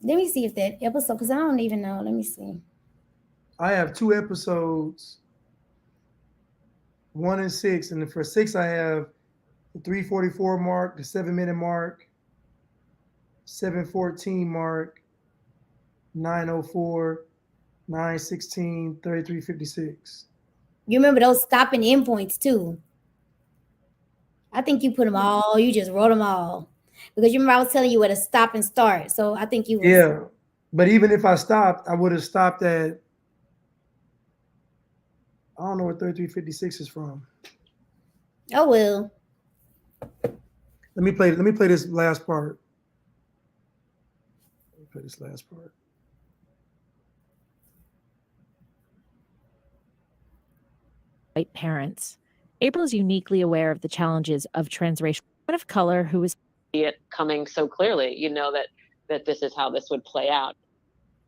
Let me see if that episode, because I don't even know. Let me see.
I have 2 episodes, 1 and 6, and for 6 I have the 3:44 mark, the 7-minute mark, 7:14 mark, 9:04, 9:16, 33:56.
You remember those stopping endpoints too? I think you put them all. You just wrote them all because you remember I was telling you where to stop and start. So I think you.
Yeah, but even if I stopped, I would have stopped at. I don't know where 33:56 is from.
Oh well.
Let me play this last part. Let me play this last part.
white parents. April is uniquely aware of the challenges of transracial women of color who is
See it coming so clearly, that this is how this would play out.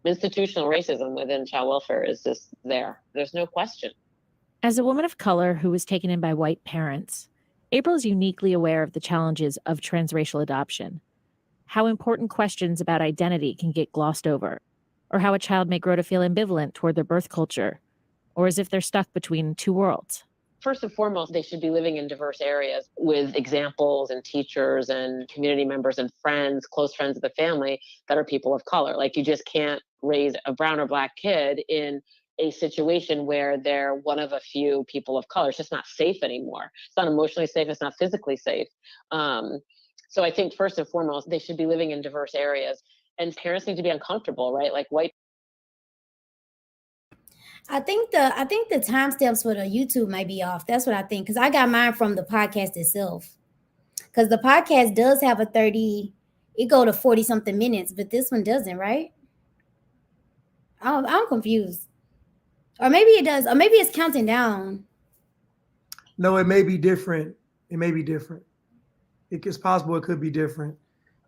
Institutional racism within child welfare is just there. There's no question.
As a woman of color who was taken in by white parents, April is uniquely aware of the challenges of transracial adoption, how important questions about identity can get glossed over, or how a child may grow to feel ambivalent toward their birth culture, or as if they're stuck between two worlds.
First and foremost, they should be living in diverse areas with examples and teachers and community members and friends, close friends of the family that are people of color. Like you just can't raise a brown or black kid in a situation where they're one of a few people of color. It's just not safe anymore. It's not emotionally safe. It's not physically safe. So I think first and foremost, they should be living in diverse areas, and parents need to be uncomfortable, right? Like white.
I think the timestamps for the YouTube might be off. That's what I think, because I got mine from the podcast itself. Because the podcast does have a 30, it go to 40 something minutes, but this one doesn't, right? I'm confused. Or maybe it does, or maybe it's counting down.
No, it may be different. It may be different. It's possible it could be different.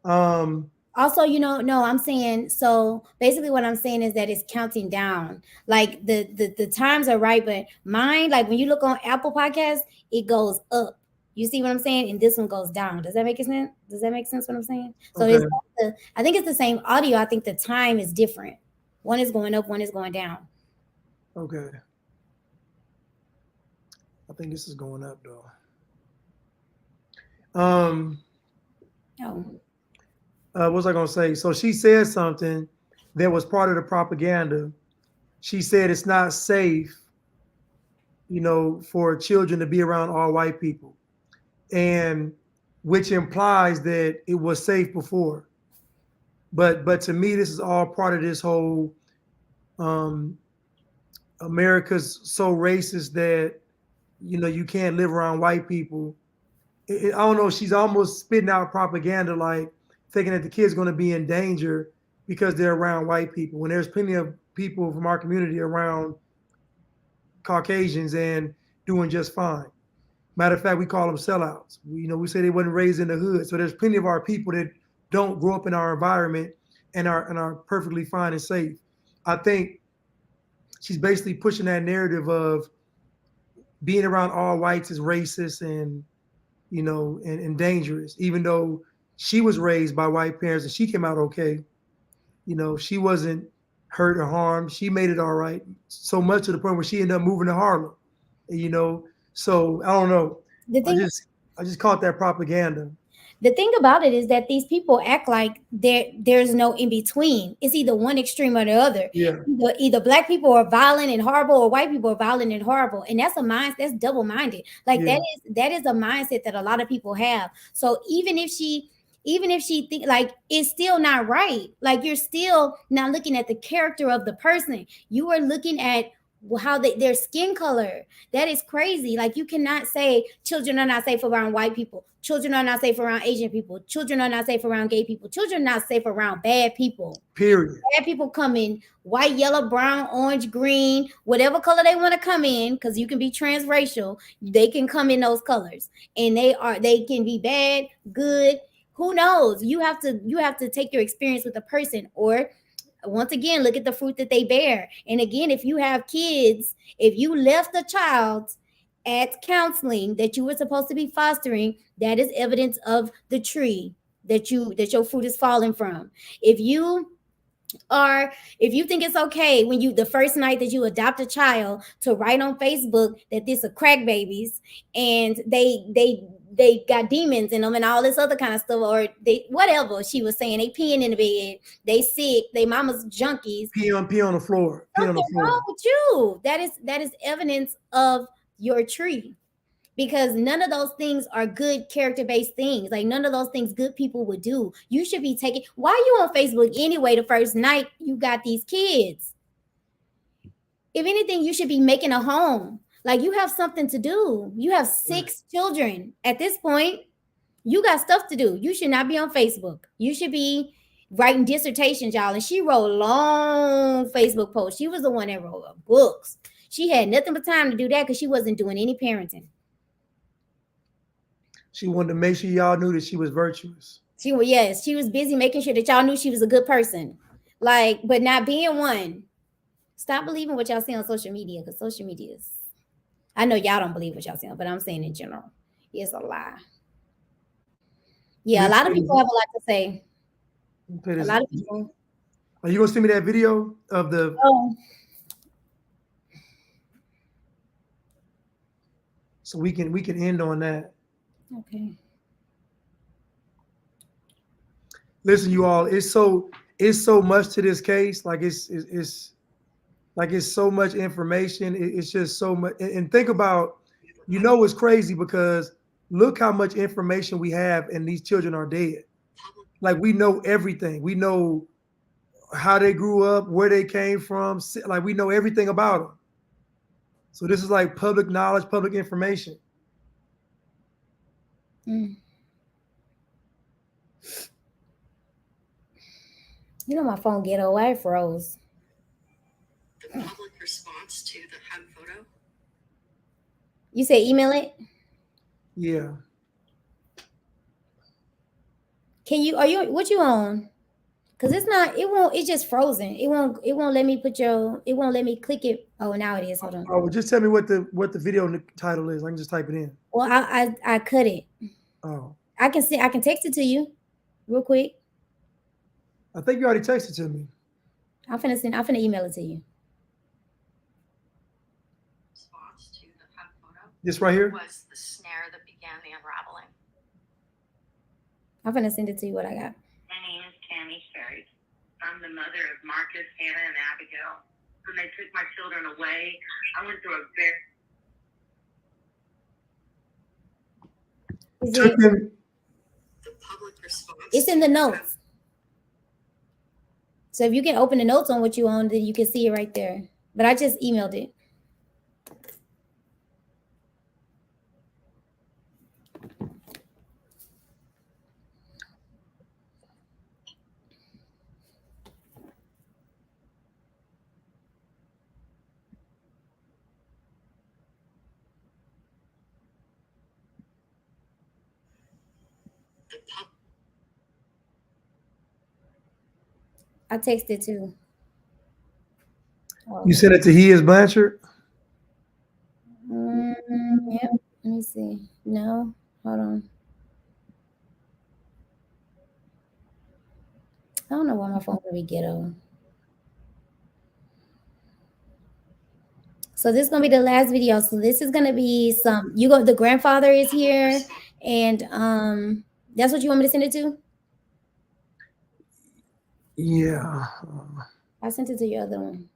Also, no, I'm saying, so basically what I'm saying is that it's counting down. Like the times are right, but mine, like when you look on Apple Podcasts, it goes up. You see what I'm saying? And this one goes down. Does that make sense? Does that make sense what I'm saying? So
Okay.
I think it's the same audio. I think the time is different. One is going up, one is going down.
Okay. I think this is going up though. What was I gonna say? So she said something that was part of the propaganda. She said it's not safe, for children to be around all white people, and which implies that it was safe before. But to me, this is all part of this whole America's so racist that you can't live around white people. I don't know. She's almost spitting out propaganda, like thinking that the kid's going to be in danger because they're around white people. When there's plenty of people from our community around Caucasians and doing just fine. Matter of fact, we call them sellouts. We say they wasn't raised in the hood. So there's plenty of our people that don't grow up in our environment and are perfectly fine and safe. I think she's basically pushing that narrative of being around all whites is racist and and dangerous, even though she was raised by white parents and she came out okay. She wasn't hurt or harmed. She made it all right. So much to the point where she ended up moving to Harlem. So I don't know. I just caught that propaganda.
The thing about it is that these people act like there's no in between. It's either one extreme or the other.
Yeah.
Either black people are violent and horrible, or white people are violent and horrible. And that's a mind that's double-minded. Like that is a mindset that a lot of people have. So even if she think like it's still not right. Like you're still not looking at the character of the person. You are looking at how their skin color. That is crazy. Like you cannot say children are not safe around white people. Children are not safe around Asian people. Children are not safe around gay people. Children are not safe around bad people.
Period.
Bad people come in white, yellow, brown, orange, green, whatever color they want to come in, because you can be transracial. They can come in those colors, and they can be bad, good. Who knows? You have to take your experience with the person, or once again, look at the fruit that they bear. And again, if you have kids, if you left a child at counseling that you were supposed to be fostering, that is evidence of the tree that your fruit is falling from. If you think it's okay when the first night that you adopt a child to write on Facebook that this are crack babies and they got demons in them and all this other kind of stuff, or they whatever she was saying, they peeing in the bed, they sick, they mama's junkies,
pee on the floor.
Something wrong with you. That is evidence of your tree. Because none of those things are good character-based things. Like none of those things good people would do. You should be taking. Why are you on Facebook anyway? The first night you got these kids. If anything, you should be making a home. Like you have something to do. You have 6 children at this point. You got stuff to do. You should not be on Facebook. You should be writing dissertations, y'all. And she wrote long Facebook posts. She was the one that wrote books. She had nothing but time to do that because she wasn't doing any parenting.
She wanted to make sure y'all knew that she was virtuous.
She was busy making sure that y'all knew she was a good person. Like, but not being one. Stop believing what y'all see on social media, because social media is, I know y'all don't believe what y'all see, but I'm saying in general, it's a lie. Yeah, a lot of people have a lot to say. A lot of people.
Are you gonna send me that video of the?
Oh.
So we can end on that.
Okay.
Listen, you all, it's so much to this case. Like it's Like it's so much information. It's just so much. And think about, it's crazy because look how much information we have, and these children are dead. Like we know everything. We know how they grew up, where they came from. Like we know everything about them. So this is like public knowledge, public information.
Mm. You know my phone ghetto. Why it froze?
The public response to the hug photo.
You say email it?
Yeah.
Can you? What you on? Cause it's not. It won't. It's just frozen. It won't. It won't let me put your. It won't let me click it. Oh, now it is. Hold on.
Oh, well, just tell me what the video title is. I can just type it in.
Well, I cut it.
Oh.
I can see. I can text it to you, real quick.
I think you already texted to me.
I'm finna email it to you.
Response to the hug photo.
This right here?
Was the snare that began the unraveling.
I'm finna send it to you what I got.
My name is Tammy Sherry. I'm the mother of Marcus, Hannah, and Abigail. When they took my children away, I went through a very...
The public response.
It's in the notes. So if you can open the notes on what you own, then you can see it right there. But I just emailed it. I texted too.
You sent it to He is Blanchard?
Yep. Let me see. No, hold on. I don't know why my phone would be ghetto. So this is gonna be the last video. So this is gonna be the grandfather is here, and that's what you want me to send it to?
Yeah.
I sent it to your other one.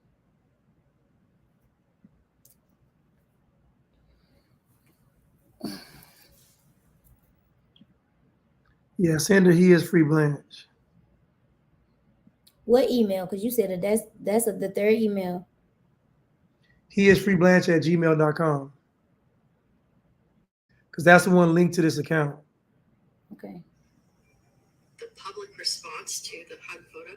Yeah, send her He is Free Blanche.
What email? Because you said that's the third email.
He is Free Blanche at gmail.com. Because that's the one linked to this account.
Okay.
The public response to the hug photo.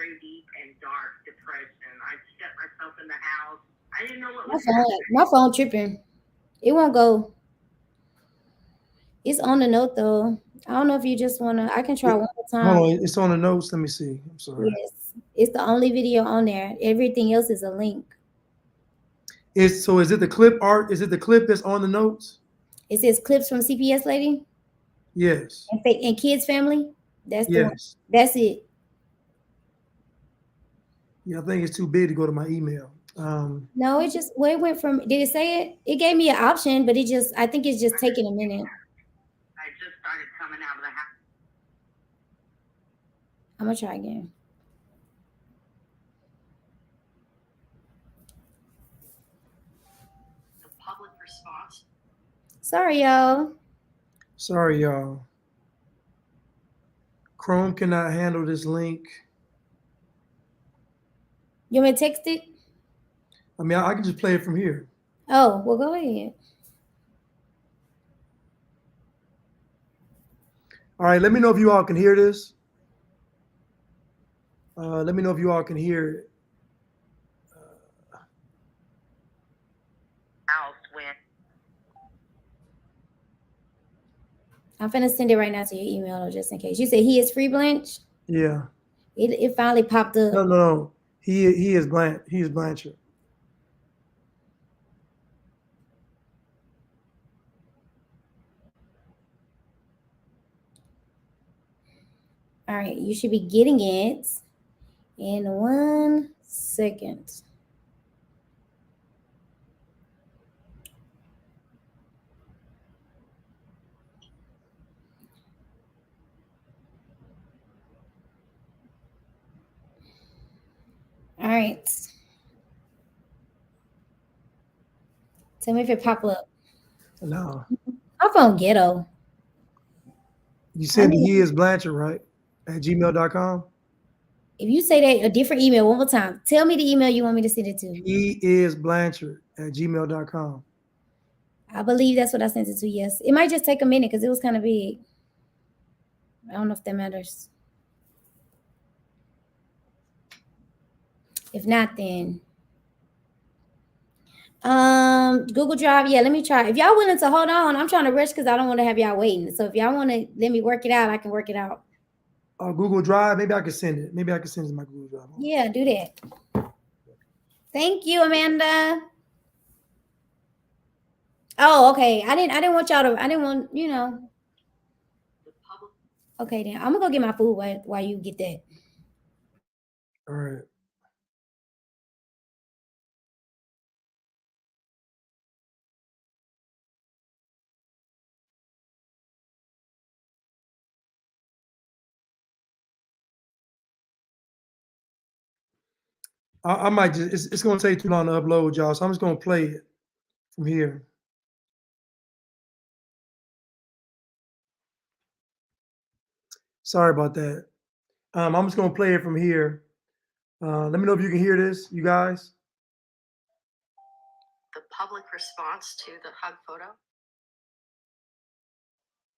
very deep and dark depression. I shut myself in the house. I didn't know what
My
was
phone,
happening.
my phone tripping. It won't go. It's on the note though. I don't know if you just wanna. I can try one more time.
Hold on, it's on the notes. Let me see. I'm sorry.
Yes, it's the only video on there. Everything else is a link.
Is it the clip art? Is it the clip that's on the notes?
It says clips from CPS lady.
Yes.
And kids family. That's the one.
Yes.
That's it.
Yeah, I think it's too big to go to my email.
No, it just it went from. Did it say it? It gave me an option, but I think it's just taking a minute.
I just started coming out of the house.
I'm gonna try again.
The public response.
Sorry, y'all.
Sorry, y'all. Chrome cannot handle this link.
You want me to text it?
I mean, I can just play it from here.
Oh, well, go ahead.
All right, let me know if you all can hear this. Let me know if you all can hear it.
House when
I'm finna send it right now to your email, just in case. You said He is Free Blanche?
Yeah.
It finally popped up.
No. He is Blanche. He is Blanchard.
All right, you should be getting it in 1 second. right. Tell me if it pop up.
No.
My phone ghetto.
You sent
need-
he is Blanchard, right? At gmail.com.
If you say that a different email one more time, tell me the email you want me to send it to.
He is Blanchard at gmail.com.
I believe that's what I sent it to. Yes, it might just take a minute because it was kind of big. I don't know if that matters. If not, then Google Drive. Yeah, let me try. If y'all willing to hold on, I'm trying to rush because I don't want to have y'all waiting. So if y'all want to let me work it out, I can work it out.
Google Drive. Maybe I can send it. Maybe I can send it to my Google Drive.
Yeah, do that. Thank you, Amanda. Oh, okay. I didn't want y'all to. I didn't want Okay, then I'm gonna go get my food while you get that.
All right. I might just, it's going to take too long to upload, y'all. So I'm just going to play it from here. Sorry about that. I'm just going to play it from here. Let me know if you can hear this, you guys.
The public response to the hug photo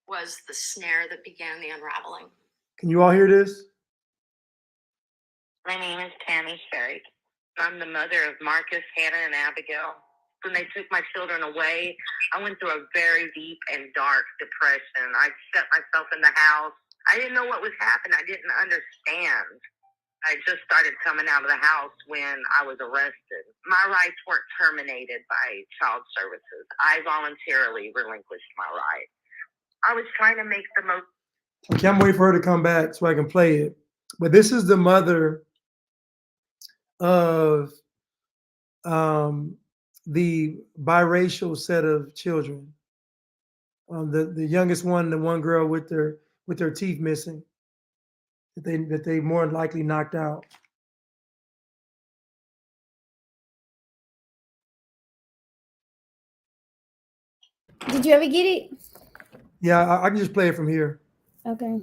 was the snare that began the unraveling.
Can you all hear this?
My name is Tammy Sherry. I'm the mother of Marcus, Hannah, and Abigail. When they took my children away, I went through a very deep and dark depression. I shut myself in the house. I didn't know what was happening. I didn't understand. I just started coming out of the house when I was arrested. My rights weren't terminated by child services. I voluntarily relinquished my rights. I was trying to make the most.
Okay, I'm waiting for her to come back so I can play it. But this is the mother of the biracial set of children. The youngest one, the one girl with their teeth missing, that they more than likely knocked out.
Did you ever get it?
Yeah, I can just play it from here.
Okay.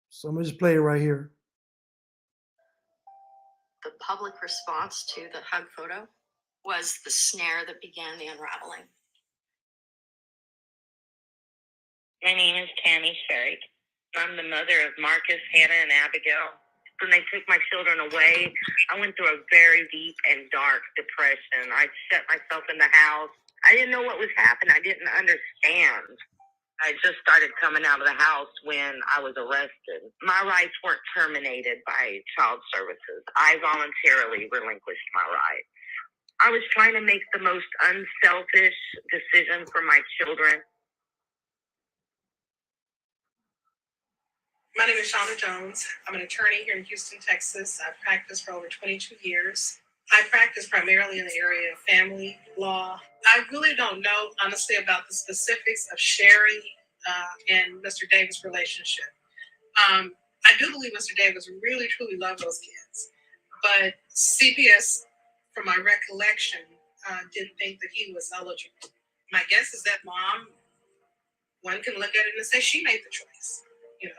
So I'm gonna just play it right here.
The public response to the hug photo was the snare that began the unraveling.
My name is Tammy Sherry. I'm the mother of Marcus, Hannah, and Abigail. When they took my children away, I went through a very deep and dark depression. I shut myself in the house. I didn't know what was happening. I didn't understand. I just started coming out of the house when I was arrested. My rights weren't terminated by child services. I voluntarily relinquished my rights. I was trying to make the most unselfish decision for my children.
My name is Shonda Jones. I'm an attorney here in Houston, Texas. I've practiced for over 22 years. I practice primarily in the area of family law. I really don't know, honestly, about the specifics of Sherry and Mr. Davis' relationship. I do believe Mr. Davis really, truly loved those kids. But CPS, from my recollection, didn't think that he was eligible. My guess is that mom, one can look at it and say she made the choice.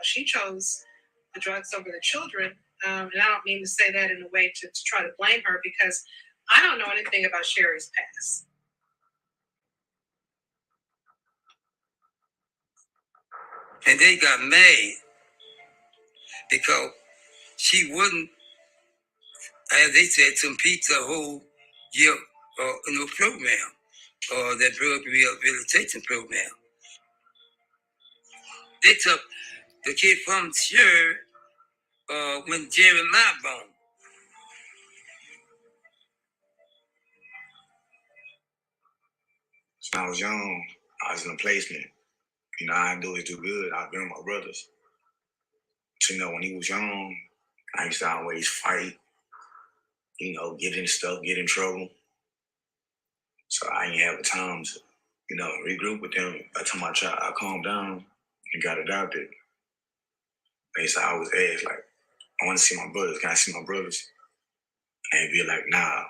She chose the drugs over the children. And I don't mean to say that in a way to try to blame her, because I don't know anything about Sherry's past.
And they got mad because she wouldn't, as they said, compete the whole year program, or that drug rehabilitation program. They took the kid from Sherry when Jeremiah born.
When I was young, I was in a placement. I didn't always do good. I've been with my brothers. When he was young, I used to always fight, get in stuff, get in trouble. So I didn't have the time to, regroup with them. By the time I calmed down and got adopted, they used to always ask, like, I want to see my brothers. Can I see my brothers? And they'd be like, nah,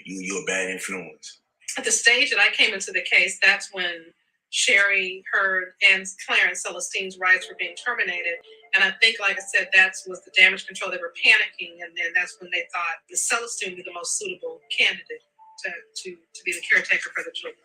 you're a bad influence.
At the stage that I came into the case, that's when Sherry heard and Clarence Celestine's rights were being terminated. And I think, like I said, that was the damage control. They were panicking, and then that's when they thought the Celestine would be the most suitable candidate to be the caretaker for the children.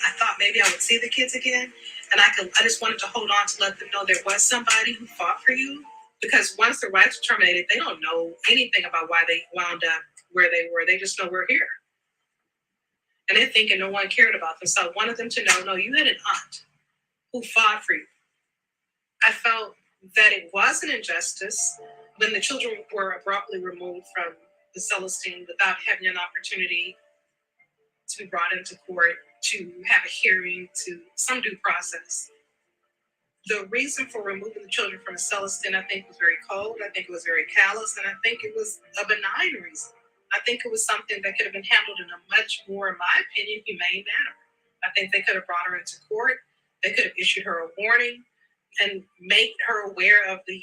I thought maybe I would see the kids again, and I just wanted to hold on to let them know there was somebody who fought for you. Because once the rights are terminated, they don't know anything about why they wound up where they were. They just know we're here. And they're thinking no one cared about them. So I wanted them to know, no, you had an aunt who fought for you. I felt that it was an injustice when the children were abruptly removed from the Celestine without having an opportunity to be brought into court, to have a hearing, to some due process. The reason for removing the children from Celestine, I think, was very cold. I think it was very callous, and I think it was a benign reason. I think it was something that could have been handled in a much more, in my opinion, humane manner. I think they could have brought her into court. They could have issued her a warning and made her aware of the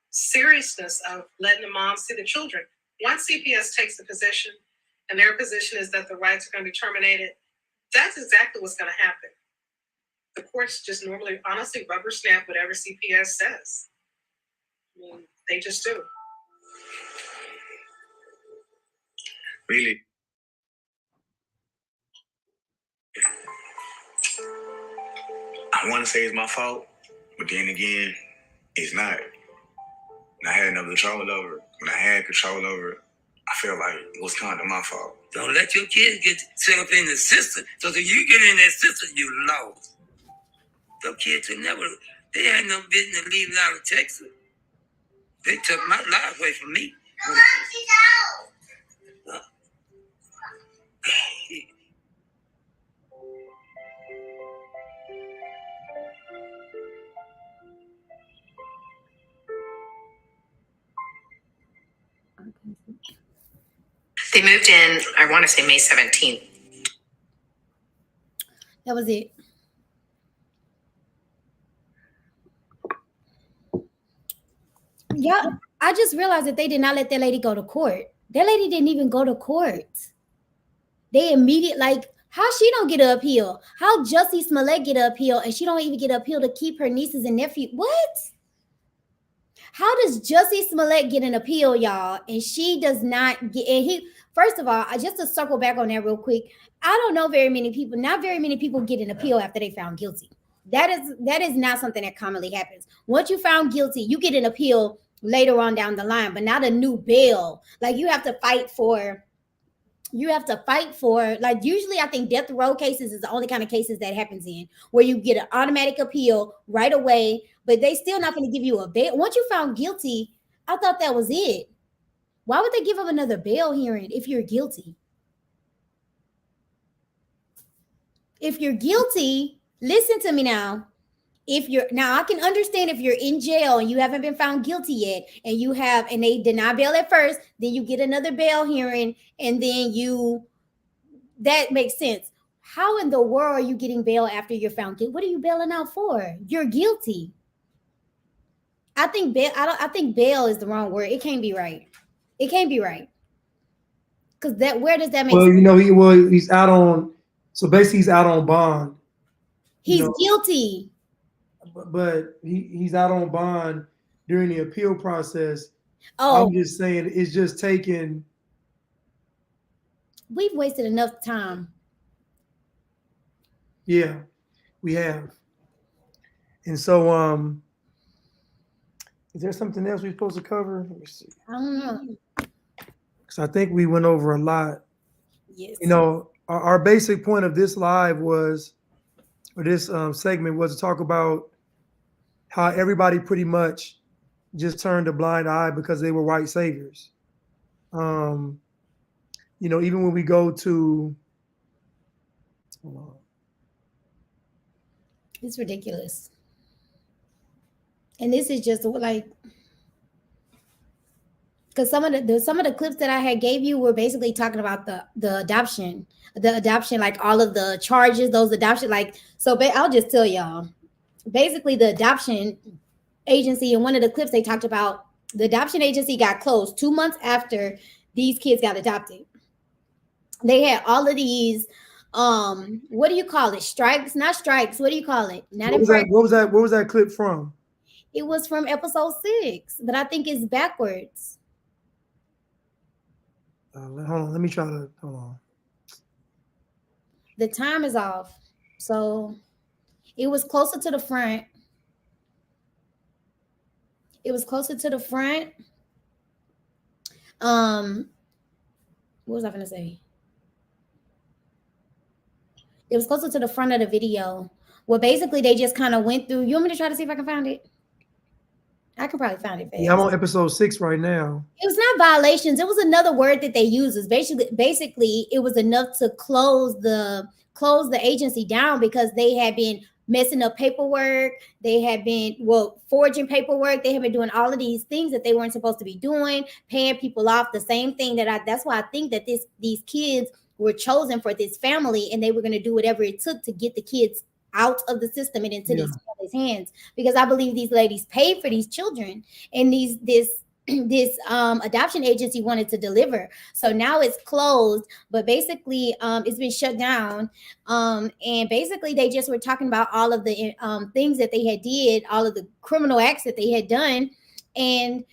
seriousness of letting the mom see the children. Once CPS takes the position, and their position is that the rights are going to be terminated, that's exactly what's going to happen. The courts just normally, honestly, rubber stamp whatever CPS says. I mean, they just do.
Really? I want to say it's my fault, but then again, it's not. And I had no control over it. When I had control over it, I feel like it was kind of my fault.
Don't let your kids get set up in the system. So if you get in that system, you lost. Those kids would never, they had no business leaving out of Texas. They took my life away from me.
They moved in, I want to say May 17th.
That was it. Yeah, I just realized that they did not let that lady go to court. That lady didn't even go to court. They immediately, like, how she don't get an appeal? How Jussie Smollett get an appeal and she don't even get an appeal to keep her nieces and nephew? What? How does Jussie Smollett get an appeal, y'all? And she does not get, and he, first of all, just to circle back on that real quick, I don't know very many people, not very many people get an appeal after they found guilty. That is not something that commonly happens. Once you found guilty, you get an appeal later on down the line, but not a new bail. Like you have to fight for, like usually I think death row cases is the only kind of cases that happens in where you get an automatic appeal right away, but they still not going to give you a bail. Once you found guilty, I thought that was it. Why would they give up another bail hearing if you're guilty? If you're guilty, listen to me now. Now I can understand if you're in jail and you haven't been found guilty yet, and they deny bail at first, then you get another bail hearing, and then that makes sense. How in the world are you getting bail after you're found guilty? What are you bailing out for? You're guilty. I think bail is the wrong word. It can't be right. It can't be right. Because where does that make
well,
sense?
He's out on, so basically he's out on bond.
He's guilty.
But he's out on bond during the appeal process.
Oh,
I'm just saying it's just taking.
We've wasted enough time.
Yeah, we have. And so, is there something else we're supposed to cover? Let me see.
I don't know.
Because I think we went over a lot.
Yes.
Our basic point of this live was, or this segment was to talk about how everybody pretty much just turned a blind eye because they were white saviors. Even when we go to,
it's ridiculous. And this is just like, because some of the clips that I had gave you were basically talking about the adoption, like all of the charges, those adoption, like, so I'll just tell y'all, basically the adoption agency, in one of the clips they talked about the adoption agency got closed 2 months after these kids got adopted. They had all of these what do you call it? Strikes, not strikes. What do you call it? Not
What was that? What was that? What was that clip from?
It was from episode 6, but I think it's backwards.
Hold on, let me try to hold on.
The time is off, so it was closer to the front. It was closer to the front. What was I gonna say? It was closer to the front of the video. Well, basically, they just kind of went through. You want me to try to see if I can find it? I can probably find it fast.
Yeah, I'm on episode 6 right now.
It was not violations. It was another word that they used. Basically, it was enough to close the agency down because they had been messing up paperwork. They had been forging paperwork. They had been doing all of these things that they weren't supposed to be doing, paying people off. The same thing that's why I think that these kids were chosen for this family, and they were going to do whatever it took to get the kids out of the system and into these families' hands, because I believe these ladies paid for these children, and this adoption agency wanted to deliver. So now it's closed, but basically it's been shut down. And basically they just were talking about all of the things that they had did, all of the criminal acts that they had done, and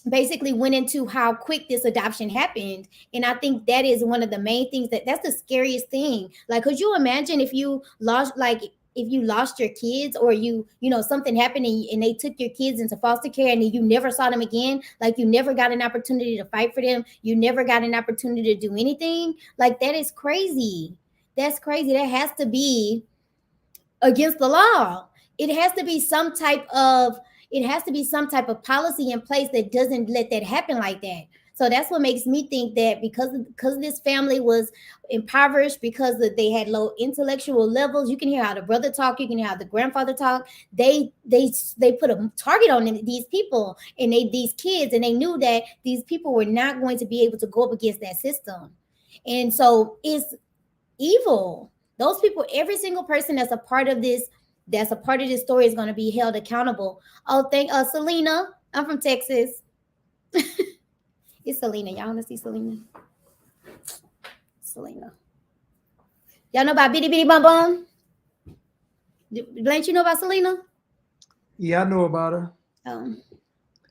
basically went into how quick this adoption happened. And I think that is one of the main things that's the scariest thing. Like, could you imagine if you lost your kids, or you know something happened and they took your kids into foster care and you never saw them again? Like, you never got an opportunity to fight for them. You never got an opportunity to do anything. Like, that is crazy. That's crazy. That has to be against the law. It has to be some type of policy in place that doesn't let that happen like that. So that's what makes me think that because this family was impoverished, because they had low intellectual levels. You can hear how the brother talk, you can hear how the grandfather talk. They put a target on these people and these kids, and they knew that these people were not going to be able to go up against that system. And so it's evil. Those people, every single person that's a part of this story is going to be held accountable. Oh, thank Selena. I'm from Texas. It's Selena. Y'all want to see Selena? Selena. Y'all know about Bitty Bitty Bum Bum? Blanche, you know about Selena?
Yeah, I know about her.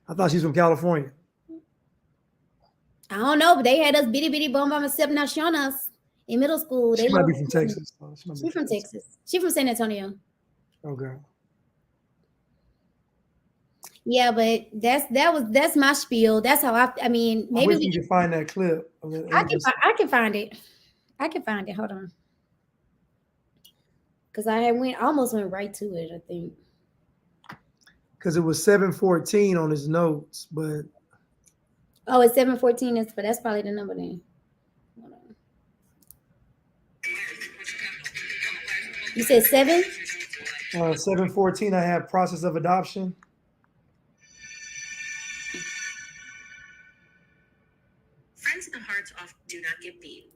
I thought she's from California.
I don't know, but they had us Bitty Bitty Bum Bum and Step Not Showing Us in middle school.
She might be from Texas.
She's from Texas. She's from San Antonio.
Okay.
Yeah, but that's my spiel. That's how I mean, maybe
we can find that clip.
I can find it. I can find it. Hold on. Because I almost went right to it, I think.
Because it was 7:14 on his notes, but
oh, it's 7:14. But that's probably the number then. Hold on. You said 7?
7:14. I have process of adoption.
Friends of the Harts often do not get beat.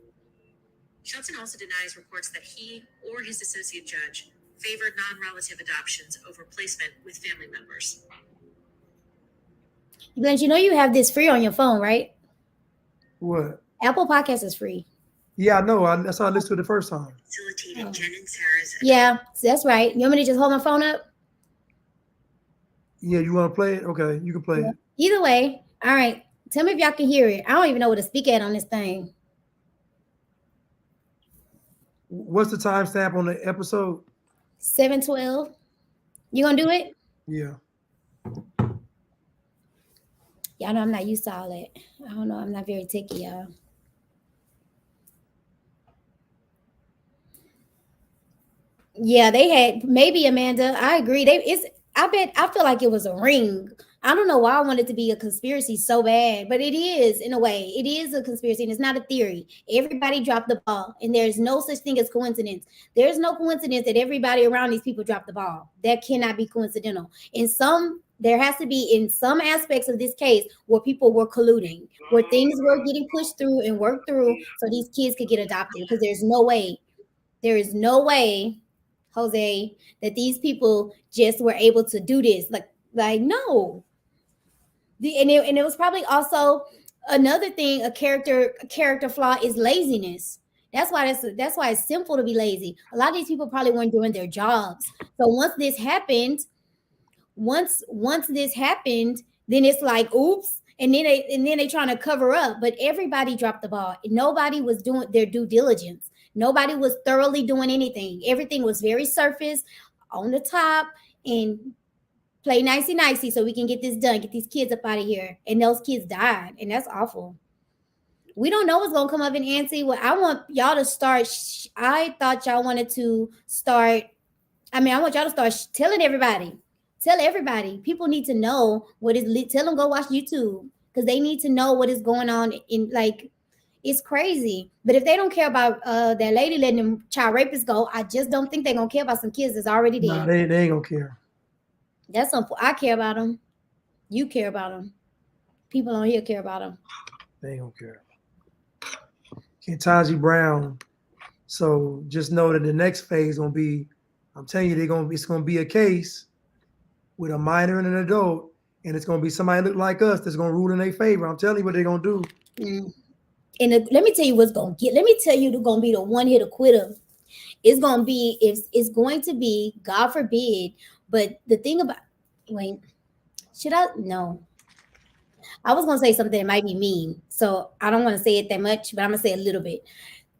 Shelton also denies reports that he or his associate judge favored non-relative adoptions over placement with family members.
Blanche, you know you have this free on your phone, right?
What?
Apple Podcast is free.
Yeah, I know. That's how I listened to it the first time.
Facilitated Jen and Sarah's.
Yeah, that's right. You want me to just hold my phone up?
Yeah, you want to play it? Okay, you can play it.
Either way. All right. Tell me if y'all can hear it. I don't even know what to speak at on this thing.
What's the timestamp on the episode?
7:12. You gonna do it?
Yeah.
Y'all know I'm not used to all that. I don't know. I'm not very techy, y'all. Yeah, they had maybe Amanda. I agree. I feel like it was a ring. I don't know why I want it to be a conspiracy so bad, but it is in a way. It is a conspiracy, and it's not a theory. Everybody dropped the ball, and there's no such thing as coincidence. There's no coincidence that everybody around these people dropped the ball. That cannot be coincidental. There has to be in some aspects of this case where people were colluding, where things were getting pushed through and worked through so these kids could get adopted, because there is no way. Jose, that these people just were able to do this. Like no. And it was probably also another thing. A character flaw is laziness. That's why it's simple to be lazy. A lot of these people probably weren't doing their jobs. So once this happened, then it's like oops, and then they trying to cover up. But everybody dropped the ball. Nobody was doing their due diligence. Nobody was thoroughly doing anything. Everything was very surface, on the top, and play nicey so we can get this done, get these kids up out of here. And those kids died, and that's awful. We don't know what's gonna come up in Nancy. Well, I want y'all to start. I thought y'all wanted to start. I want y'all to start telling everybody. Tell everybody. People need to know what is. Tell them go watch YouTube because they need to know what is going on. In like, it's crazy. But if they don't care about that lady letting them child rapists go, I just don't think they're gonna care about some kids that's already dead.
Nah, they ain't gonna care.
That's something I care about them. You care about them. People on here care about them.
They ain't gonna care. Ketanji Brown. So just know that the next phase gonna be, I'm telling you, it's gonna be a case with a minor and an adult, and it's gonna be somebody that look like us that's gonna rule in their favor. I'm telling you what they're gonna do.
And let me tell you what's gonna get. Let me tell you, they're gonna be the one hit quitter. It's going to be, God forbid. But the thing about, wait, should I? No. I was going to say something that might be mean. So I don't want to say it that much, but I'm going to say a little bit.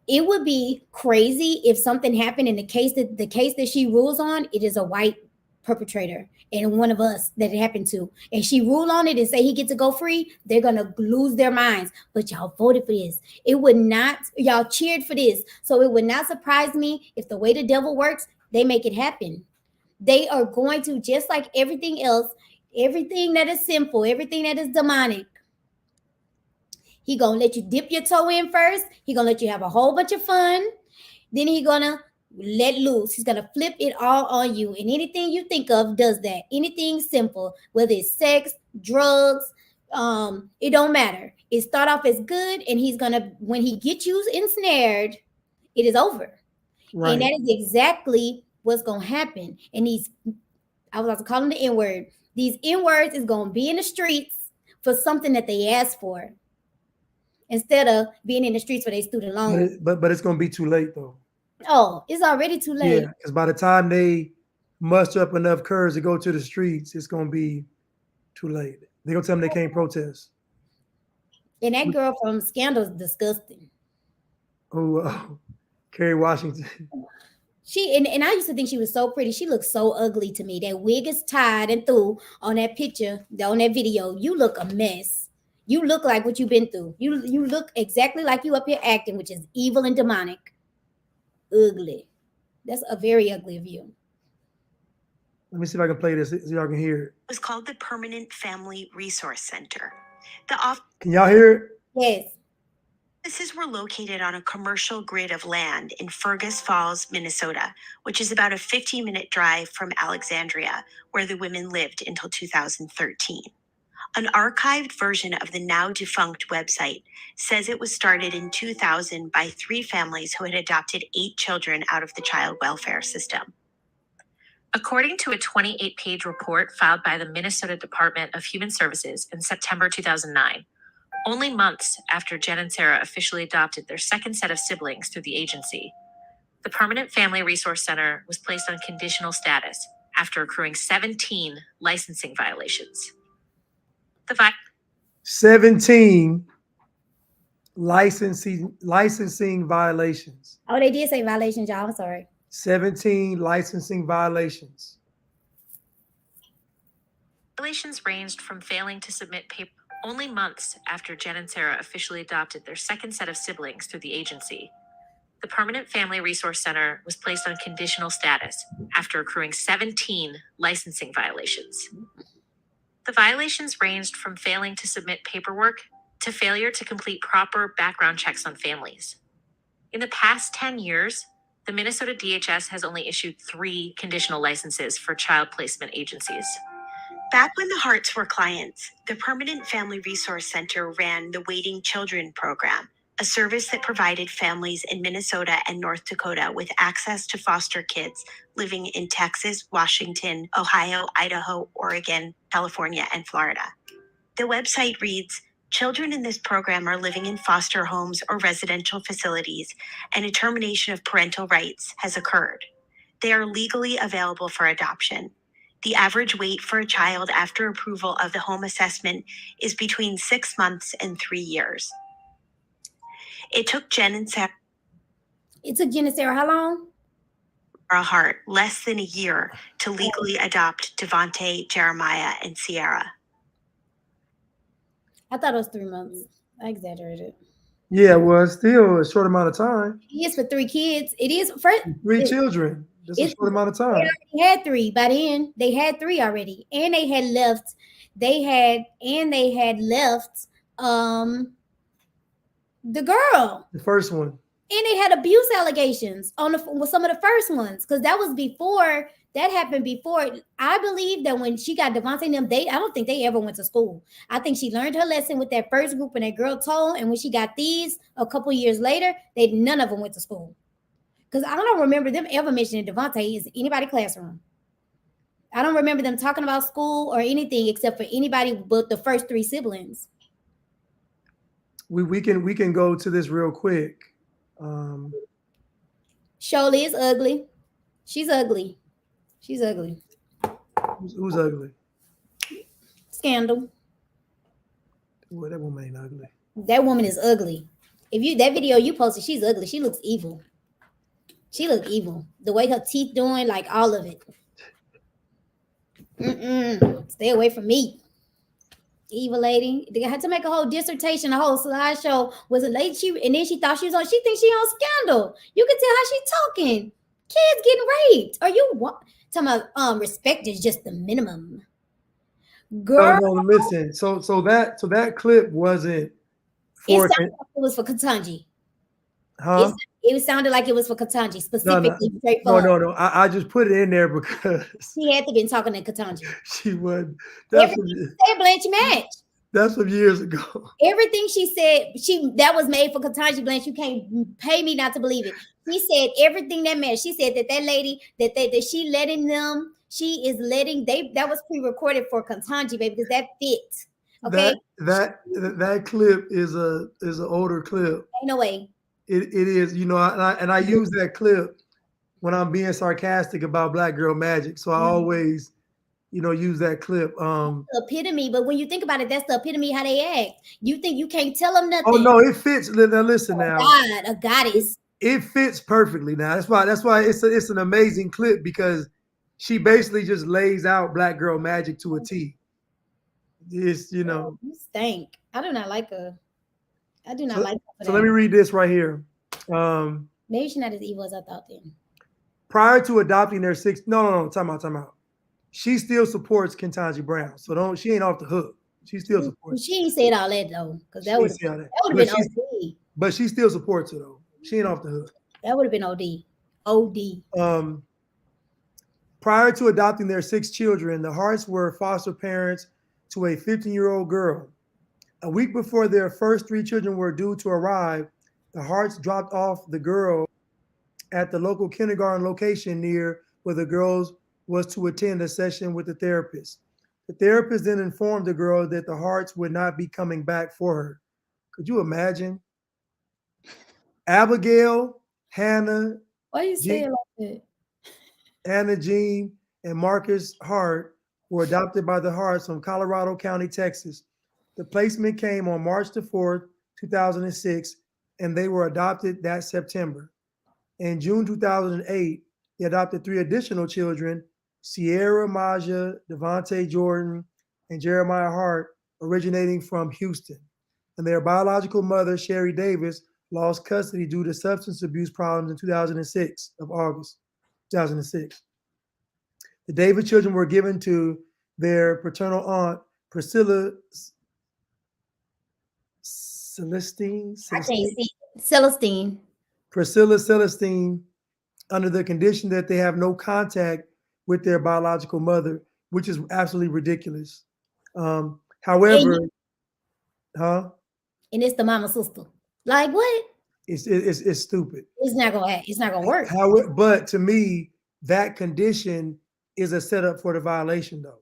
It would be crazy if something happened in the case that she rules on, it is a white perpetrator and one of us that it happened to, and she rule on it and say he gets to go free. They're gonna lose their minds. But y'all voted for this. It would not. Y'all cheered for this. So it would not surprise me if the way the devil works, they make it happen. They are going to, just like everything else, everything that is sinful, everything that is demonic. He gonna let you dip your toe in first. He gonna let you have a whole bunch of fun. Then he gonna let loose. He's gonna flip it all on you. And anything you think of does that. Anything simple, whether it's sex, drugs, it don't matter. It start off as good, and he's gonna, when he gets you ensnared, it is over. Right. And that is exactly what's gonna happen. And I was about to call them the N-word. These N-words is gonna be in the streets for something that they asked for, instead of being in the streets for their student loans.
But it's gonna be too late though.
Oh, it's already too late.
Yeah, because by the time they muster up enough courage to go to the streets, it's gonna be too late. They're gonna tell them they can't protest.
And that girl from Scandal is disgusting.
Oh, Kerry Washington.
And I used to think she was so pretty. She looks so ugly to me. That wig is tied and through on that picture, on that video. You look a mess. You look like what you've been through. You look exactly like you up here acting, which is evil and demonic. Ugly. That's a very ugly view.
Let me see if I can play this so y'all can hear it.
It was called the Permanent Family Resource Center.
Can y'all hear it?
Yes.
Offices were located on a commercial grid of land in Fergus Falls, Minnesota, which is about a 15-minute drive from Alexandria, where the women lived until 2013. An archived version of the now defunct website says it was started in 2000 by 3 families who had adopted 8 children out of the child welfare system.
According to a 28-page report filed by the Minnesota Department of Human Services in September 2009, only months after Jen and Sarah officially adopted their second set of siblings through the agency, the Permanent Family Resource Center was placed on conditional status after accruing 17 licensing violations.
17 licensing violations.
Oh, they did say violations, y'all. I'm sorry.
17 licensing violations.
Violations ranged from failing to submit paper only months after Jen and Sarah officially adopted their second set of siblings through the agency. The Permanent Family Resource Center was placed on conditional status after accruing 17 licensing violations. The violations ranged from failing to submit paperwork to failure to complete proper background checks on families. In the past 10 years, the Minnesota DHS has only issued 3 conditional licenses for child placement agencies.
Back when the Harts were clients, the Permanent Family Resource Center ran the Waiting Children program, a service that provided families in Minnesota and North Dakota with access to foster kids living in Texas, Washington, Ohio, Idaho, Oregon, California, and Florida. The website reads, children in this program are living in foster homes or residential facilities, and a termination of parental rights has occurred. They are legally available for adoption. The average wait for a child after approval of the home assessment is between 6 months and 3 years. It took Jen and Sarah
how long?
Hart less than a year to legally adopt Devontae, Jeremiah, and Sierra.
I thought it was 3 months. I exaggerated.
Yeah, well, it's still a short amount of time.
It is for 3 kids. It is for
3 children. That's a short amount of time.
They already had 3 by then. They had 3 already, and they had left. They had left the girl.
The first one.
And they had abuse allegations on with some of the first ones, because that was before that happened. Before, I believe that when she got Devontae and them, I don't think they ever went to school. I think she learned her lesson with that first group and that girl told. And when she got these a couple years later, none of them went to school. Because I don't remember them ever mentioning Devontae in anybody's classroom. I don't remember them talking about school or anything except for anybody but the first 3 siblings.
We can go to this real quick.
Shirley is ugly. She's ugly. She's ugly.
Who's ugly?
Scandal.
Well, that woman ain't ugly.
That woman is ugly. That video you posted, she's ugly. She looks evil. She looked evil. The way her teeth doing, like all of it. Stay away from me. Evil lady. They had to make a whole dissertation, a whole slideshow. Was a lady, and then she thought she was on. She thinks she on Scandal. You can tell how she's talking. Kids getting raped. Are you what? Talking about respect is just the minimum. Girl,
no, listen. So that clip wasn't for.
It sounded like it was for Ketanji.
Huh?
It sounded like it was for Ketanji specifically.
No. I just put it in there because
she had to been talking to Ketanji.
She would.
Everything she said, Blanche match.
That's from years ago.
Everything she said, that was made for Ketanji Blanche. You can't pay me not to believe it. She said everything that matched. She said that lady that she letting them. She is letting that was pre-recorded for Ketanji, baby, because that fit. Okay.
That clip is an older clip.
Ain't no way.
It is, and I use that clip when I'm being sarcastic about Black Girl Magic. So I always, use that clip.
The epitome, but when you think about it, that's the epitome how they act. You think you can't tell them nothing.
Oh no, it fits. Now listen now.
God, a goddess.
It fits perfectly now. That's why it's an amazing clip, because she basically just lays out Black Girl Magic to a T. It's
You stink. I do not like her. I do not like her.
So let me read this right here.
Maybe she's not as evil as I thought then.
Prior to adopting their time out. She still supports Ketanji Brown. So she ain't off the hook. She still supports.
She ain't said all that though. Because that would have been OD.
But she still supports her though. She ain't off the hook.
That would have been OD. OD.
Prior to adopting their 6 children, the Harts were foster parents to a 15-year-old girl. A week before their first 3 children were due to arrive, the Harts dropped off the girl at the local kindergarten location near where the girls was to attend a session with the therapist. The therapist then informed the girl that the Harts would not be coming back for her. Could you imagine? Abigail, Hannah,
why you say it like that?
Anna Jean and Marcus Hart were adopted by the Harts from Colorado County, Texas. The placement came on March the 4th, 2006, and they were adopted that September. In June 2008, they adopted 3 additional children, Sierra Maja, Devontae Jordan, and Jeremiah Hart, originating from Houston. And their biological mother, Sherry Davis, lost custody due to substance abuse problems in August 2006. The Davis children were given to their paternal aunt, Priscilla Celestine, under the condition that they have no contact with their biological mother, which is absolutely ridiculous. However,
and it's the mama sister. Like what?
It's stupid.
It's not gonna work.
But to me, that condition is a setup for the violation, though.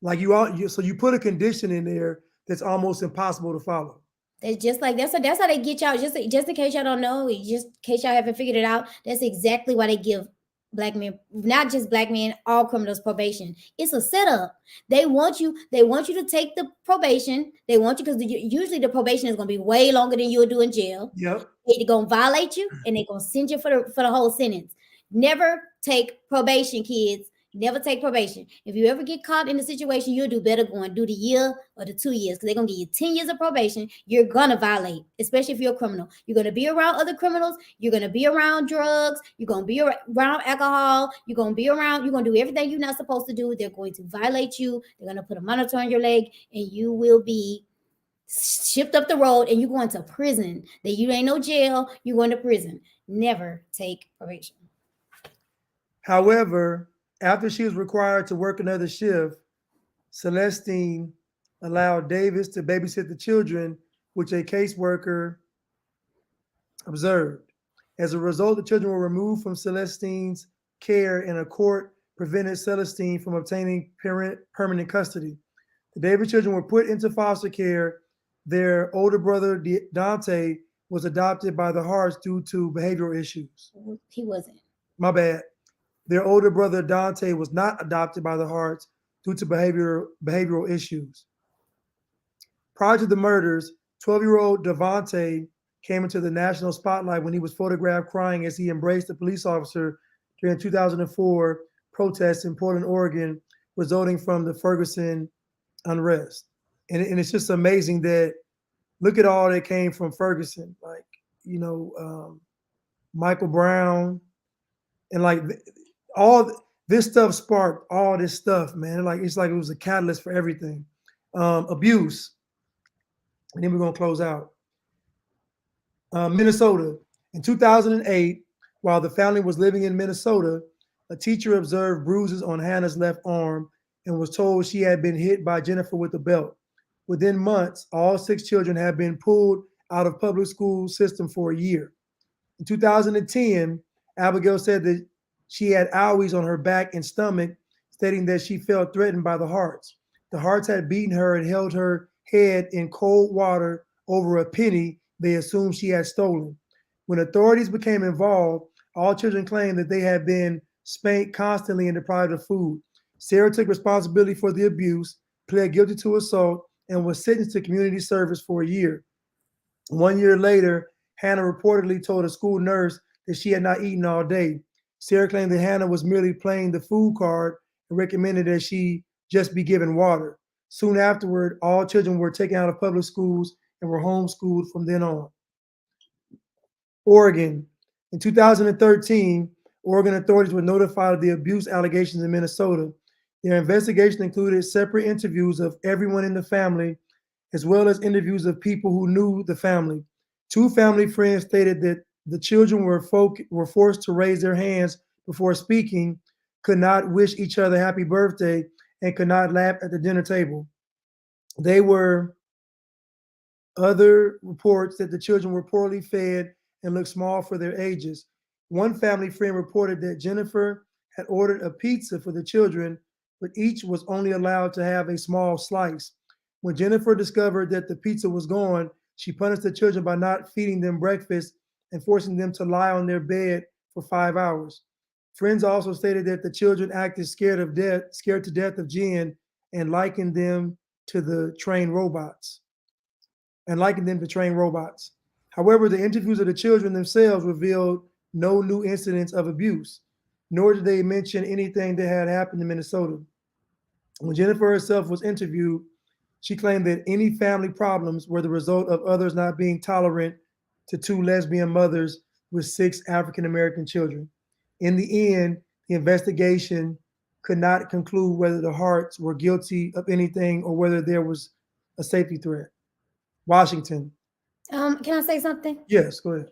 Like so you put a condition in there that's almost impossible to follow.
It's just like that's how they get y'all. Just in case y'all don't know, just in case y'all haven't figured it out, that's exactly why they give black men, not just black men, all criminals probation. It's a setup. They want you to take the probation. They want you because usually the probation is going to be way longer than you'll do in jail.
Yep.
They're going to violate you and they're going to send you for the whole sentence. Never take probation, kids. Never take probation. If you ever get caught in a situation, you'll do better going do the year or the 2 years because they're going to give you 10 years of probation. You're going to violate, especially if you're a criminal. You're going to be around other criminals. You're going to be around drugs. You're going to be around alcohol. You're going to do everything you're not supposed to do. They're going to violate you. They're going to put a monitor on your leg and you will be shipped up the road and you're going to prison. That you ain't no jail. You're going to prison. Never take probation.
However, after she was required to work another shift, Celestine allowed Davis to babysit the children, which a caseworker observed. As a result, the children were removed from Celestine's care and a court prevented Celestine from obtaining permanent custody. The Davis children were put into foster care. Their older brother, Dante, was adopted by the Harts due to behavioral issues.
He wasn't.
My bad. Their older brother, Dante, was not adopted by the Harts due to behavioral issues. Prior to the murders, 12-year-old Devontae came into the national spotlight when he was photographed crying as he embraced a police officer during 2004 protests in Portland, Oregon, resulting from the Ferguson unrest. And it's just amazing that look at all that came from Ferguson, like, Michael Brown, and like all this stuff sparked all this stuff, man. It's like it was a catalyst for everything. Abuse. And then we're going to close out. Minnesota. In 2008, while the family was living in Minnesota, a teacher observed bruises on Hannah's left arm and was told she had been hit by Jennifer with a belt. Within months, all 6 children had been pulled out of public school system for a year. In 2010, Abigail said that she had owies on her back and stomach, stating that she felt threatened by the Harts. The Harts had beaten her and held her head in cold water over a penny they assumed she had stolen. When authorities became involved, all children claimed that they had been spanked constantly and deprived of food. Sarah took responsibility for the abuse, pled guilty to assault, and was sentenced to community service for a year. 1 year later, Hannah reportedly told a school nurse that she had not eaten all day. Sarah claimed that Hannah was merely playing the food card and recommended that she just be given water. Soon afterward, all children were taken out of public schools and were homeschooled from then on. Oregon. In 2013, Oregon authorities were notified of the abuse allegations in Minnesota. Their investigation included separate interviews of everyone in the family, as well as interviews of people who knew the family. 2 family friends stated that the children were forced to raise their hands before speaking, could not wish each other happy birthday, and could not laugh at the dinner table. There were other reports that the children were poorly fed and looked small for their ages. One family friend reported that Jennifer had ordered a pizza for the children, but each was only allowed to have a small slice. When Jennifer discovered that the pizza was gone, she punished the children by not feeding them breakfast and forcing them to lie on their bed for 5 hours. Friends also stated that the children acted scared to death of Jen and likened them to trained robots. However, the interviews of the children themselves revealed no new incidents of abuse, nor did they mention anything that had happened in Minnesota. When Jennifer herself was interviewed, she claimed that any family problems were the result of others not being tolerant to 2 lesbian mothers with 6 African-American children. In the end, the investigation could not conclude whether the Harts were guilty of anything or whether there was a safety threat. Washington.
Can I say something?
Yes, go ahead.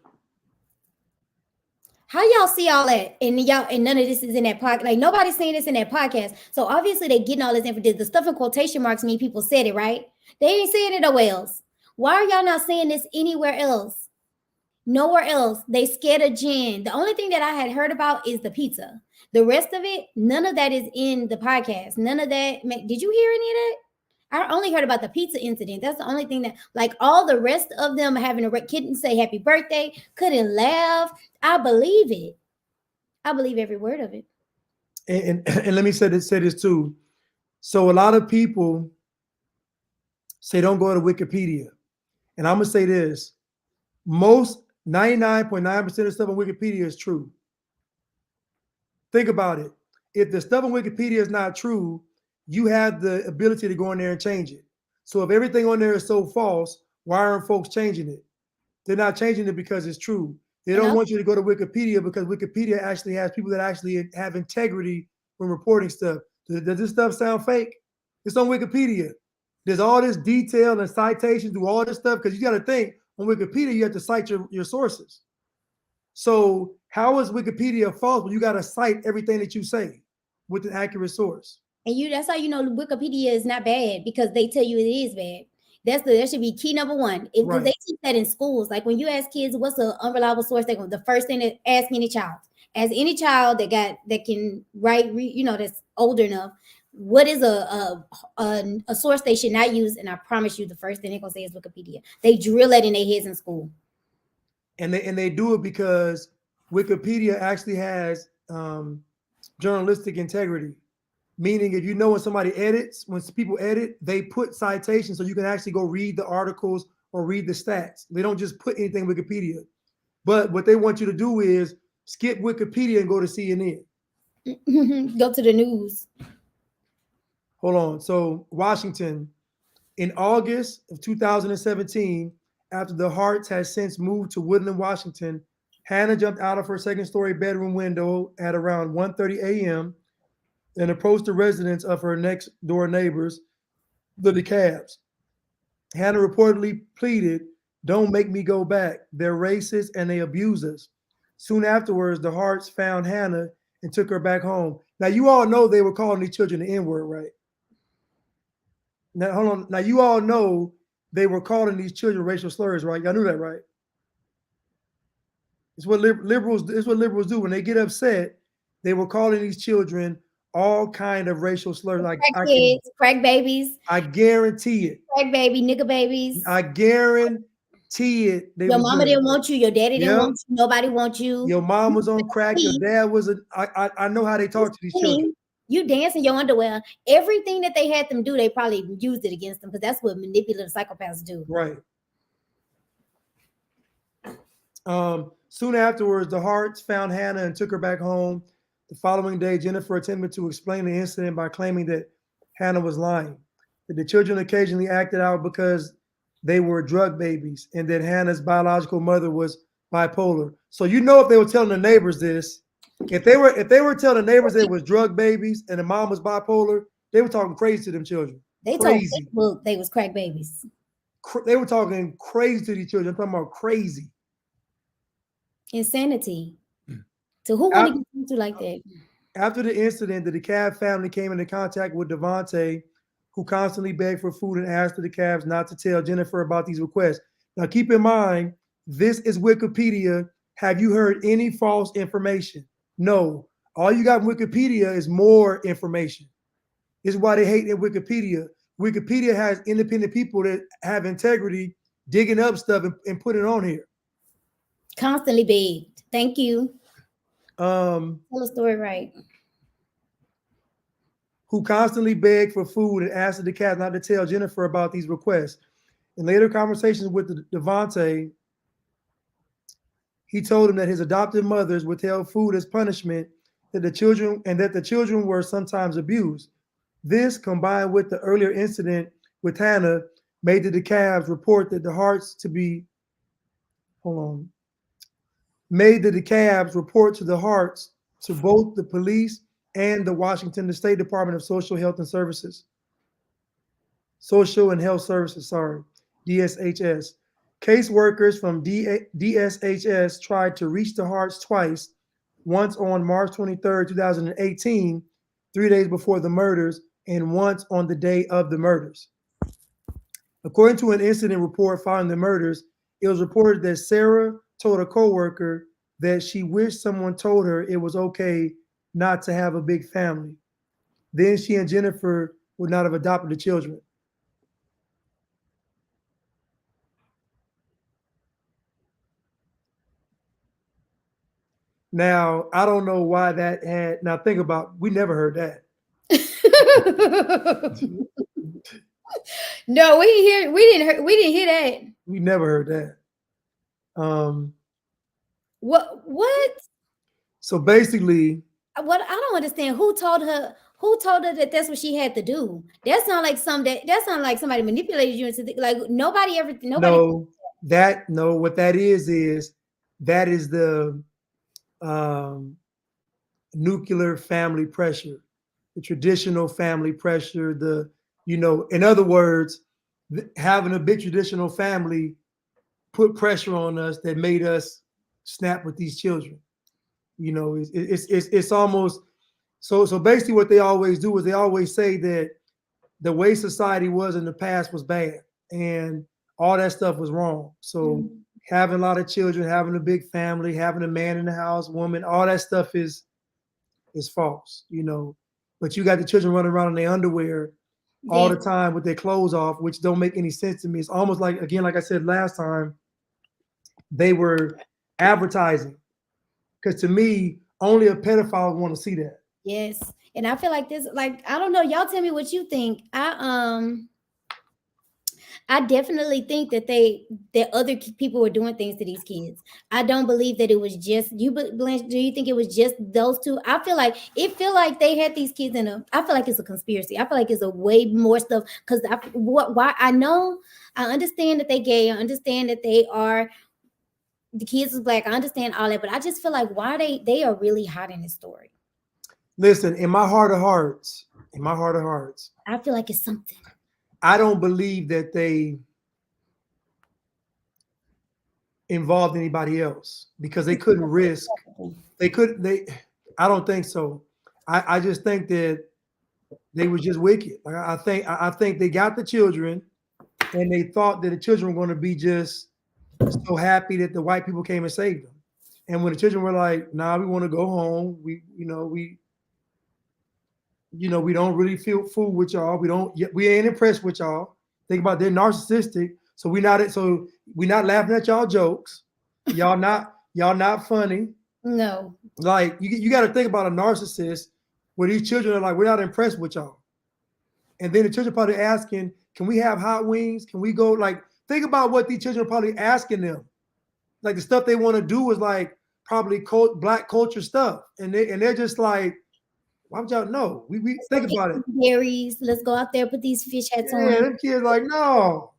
How y'all see all that? And none of this is in that podcast. Like nobody's saying this in that podcast. So obviously they're getting all this information. The stuff in quotation marks mean people said it, right? They ain't saying it nowhere else. Why are y'all not saying this anywhere else? Nowhere else. They scared of Jen. The only thing that I had heard about is the pizza. The rest of it, none of that is in the podcast. None of that. Did you hear any of that? I only heard about the pizza incident. That's the only thing that, like, all the rest of them having a couldn't say happy birthday, couldn't laugh. I believe it. I believe every word of it.
And let me say this too. So a lot of people say don't go to Wikipedia. And I'm gonna say this: most 99.9% of stuff on Wikipedia is true. Think about it. If the stuff on Wikipedia is not true, you have the ability to go in there and change it. So if everything on there is so false, why aren't folks changing it? They're not changing it because it's true. They don't want you to go to Wikipedia because Wikipedia actually has people that actually have integrity when reporting stuff. Does this stuff sound fake? It's on Wikipedia. There's all this detail and citation through all this stuff because you got to think on Wikipedia, you have to cite your sources. So how is Wikipedia false when you got to cite everything that you say with an accurate source?
And that's how you know Wikipedia is not bad, because they tell you it is bad. That should be key number one. If
Right.
they teach that in schools, like when you ask kids what's an unreliable source, they're going the first thing to ask any child. As any child that can write, that's older enough, what is a source they should not use? And I promise you, the first thing they're gonna say is Wikipedia. They drill that in their heads in school.
And they do it because Wikipedia actually has journalistic integrity. Meaning, if you know when somebody edits, when people edit, they put citations so you can actually go read the articles or read the stats. They don't just put anything Wikipedia. But what they want you to do is skip Wikipedia and go to CNN.
Go to the news.
Hold on. So Washington, in August of 2017, after the Harts had since moved to Woodland, Washington, Hannah jumped out of her second-story bedroom window at around 1:30 a.m. and approached the residence of her next-door neighbors, the DeKalbs. Hannah reportedly pleaded, "Don't make me go back. They're racist and they abuse us." Soon afterwards, the Harts found Hannah and took her back home. Now, you all know they were calling these children the N-word, right? Now, hold on. Now, you all know they were calling these children racial slurs, right? Y'all knew that, right? It's what liberals do when they get upset. They were calling these children all kind of racial slurs, like
crack kids, crack babies.
I guarantee it.
Crack baby, nigga babies.
I guarantee it.
Your mama didn't want you. Your daddy didn't want you. Nobody wants you.
Your mom was on crack. Your dad was I know how they talk to these children.
You dance in your underwear. Everything that they had them do, they probably used it against them, because that's what manipulative psychopaths do.
Right. Soon afterwards, the Harts found Hannah and took her back home. The following day, Jennifer attempted to explain the incident by claiming that Hannah was lying, that the children occasionally acted out because they were drug babies, and that Hannah's biological mother was bipolar. So you know, if they were telling the neighbors this, if they were telling the neighbors they was drug babies and the mom was bipolar, they were talking crazy to them children.
They
crazy.
told Facebook they was crack babies.
They were talking crazy to these children. I'm talking about crazy.
Insanity. So who want to get to like that?
After the incident, the DeKalb family came into contact with Devontae, who constantly begged for food and asked the DeKalbs not to tell Jennifer about these requests. Now, keep in mind, this is Wikipedia. Have you heard any false information? No. All you got in Wikipedia is more information. This is why they hate in Wikipedia. Wikipedia has independent people that have integrity, digging up stuff and put it on here.
Constantly begged. Thank you.
Tell
the story right.
Who constantly begged for food and asked the DeKalbs not to tell Jennifer about these requests. In later conversations with Devontae, he told him that his adopted mothers withheld food as punishment, that the children were sometimes abused. This, combined with the earlier incident with Hannah, made the DeKalbs report that the Harts to be, made the DeKalbs report to the Harts to both the police and the Washington State Department of Social Health and Services. Social and Health Services, sorry, DSHS. Caseworkers from DSHS tried to reach the Harts twice, once on March 23rd, 2018, 3 days before the murders, and once on the day of the murders. According to an incident report following the murders, it was reported that Sarah told a coworker that she wished someone told her it was okay not to have a big family. Then she and Jennifer would not have adopted the children. Now, I don't know why that had, now think about, we never heard that.
No, we didn't hear that.
We never heard that.
What?
So basically,
What I don't understand, who told her that that's what she had to do? That sounds like like somebody manipulated you into like nobody.
no, what that is that is the nuclear family pressure, the traditional family pressure, in other words, having a big traditional family put pressure on us that made us snap with these children. It's almost so basically what they always do is they always say that the way society was in the past was bad and all that stuff was wrong. So having a lot of children, having a big family, having a man in the house, woman, all that stuff is false, But you got the children running around in their underwear all the time with their clothes off, which don't make any sense to me. It's almost like, again, like I said last time, they were advertising. Because to me, only a pedophile would want to see that.
Yes. And I feel like this, like, I don't know. Y'all tell me what you think. I definitely think that other people were doing things to these kids. I don't believe that it was just you, but Blanche, do you think it was just those two? I feel like they had these kids I feel like it's a conspiracy. I feel like it's a way more stuff because why I understand that they gay. I understand that the kids is black. I understand all that, but I just feel like why they are really hiding this story.
Listen, in my heart of hearts,
I feel like it's something.
I don't believe that they involved anybody else because they couldn't risk. I don't think so. I just think that they were just wicked. Like I think they got the children and they thought that the children were going to be just so happy that the white people came and saved them. And when the children were like, nah, we want to go home. We don't really feel fool with y'all. We ain't impressed with y'all. Think about they're narcissistic. So we're not laughing at y'all jokes. Y'all not funny.
No.
Like you got to think about a narcissist where these children are like, we're not impressed with y'all. And then the children probably asking, can we have hot wings? Can we go? Like, think about what these children are probably asking them. Like the stuff they want to do is like probably black culture stuff. And they're just like, why would y'all know? We think about it.
Berries, let's go out there, put these fish hats on.
Yeah, them kids like, no.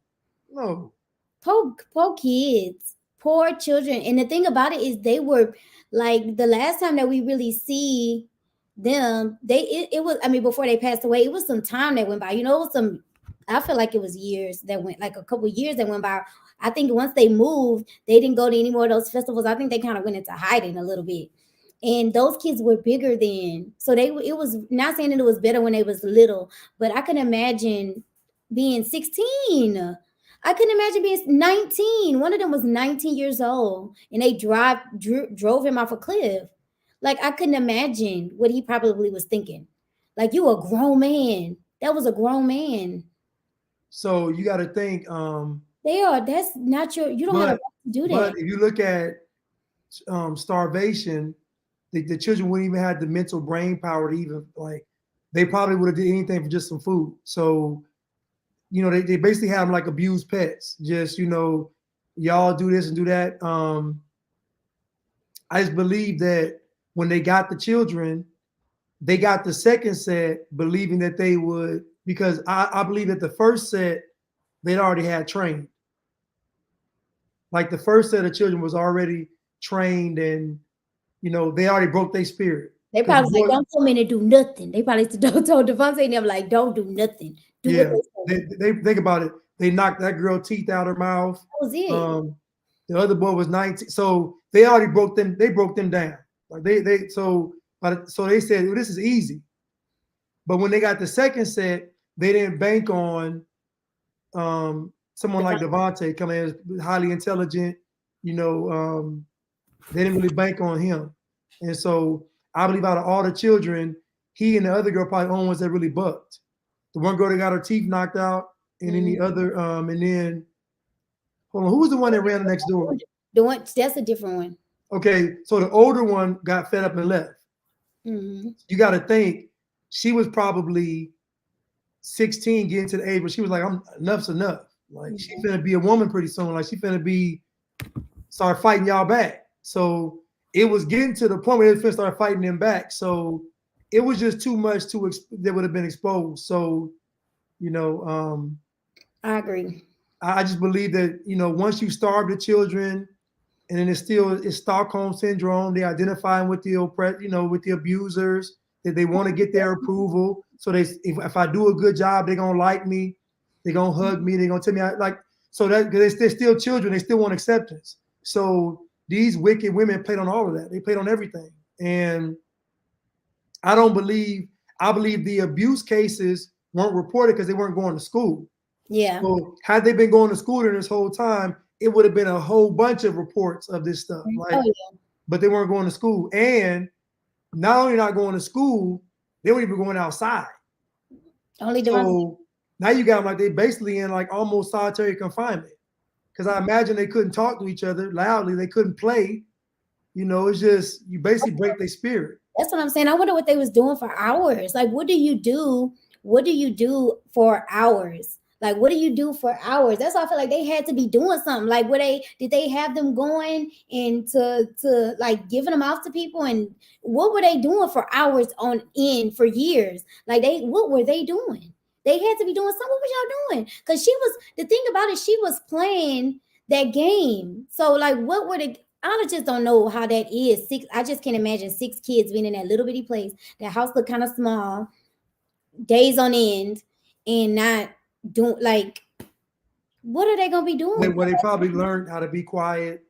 Poor kids, poor children. And the thing about it is they were like the last time that we really see them, it was, I mean, before they passed away, it was some time that went by. It was I feel like it was years that went, like a couple of years that went by. I think once they moved, they didn't go to any more of those festivals. I think they kind of went into hiding a little bit. And those kids were bigger then. So it was not saying that it was better when they was little, but I can imagine being 16. I couldn't imagine being 19. One of them was 19 years old and they drove him off a cliff. Like I couldn't imagine what he probably was thinking. Like, you a grown man. That was a grown man.
So you got to think.
That's not you don't have a right to do that.
But if you look at starvation, the children wouldn't even have the mental brain power to even they probably would have did anything for just some food. So, they basically have them like abused pets. Just, y'all do this and do that. I just believe that when they got the children, they got the second set believing that they would, because I believe that the first set they'd already had trained. Like the first set of children was already trained and, they already broke their spirit.
They probably like, don't tell me to do nothing. They probably told Devontae and them like, don't do nothing.
They think about it. They knocked that girl teeth out her mouth.
That was it.
The other boy was 19. So they already broke them. They broke them down. Like so they said, well, this is easy. But when they got the second set, they didn't bank on someone like Devontae coming in as highly intelligent, they didn't really bank on him. And so I believe out of all the children, he and the other girl probably the only ones that really bucked. The one girl that got her teeth knocked out, and then the other, and then hold on, who was the one that ran next door?
The one that's a different one.
Okay, so the older one got fed up and left.
Mhm.
You got to think she was probably 16, getting to the age where she was like, "I'm enough's enough." Like she finna be a woman pretty soon. Like she finna start fighting y'all back. So it was getting to the point where they finna start fighting them back. So it was just too much that would have been exposed. So,
I agree.
I just believe that, once you starve the children, and then it's Stockholm syndrome. They identifying with the with the abusers, that they want to get their approval. So if I do a good job, they're gonna like me, they're gonna hug me, they're gonna tell me so that because they're still children, they still want acceptance. So these wicked women played on all of that. They played on everything, and I believe the abuse cases weren't reported because they weren't going to school.
Yeah.
So had they been going to school during this whole time, it would have been a whole bunch of reports of this stuff. But they weren't going to school. And not only not going to school, they weren't even going outside.
Only
so now you got them like they basically in like almost solitary confinement. Because I imagine they couldn't talk to each other loudly, they couldn't play. It's just you basically break their spirit.
That's what I'm saying. I wonder what they was doing for hours. Like, what do you do? What do you do for hours? Like, what do you do for hours? That's why I feel like they had to be doing something. Like, did they have them going and to like giving them off to people? And what were they doing for hours on end for years? Like, what were they doing? They had to be doing something. What was y'all doing? Because the thing about it, she was playing that game. So, like, what were they? I just don't know how that is. I just can't imagine 6 kids being in that little bitty place. That house looked kind of small, days on end, and not doing what are they gonna be doing?
They probably learned how to be quiet.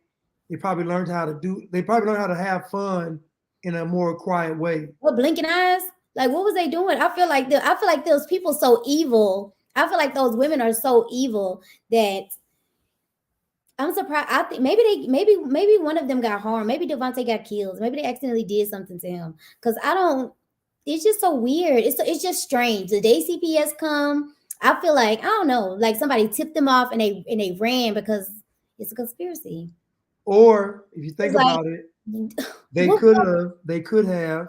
They probably learned how to have fun in a more quiet way.
What, blinking eyes? Like, what was they doing? I feel like those people so evil. I feel like those women are so evil that I'm surprised. I think maybe one of them got harmed. Maybe Devontae got killed. Maybe they accidentally did something to him. Because it's just so weird. It's just strange. The day CPS come, I feel like, I don't know, like somebody tipped them off and they ran because it's a conspiracy.
Or if you think about it, they could have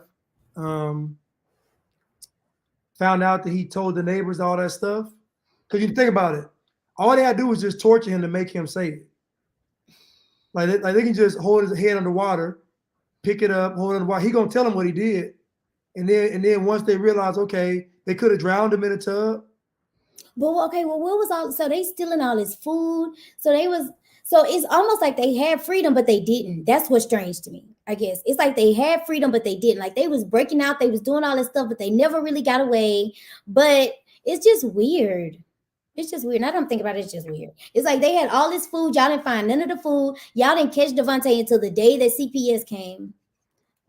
found out that he told the neighbors all that stuff. Because you think about it, all they had to do was just torture him to make him say it. Like they can just hold his head underwater, pick it up, hold it underwater. He gonna tell them what he did, and then once they realize, okay, they could have drowned him in a tub.
But okay, well, what was all? So they stealing all his food. So it's almost like they had freedom, but they didn't. That's what's strange to me. I guess it's like they had freedom, but they didn't. Like they was breaking out, they was doing all this stuff, but they never really got away. But it's just weird. It's just weird. And I don't think about it. It's just weird. It's like they had all this food. Y'all didn't find none of the food. Y'all didn't catch Devontae until the day that CPS came.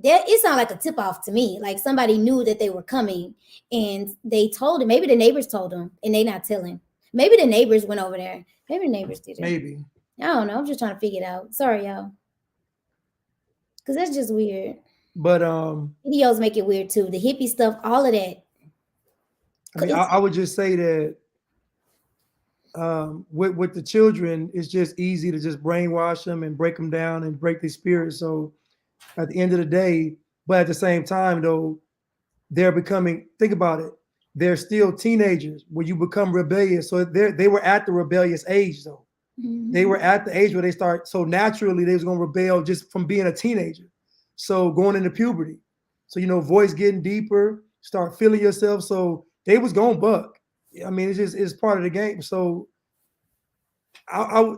It sounded like a tip off to me. Like somebody knew that they were coming and they told him. Maybe the neighbors told him and they not telling. Maybe the neighbors went over there. Maybe the neighbors did it.
Maybe.
I don't know. I'm just trying to figure it out. Sorry, y'all. Because that's just weird.
But
videos make it weird too. The hippie stuff, all of that.
I mean, I would just say that with the children, it's just easy to just brainwash them and break them down and break their spirit. So at the end of the day, but at the same time, though, they're becoming, think about it, they're still teenagers when you become rebellious. So they were at the rebellious age, though.
Mm-hmm.
They were at the age where they start, so naturally they was going to rebel just from being a teenager. So going into puberty. So, voice getting deeper, start feeling yourself. So they was going to buck. I mean, it's part of the game. So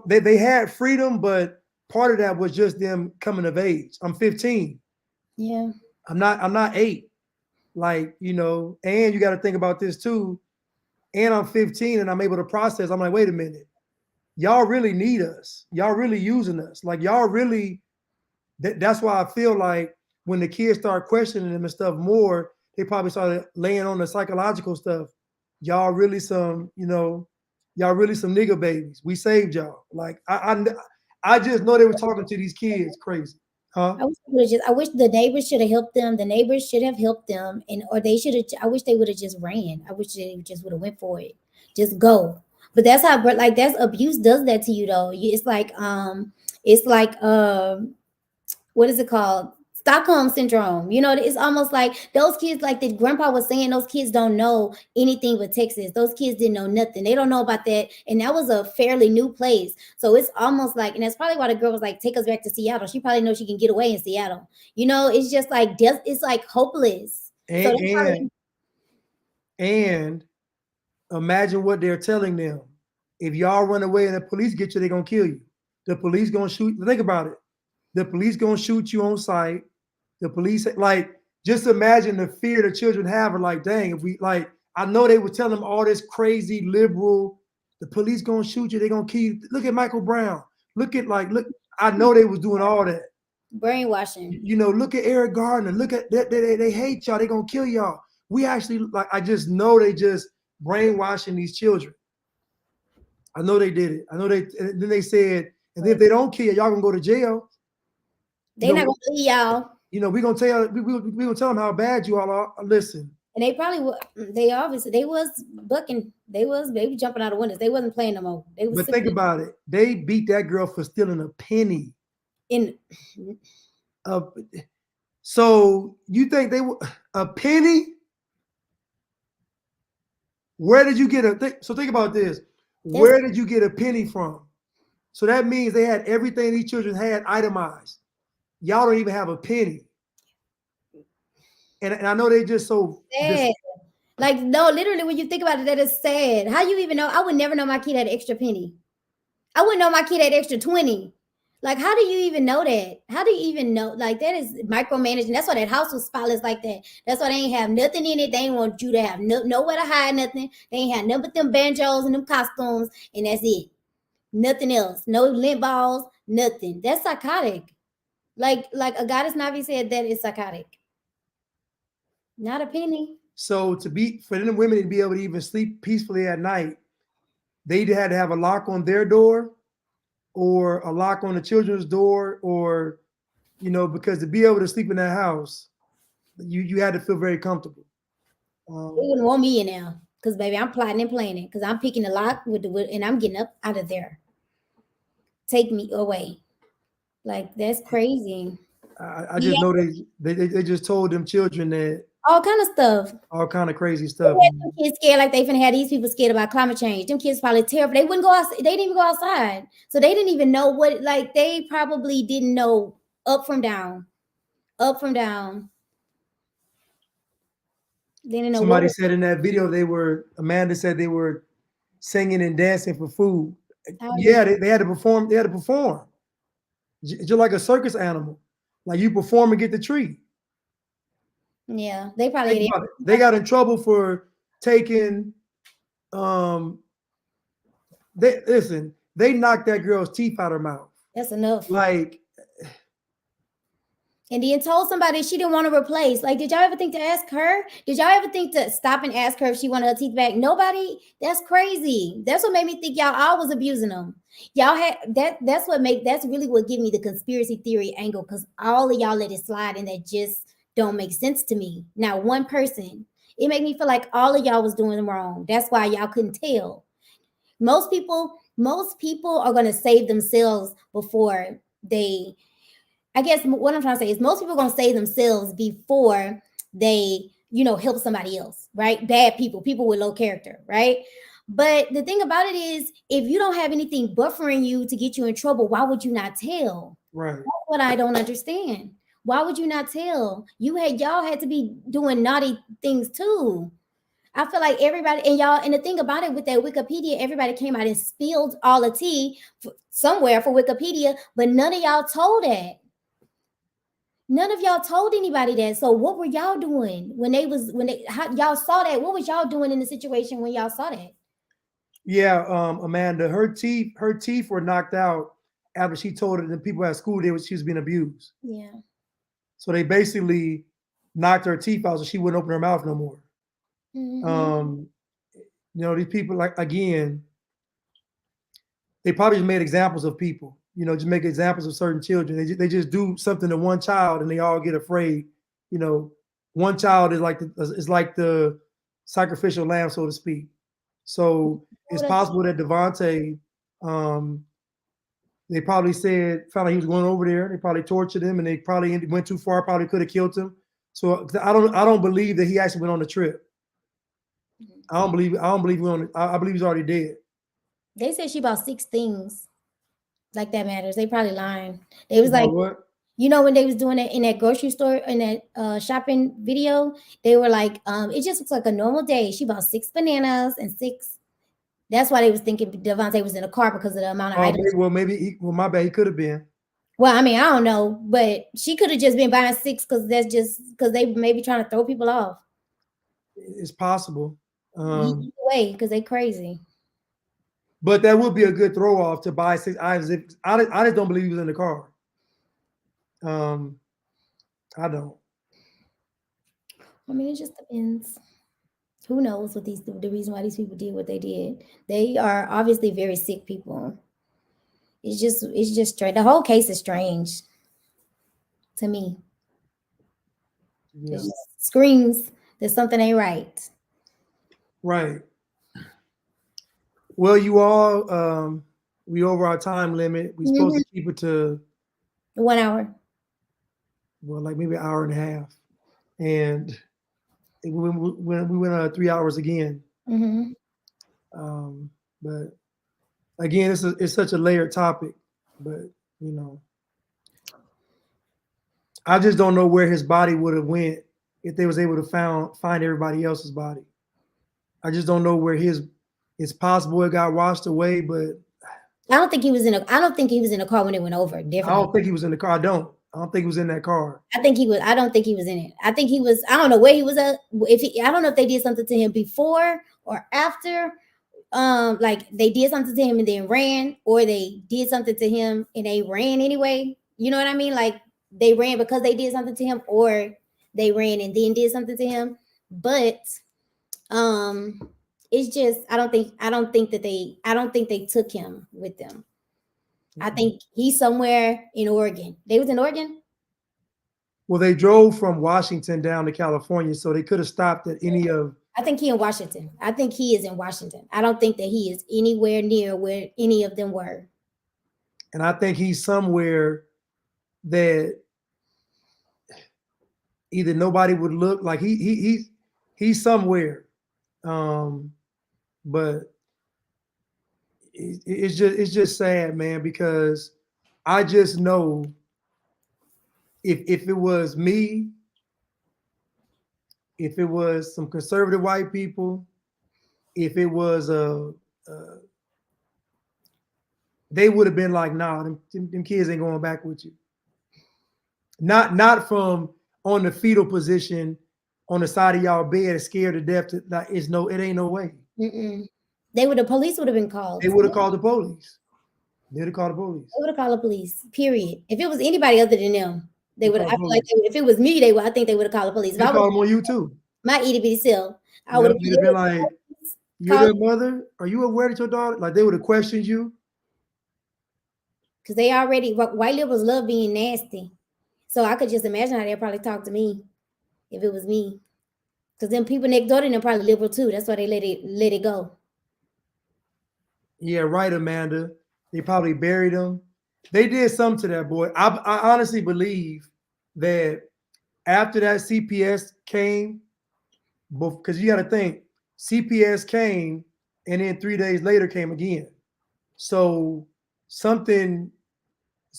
they had freedom, but part of that was just them coming of age. I'm 15.
Yeah.
I'm not 8. Like, and you got to think about this too. And I'm 15 and I'm able to process. I'm like, wait a minute. Y'all really need us. Y'all really using us. Like y'all really, that's why I feel like when the kids start questioning them and stuff more, they probably started laying on the psychological stuff. Y'all really some, Y'all really some nigga babies. We saved y'all. Like I just know they were talking to these kids crazy. Huh?
I wish the neighbors should have helped them. The neighbors should have helped them, or they should have. I wish they would have just ran. I wish they just would have went for it. Just go. But that's how, like, that's abuse does that to you, though. It's like what is it called? Stockholm syndrome. You know, it's almost like those kids, like the grandpa was saying, those kids don't know anything but Texas. Those kids didn't know nothing. They don't know about that. And that was a fairly new place. So it's almost like, and that's probably why the girl was like, take us back to Seattle. She probably knows she can get away in Seattle. You know, it's just like, it's like hopeless.
And imagine what they're telling them. If y'all run away and the police get you, they're going to kill you. The police going to shoot. Think about it. The police going to shoot you on sight. The police, like, just imagine the fear the children have. Are like, dang, if we, like, I know they were telling them all this crazy liberal, the police going to shoot you. They're going to kill you. Look at Michael Brown. Look, I know they was doing all that.
Brainwashing.
You know, look at Eric Gardner. Look at that. They hate y'all. They're going to kill y'all. We actually, like, I just know they just brainwashing these children. I know they did it. I know they, and then they said, and then if they don't kill you, y'all gonna go to jail.
They're not gonna leave y'all.
You know, we're gonna tell you, we gonna tell them how bad you all are. Listen.
And they probably they was bucking, they was jumping out of windows. They wasn't playing no more.
But think about it. They beat that girl for stealing a penny. So you think they were a penny? Where did you get so think about this. Where did you get a penny from? So that means they had everything these children had itemized. Y'all don't even have a penny. And I know they just so
sad. Like, no, literally, when you think about it, that is sad. How you even know? I would never know my kid had an extra penny. I wouldn't know my kid had extra 20. Like, how do you even know that? How do you even know? Like, that is micromanaging. That's why that house was spotless like that. That's why they ain't have nothing in it. They ain't want you to have nowhere to hide nothing. They ain't have nothing but them banjos and them costumes, and that's it. Nothing else. No lint balls, nothing. That's psychotic. Like a goddess Navi said, that is psychotic. Not a penny.
So for them women to be able to even sleep peacefully at night, they either had to have a lock on their door or a lock on the children's door, or, you know, because to be able to sleep in that house, you had to feel very comfortable.
They wouldn't want me in there because, baby, I'm plotting and planning because I'm picking the lock and I'm getting up out of there. Take me away. Like, that's crazy.
I just know they just told them children that
all kind of stuff,
all kind of crazy stuff.
Them kids scared like they finna have these people scared about climate change. Them kids probably terrified. They wouldn't go outside. They didn't even go outside, so they didn't even know what. Like, they probably didn't know up from down, up from down. They didn't know.
Somebody said in that video Amanda said they were singing and dancing for food. Yeah, they had to perform. They had to perform. Just like a circus animal. Like, you perform and get the treat.
Yeah, they probably
they got in trouble for taking they knocked that girl's teeth out her mouth.
That's enough.
Like,
and then told somebody she didn't want to replace. Like, did y'all ever think to ask her? Did y'all ever think to stop and ask her if she wanted her teeth back? Nobody. That's crazy. That's what made me think y'all all was abusing them. Y'all had that's really what gave me the conspiracy theory angle, because all of y'all let it slide, and that just don't make sense to me. Now, one person, it made me feel like all of y'all was doing wrong. That's why y'all couldn't tell. Most people are going to save themselves before they, I guess what I'm trying to say is most people are going to save themselves before they, help somebody else, right? Bad people with low character, right? But the thing about it is, if you don't have anything buffering you to get you in trouble, why would you not tell?
Right.
That's what I don't understand. Why would you not tell? Y'all had to be doing naughty things too. I feel like everybody, and the thing about it with that Wikipedia, everybody came out and spilled all the tea somewhere for Wikipedia, but none of y'all told that. None of y'all told anybody that. So what were y'all doing y'all saw that? What was y'all doing in the situation when y'all saw that?
Yeah, Amanda, her teeth were knocked out after she told the people at school she was being abused.
Yeah.
So they basically knocked her teeth out so she wouldn't open her mouth no more.
Mm-hmm.
These people, like, again, they probably just made examples of people. You know, just make examples of certain children. They just do something to one child and they all get afraid. You know, one child is like the sacrificial lamb, so to speak. So it's possible that Devontae, they probably found out he was going over there. They probably tortured him, and they probably went too far. Probably could have killed him. So I don't believe that he actually went on the trip. I don't believe I believe he's already dead.
They said she bought 6 things. Like that matters. They probably lying. They was
You know
like,
what?
you know, when they was doing it in that grocery store, in that shopping video, they were like, it just looks like a normal day. She bought 6 bananas and 6. That's why they was thinking Devontae was in the car because of the amount of items.
Maybe my bad. He could have been.
Well, I mean, I don't know, but she could have just been buying 6 because they may be trying to throw people off.
It's possible.
Either way, because they crazy.
But that would be a good throw off to buy 6 items. I just don't believe he was in the car. I don't.
I mean, it just depends. Who knows what the reason why these people did what they did. They are obviously very sick people. It's just strange. The whole case is strange to me.
Yeah.
It just screams that something ain't right.
Right. Well, you all, we over our time limit. We're supposed to keep it to
1 hour.
Well, like maybe an hour and a half, and we went 3 hours again. But again, it's such a layered topic. But you know, I just don't know where his body would have went if they was able to find everybody else's body. I just don't know where it's possible it got washed away, but
I don't think he was in a car when it went over. Definitely.
I don't think he was in the car. I don't think he was in that car.
I think he was. I don't think he was in it. I think he was. I don't know where he was at. I don't know if they did something to him before or after. Like they did something to him and then ran, or they did something to him and they ran anyway. You know what I mean? Like they ran because they did something to him, or they ran and then did something to him. But it's just I don't think they took him with them. I think he's somewhere in Oregon. They was in Oregon?
Well, they drove from Washington down to California, so they could have stopped at any of.
I think he in Washington. I think he is in Washington. I don't think that he is anywhere near where any of them were.
And I think he's somewhere that either nobody would look like he's somewhere. But it's just sad, man, because I just know if it was me, if it was some conservative white people, if it was they would have been like, nah, them kids ain't going back with you. Not from on the fetal position on the side of y'all bed, scared to death. It ain't no way.
The police would have been called.
They would have called the police. They would have called the police.
They would have called the police. Period. If it was anybody other than them, they would. I feel like if it was me, I think they would have called the police.
They called them on you too.
My itty bitty self, I would have
been like, "You're their mother? Are you aware that your daughter?" Like they would have questioned you.
Because they already white liberals love being nasty, so I could just imagine how they'd probably talk to me if it was me. Because then people next door to them probably liberal too. That's why they let it go.
Yeah, right, Amanda. They probably buried him. They did something to that boy. I honestly believe that after that CPS came, because you got to think, CPS came and then 3 days later came again. So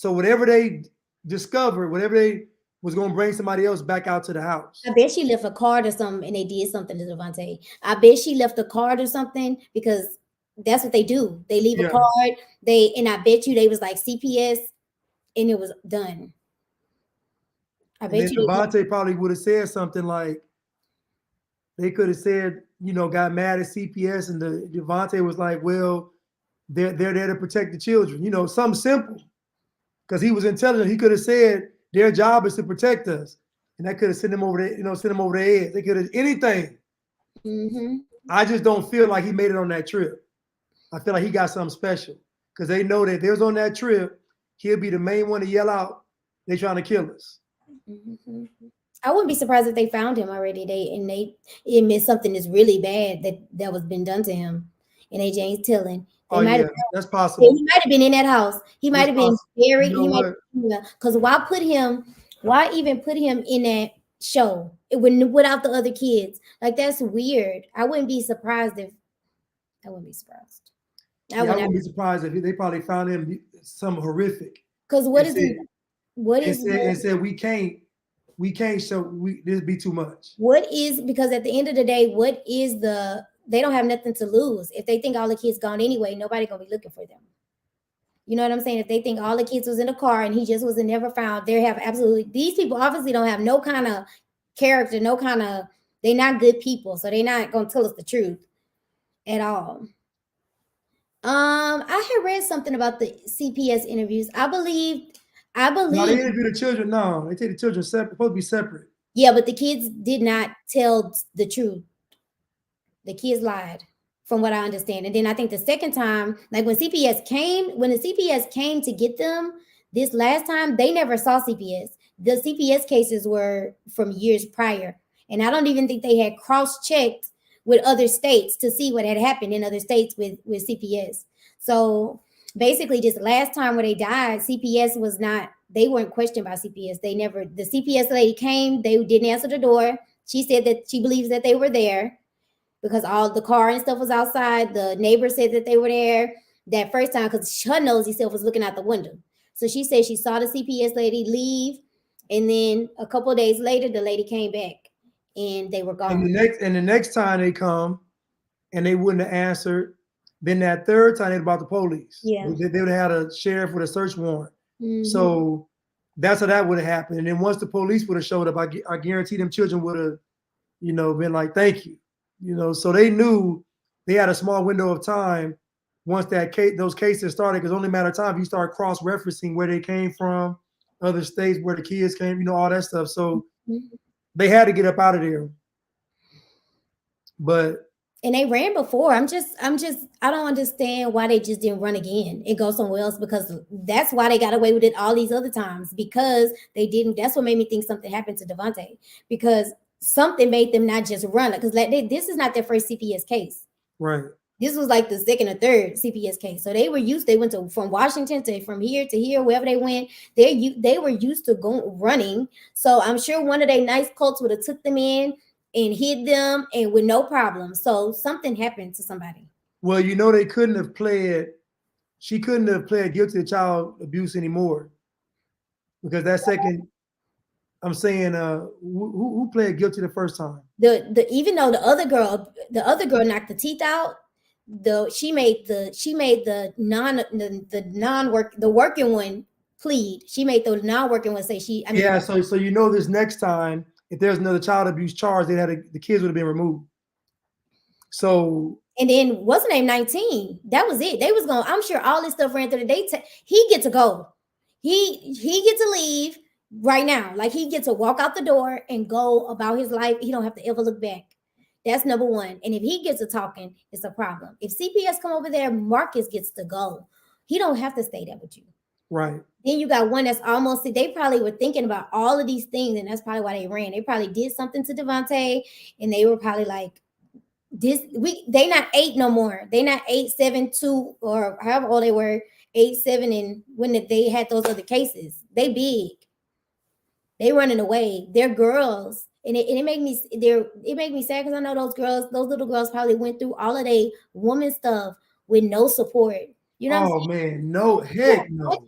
whatever they discovered, whatever they was going to bring somebody else back out to the house.
I bet she left a card or something and they did something to Devontae. I bet she left a card or something because that's what they do. They leave a card. And I bet you they was like CPS and it was done. I bet you
Devontae probably would have said something like, they could have said, got mad at CPS, and Devontae was like, well, they're there to protect the children, something simple. Because he was intelligent. He could have said their job is to protect us. And that could have sent them over there, sent them over their heads. They could have anything. I just don't feel like he made it on that trip. I feel like he got something special. because they know that if they was on that trip, he'll be the main one to yell out, "They trying to kill us."
Mhm. I wouldn't be surprised if they found him already. They admit something is really bad that was been done to him, and they ain't telling. They
Oh
might
yeah,
have.
that's
Yeah,
possible.
he might have been in that house. He might
That's
have been
possible.
buried.
You know
He might,
what?
because why put him? Why even put him in that show without the other kids? Like that's weird. I wouldn't be surprised if. I wouldn't be surprised. I
Yeah, I
wouldn't.
wouldn't be surprised if they probably found him some horrific.
Because what
And
is
said,
it? What is
and said we can't show this be too much.
what is because at the end of the day, what is they don't have nothing to lose. If they think all the kids gone anyway, nobody gonna be looking for them. You know what I'm saying? If they think all the kids was in the car and he just wasn't never found, they have absolutely these people obviously don't have no kind of character, no kind of they're not good people, so they're not gonna tell us the truth at all. I had read something about the CPS interviews. I
No,
believe
they interview the children. No, they take the children separate. Supposed to be separate.
yeah, but the kids did not tell the truth. The kids lied, from what I understand. And then I think the second time, like when the CPS came to get them this last time, they never saw CPS. The CPS cases were from years prior. And I don't even think they had cross-checked with other states to see what had happened in other states with CPS. So basically, just last time where they died, CPS was not, they weren't questioned by CPS. The CPS lady came, they didn't answer the door. She said that she believes that they were there because all the car and stuff was outside. The neighbor said that they were there that first time because her nosy self was looking out the window. So she said she saw the CPS lady leave, and then a couple of days later, the lady came back and they were gone.
And the next time they come and they wouldn't have answered, then that third time they about the police.
Yeah.
They would have had a sheriff with a search warrant.
Mhm.
So that's how that would have happened. And then once the police would have showed up, I guarantee them children would have, been like, thank you. So they knew they had a small window of time once those cases started, because only a matter of time if you start cross-referencing where they came from, other states where the kids came, all that stuff. So they had to get up out of there. But
and they ran before. I don't understand why they just didn't run again and go somewhere else, because that's why they got away with it all these other times, because they didn't. That's what made me think something happened to Devontae, because something made them not just run it, because this is not their first CPS case.
Right.
This was like the second or third CPS case. So they went from Washington from here to here, wherever they went, they were used to running. So I'm sure one of their nice cults would have took them in and hid them and with no problem. So something happened to somebody.
Well, she couldn't have pled guilty to child abuse anymore, because that second, I'm saying, who pled guilty the first time?
Even though the other girl knocked the teeth out, she made the working one plead. She made the non-working one say
So this next time, if there's another child abuse charge, the kids would have been removed. So
and then what's her name? 19. That was it. They was going. I'm sure all this stuff ran through the day. He get to go. He get to leave right now. Like he gets to walk out the door and go about his life. He don't have to ever look back. That's number one. And if he gets to talking, it's a problem. If CPS come over there, Marcus gets to go. He don't have to stay there with you.
Right.
Then you got one that's almost, they probably were thinking about all of these things, and that's probably why they ran. They probably did something to Devontae, and they were probably like, they not 8 no more. They not 8, 7, 2, or however old they were, 8, 7, and when they had those other cases. They big. They running away. They're girls. And it made me sad, because I know those little girls probably went through all of their woman stuff with no support. You know what I'm saying?
Man, no, heck no.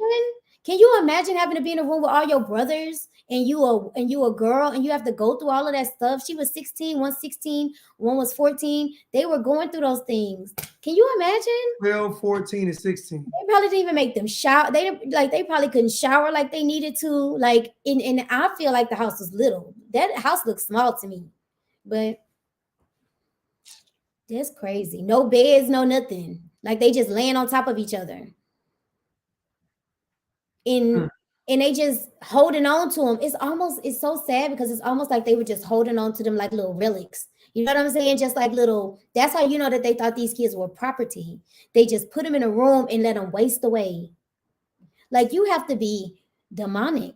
Can you imagine having to be in a room with all your brothers and you a girl and you have to go through all of that stuff? She was 16, one 16, one was 14. They were going through those things. Can you imagine?
12, 14, and 16.
They probably didn't even make them shower. They probably couldn't shower like they needed to. Like, and I feel like the house was little. That house looks small to me, but that's crazy. No beds, no nothing. Like they just laying on top of each other. And they just holding on to them. It's so sad, because it's almost like they were just holding on to them like little relics. You know what I'm saying? Just like little, that's how you know that they thought these kids were property. They just put them in a room and let them waste away. Like, you have to be demonic.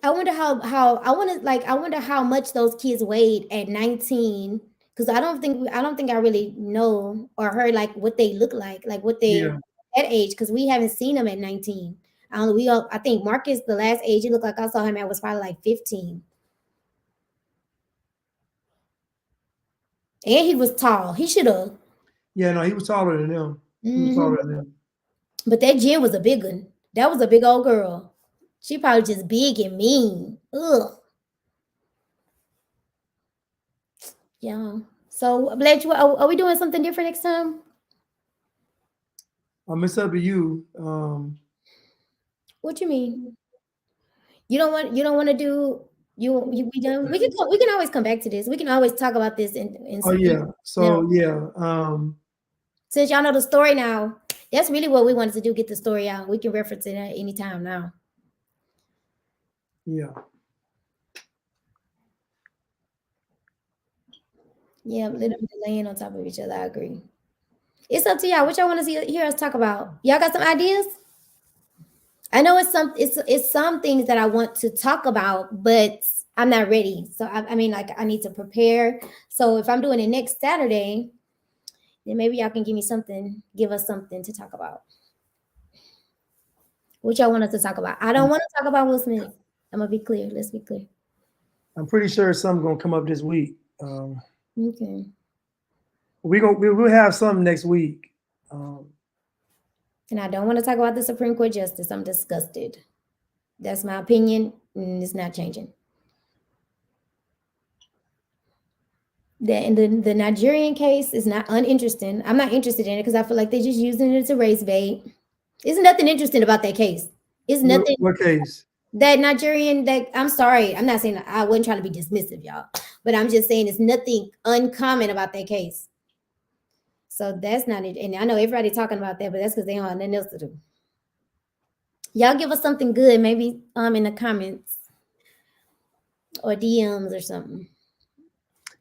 I wonder I wonder how much those kids weighed at 19. Because I don't think I really know or heard like what they look like what they
Yeah.
at age, because we haven't seen them at 19. I think Marcus, the last age he looked like I saw him at was probably like 15. And he was tall. He should have.
Yeah, no, he was taller than them. He was taller than them.
But that Jen was a big one. That was a big old girl. She probably just big and mean. Ugh. Yeah. So, Blanche, are we doing something different next time?
It's up to you.
What you mean? You don't want to do we done. We can always come back to this. We can always talk about this in
Oh yeah. So yeah.
Since y'all know the story now, that's really what we wanted to do, get the story out. We can reference it at any time now.
Yeah.
Yeah, let them laying on top of each other. I agree. It's up to y'all. What y'all want to hear us talk about? Y'all got some ideas? I know it's some things that I want to talk about, but I'm not ready. So I mean, like, I need to prepare. So if I'm doing it next Saturday, then maybe y'all can give us something to talk about. What y'all want us to talk about? I don't want to talk about Will Smith. I'm gonna be clear. Let's be clear.
I'm pretty sure something's gonna come up this week.
Okay.
We'll have something next week.
And I don't want to talk about the Supreme Court justice. I'm disgusted. That's my opinion, and it's not changing. The Nigerian case is not uninteresting. I'm not interested in it because I feel like they're just using it as a race bait. There's nothing interesting about that case. It's nothing.
What case?
That Nigerian, I'm sorry. I'm not saying I wasn't trying to be dismissive, y'all. But I'm just saying it's nothing uncommon about that case. So that's not it. And I know everybody talking about that, but that's because they don't have nothing else to do. Y'all give us something good, maybe in the comments or DMs or something.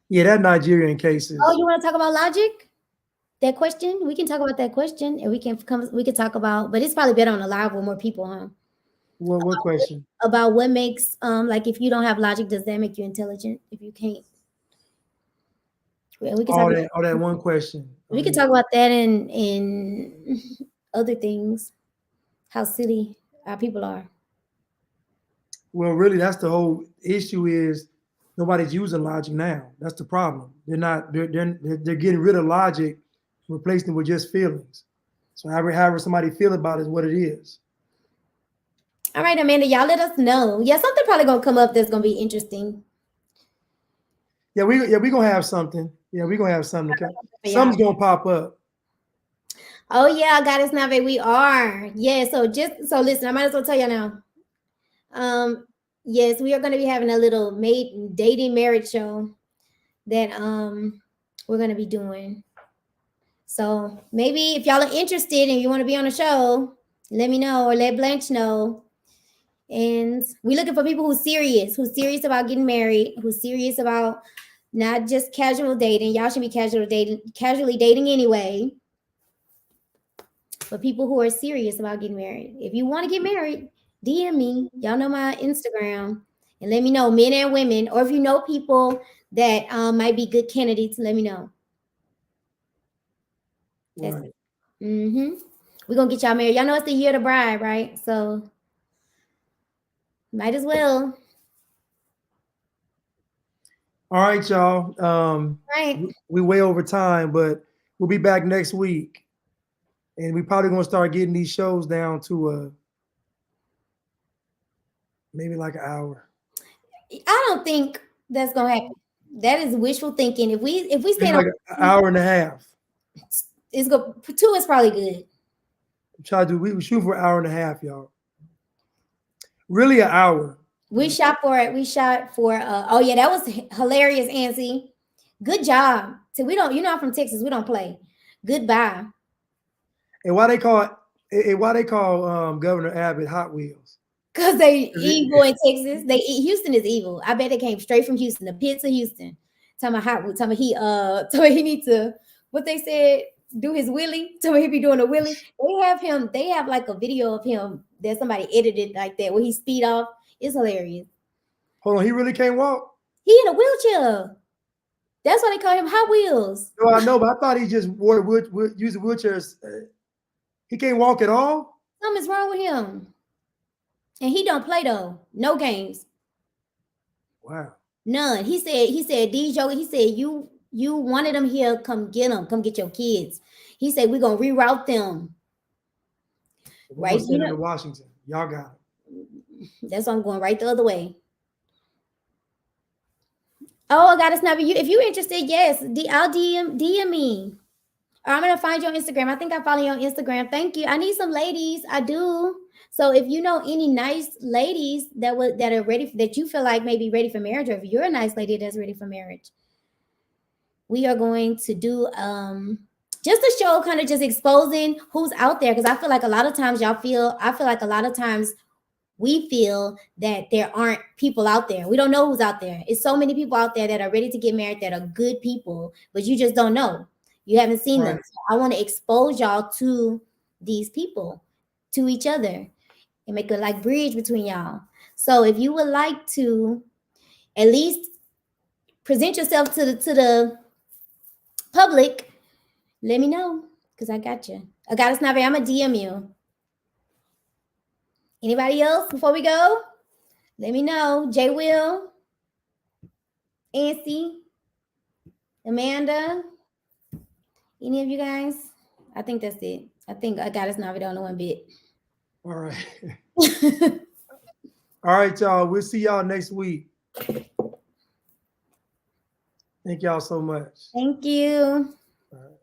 Yeah, that Nigerian case is.
Oh, you want to talk about logic? That question? We can talk about that question, and we can talk about, but it's probably better on a live with more people, huh?
What question?
About what makes like, if you don't have logic, does that make you intelligent? If you can't, we can
that one question.
We can talk about that and other things. How silly our people are.
Well, really, that's the whole issue. Is nobody's using logic now. That's the problem. They're not. They're getting rid of logic, replacing it with just feelings. So however somebody feel about it is what it is.
All right, Amanda, y'all let us know. Yeah, something probably gonna come up that's gonna be interesting.
Yeah, we gonna have something. Yeah, we gonna have something. Something's gonna pop up.
Oh yeah, Goddess Nave, we are. Yeah, so listen, I might as well tell you now. Yes, we are gonna be having a little dating marriage show that we're gonna be doing. So maybe if y'all are interested and you want to be on a show, let me know or let Blanche know. And we're looking for people who's serious about getting married, who's serious about not just casual dating. Y'all should be casually dating anyway. But people who are serious about getting married. If you want to get married, DM me. Y'all know my Instagram. And let me know, men and women. Or if you know people that might be good candidates, let me know. Right. We're going to get y'all married. Y'all know it's the year of the bride, right? So might as well.
All right, y'all.
Right.
We way over time, but we'll be back next week. And we probably going to start getting these shows down to maybe like an hour.
I don't think that's going to happen. That is wishful thinking. If we stay
like an hour and a half.
It's go 2 is probably good.
We shoot for an hour and a half, y'all. Really an hour.
We shot for oh yeah, that was hilarious, Ancy. Good job. So I'm from Texas, we don't play. Goodbye.
And why they call Governor Abbott Hot Wheels?
Cause they evil in Texas. Houston is evil. I bet they came straight from Houston, the pits of Houston. Talking about he needs to what they said, do his willy. Tell me he be doing a willy. They have like a video of him that somebody edited like that where he speed off. It's hilarious.
Hold on, he really can't walk?
He in a wheelchair. That's why they call him Hot Wheels.
No, I know, but I thought he just used wheelchairs. He can't walk at all?
Something's wrong with him. And he don't play though. No games.
Wow.
None. He said these yoga. He said you wanted them here. Come get them. Come get your kids. He said we're gonna reroute them.
We're right. Send them to Washington. Y'all got it.
That's why I'm going right the other way. Oh, I got a snap. If you're interested, yes, I'll DM me. Or I'm gonna find you on Instagram. I think I follow you on Instagram. Thank you. I need some ladies. I do. So if you know any nice ladies that are ready, that you feel like may be ready for marriage, or if you're a nice lady that's ready for marriage, we are going to do just a show kind of just exposing who's out there. Because I feel like a lot of times we feel that there aren't people out there. We don't know who's out there. It's so many people out there that are ready to get married that are good people, but you just don't know. You haven't seen them. So I want to expose y'all to these people, to each other, and make a like bridge between y'all. So if you would like to at least present yourself to the public, let me know, because I got you. I got a snapper. I'm gonna DM you. Anybody else before we go? Let me know. J Will, Ancy, Amanda, any of you guys? I think that's it. I think I got us now. We don't know one bit.
All right. All right, y'all. We'll see y'all next week. Thank y'all so much.
Thank you.
All right.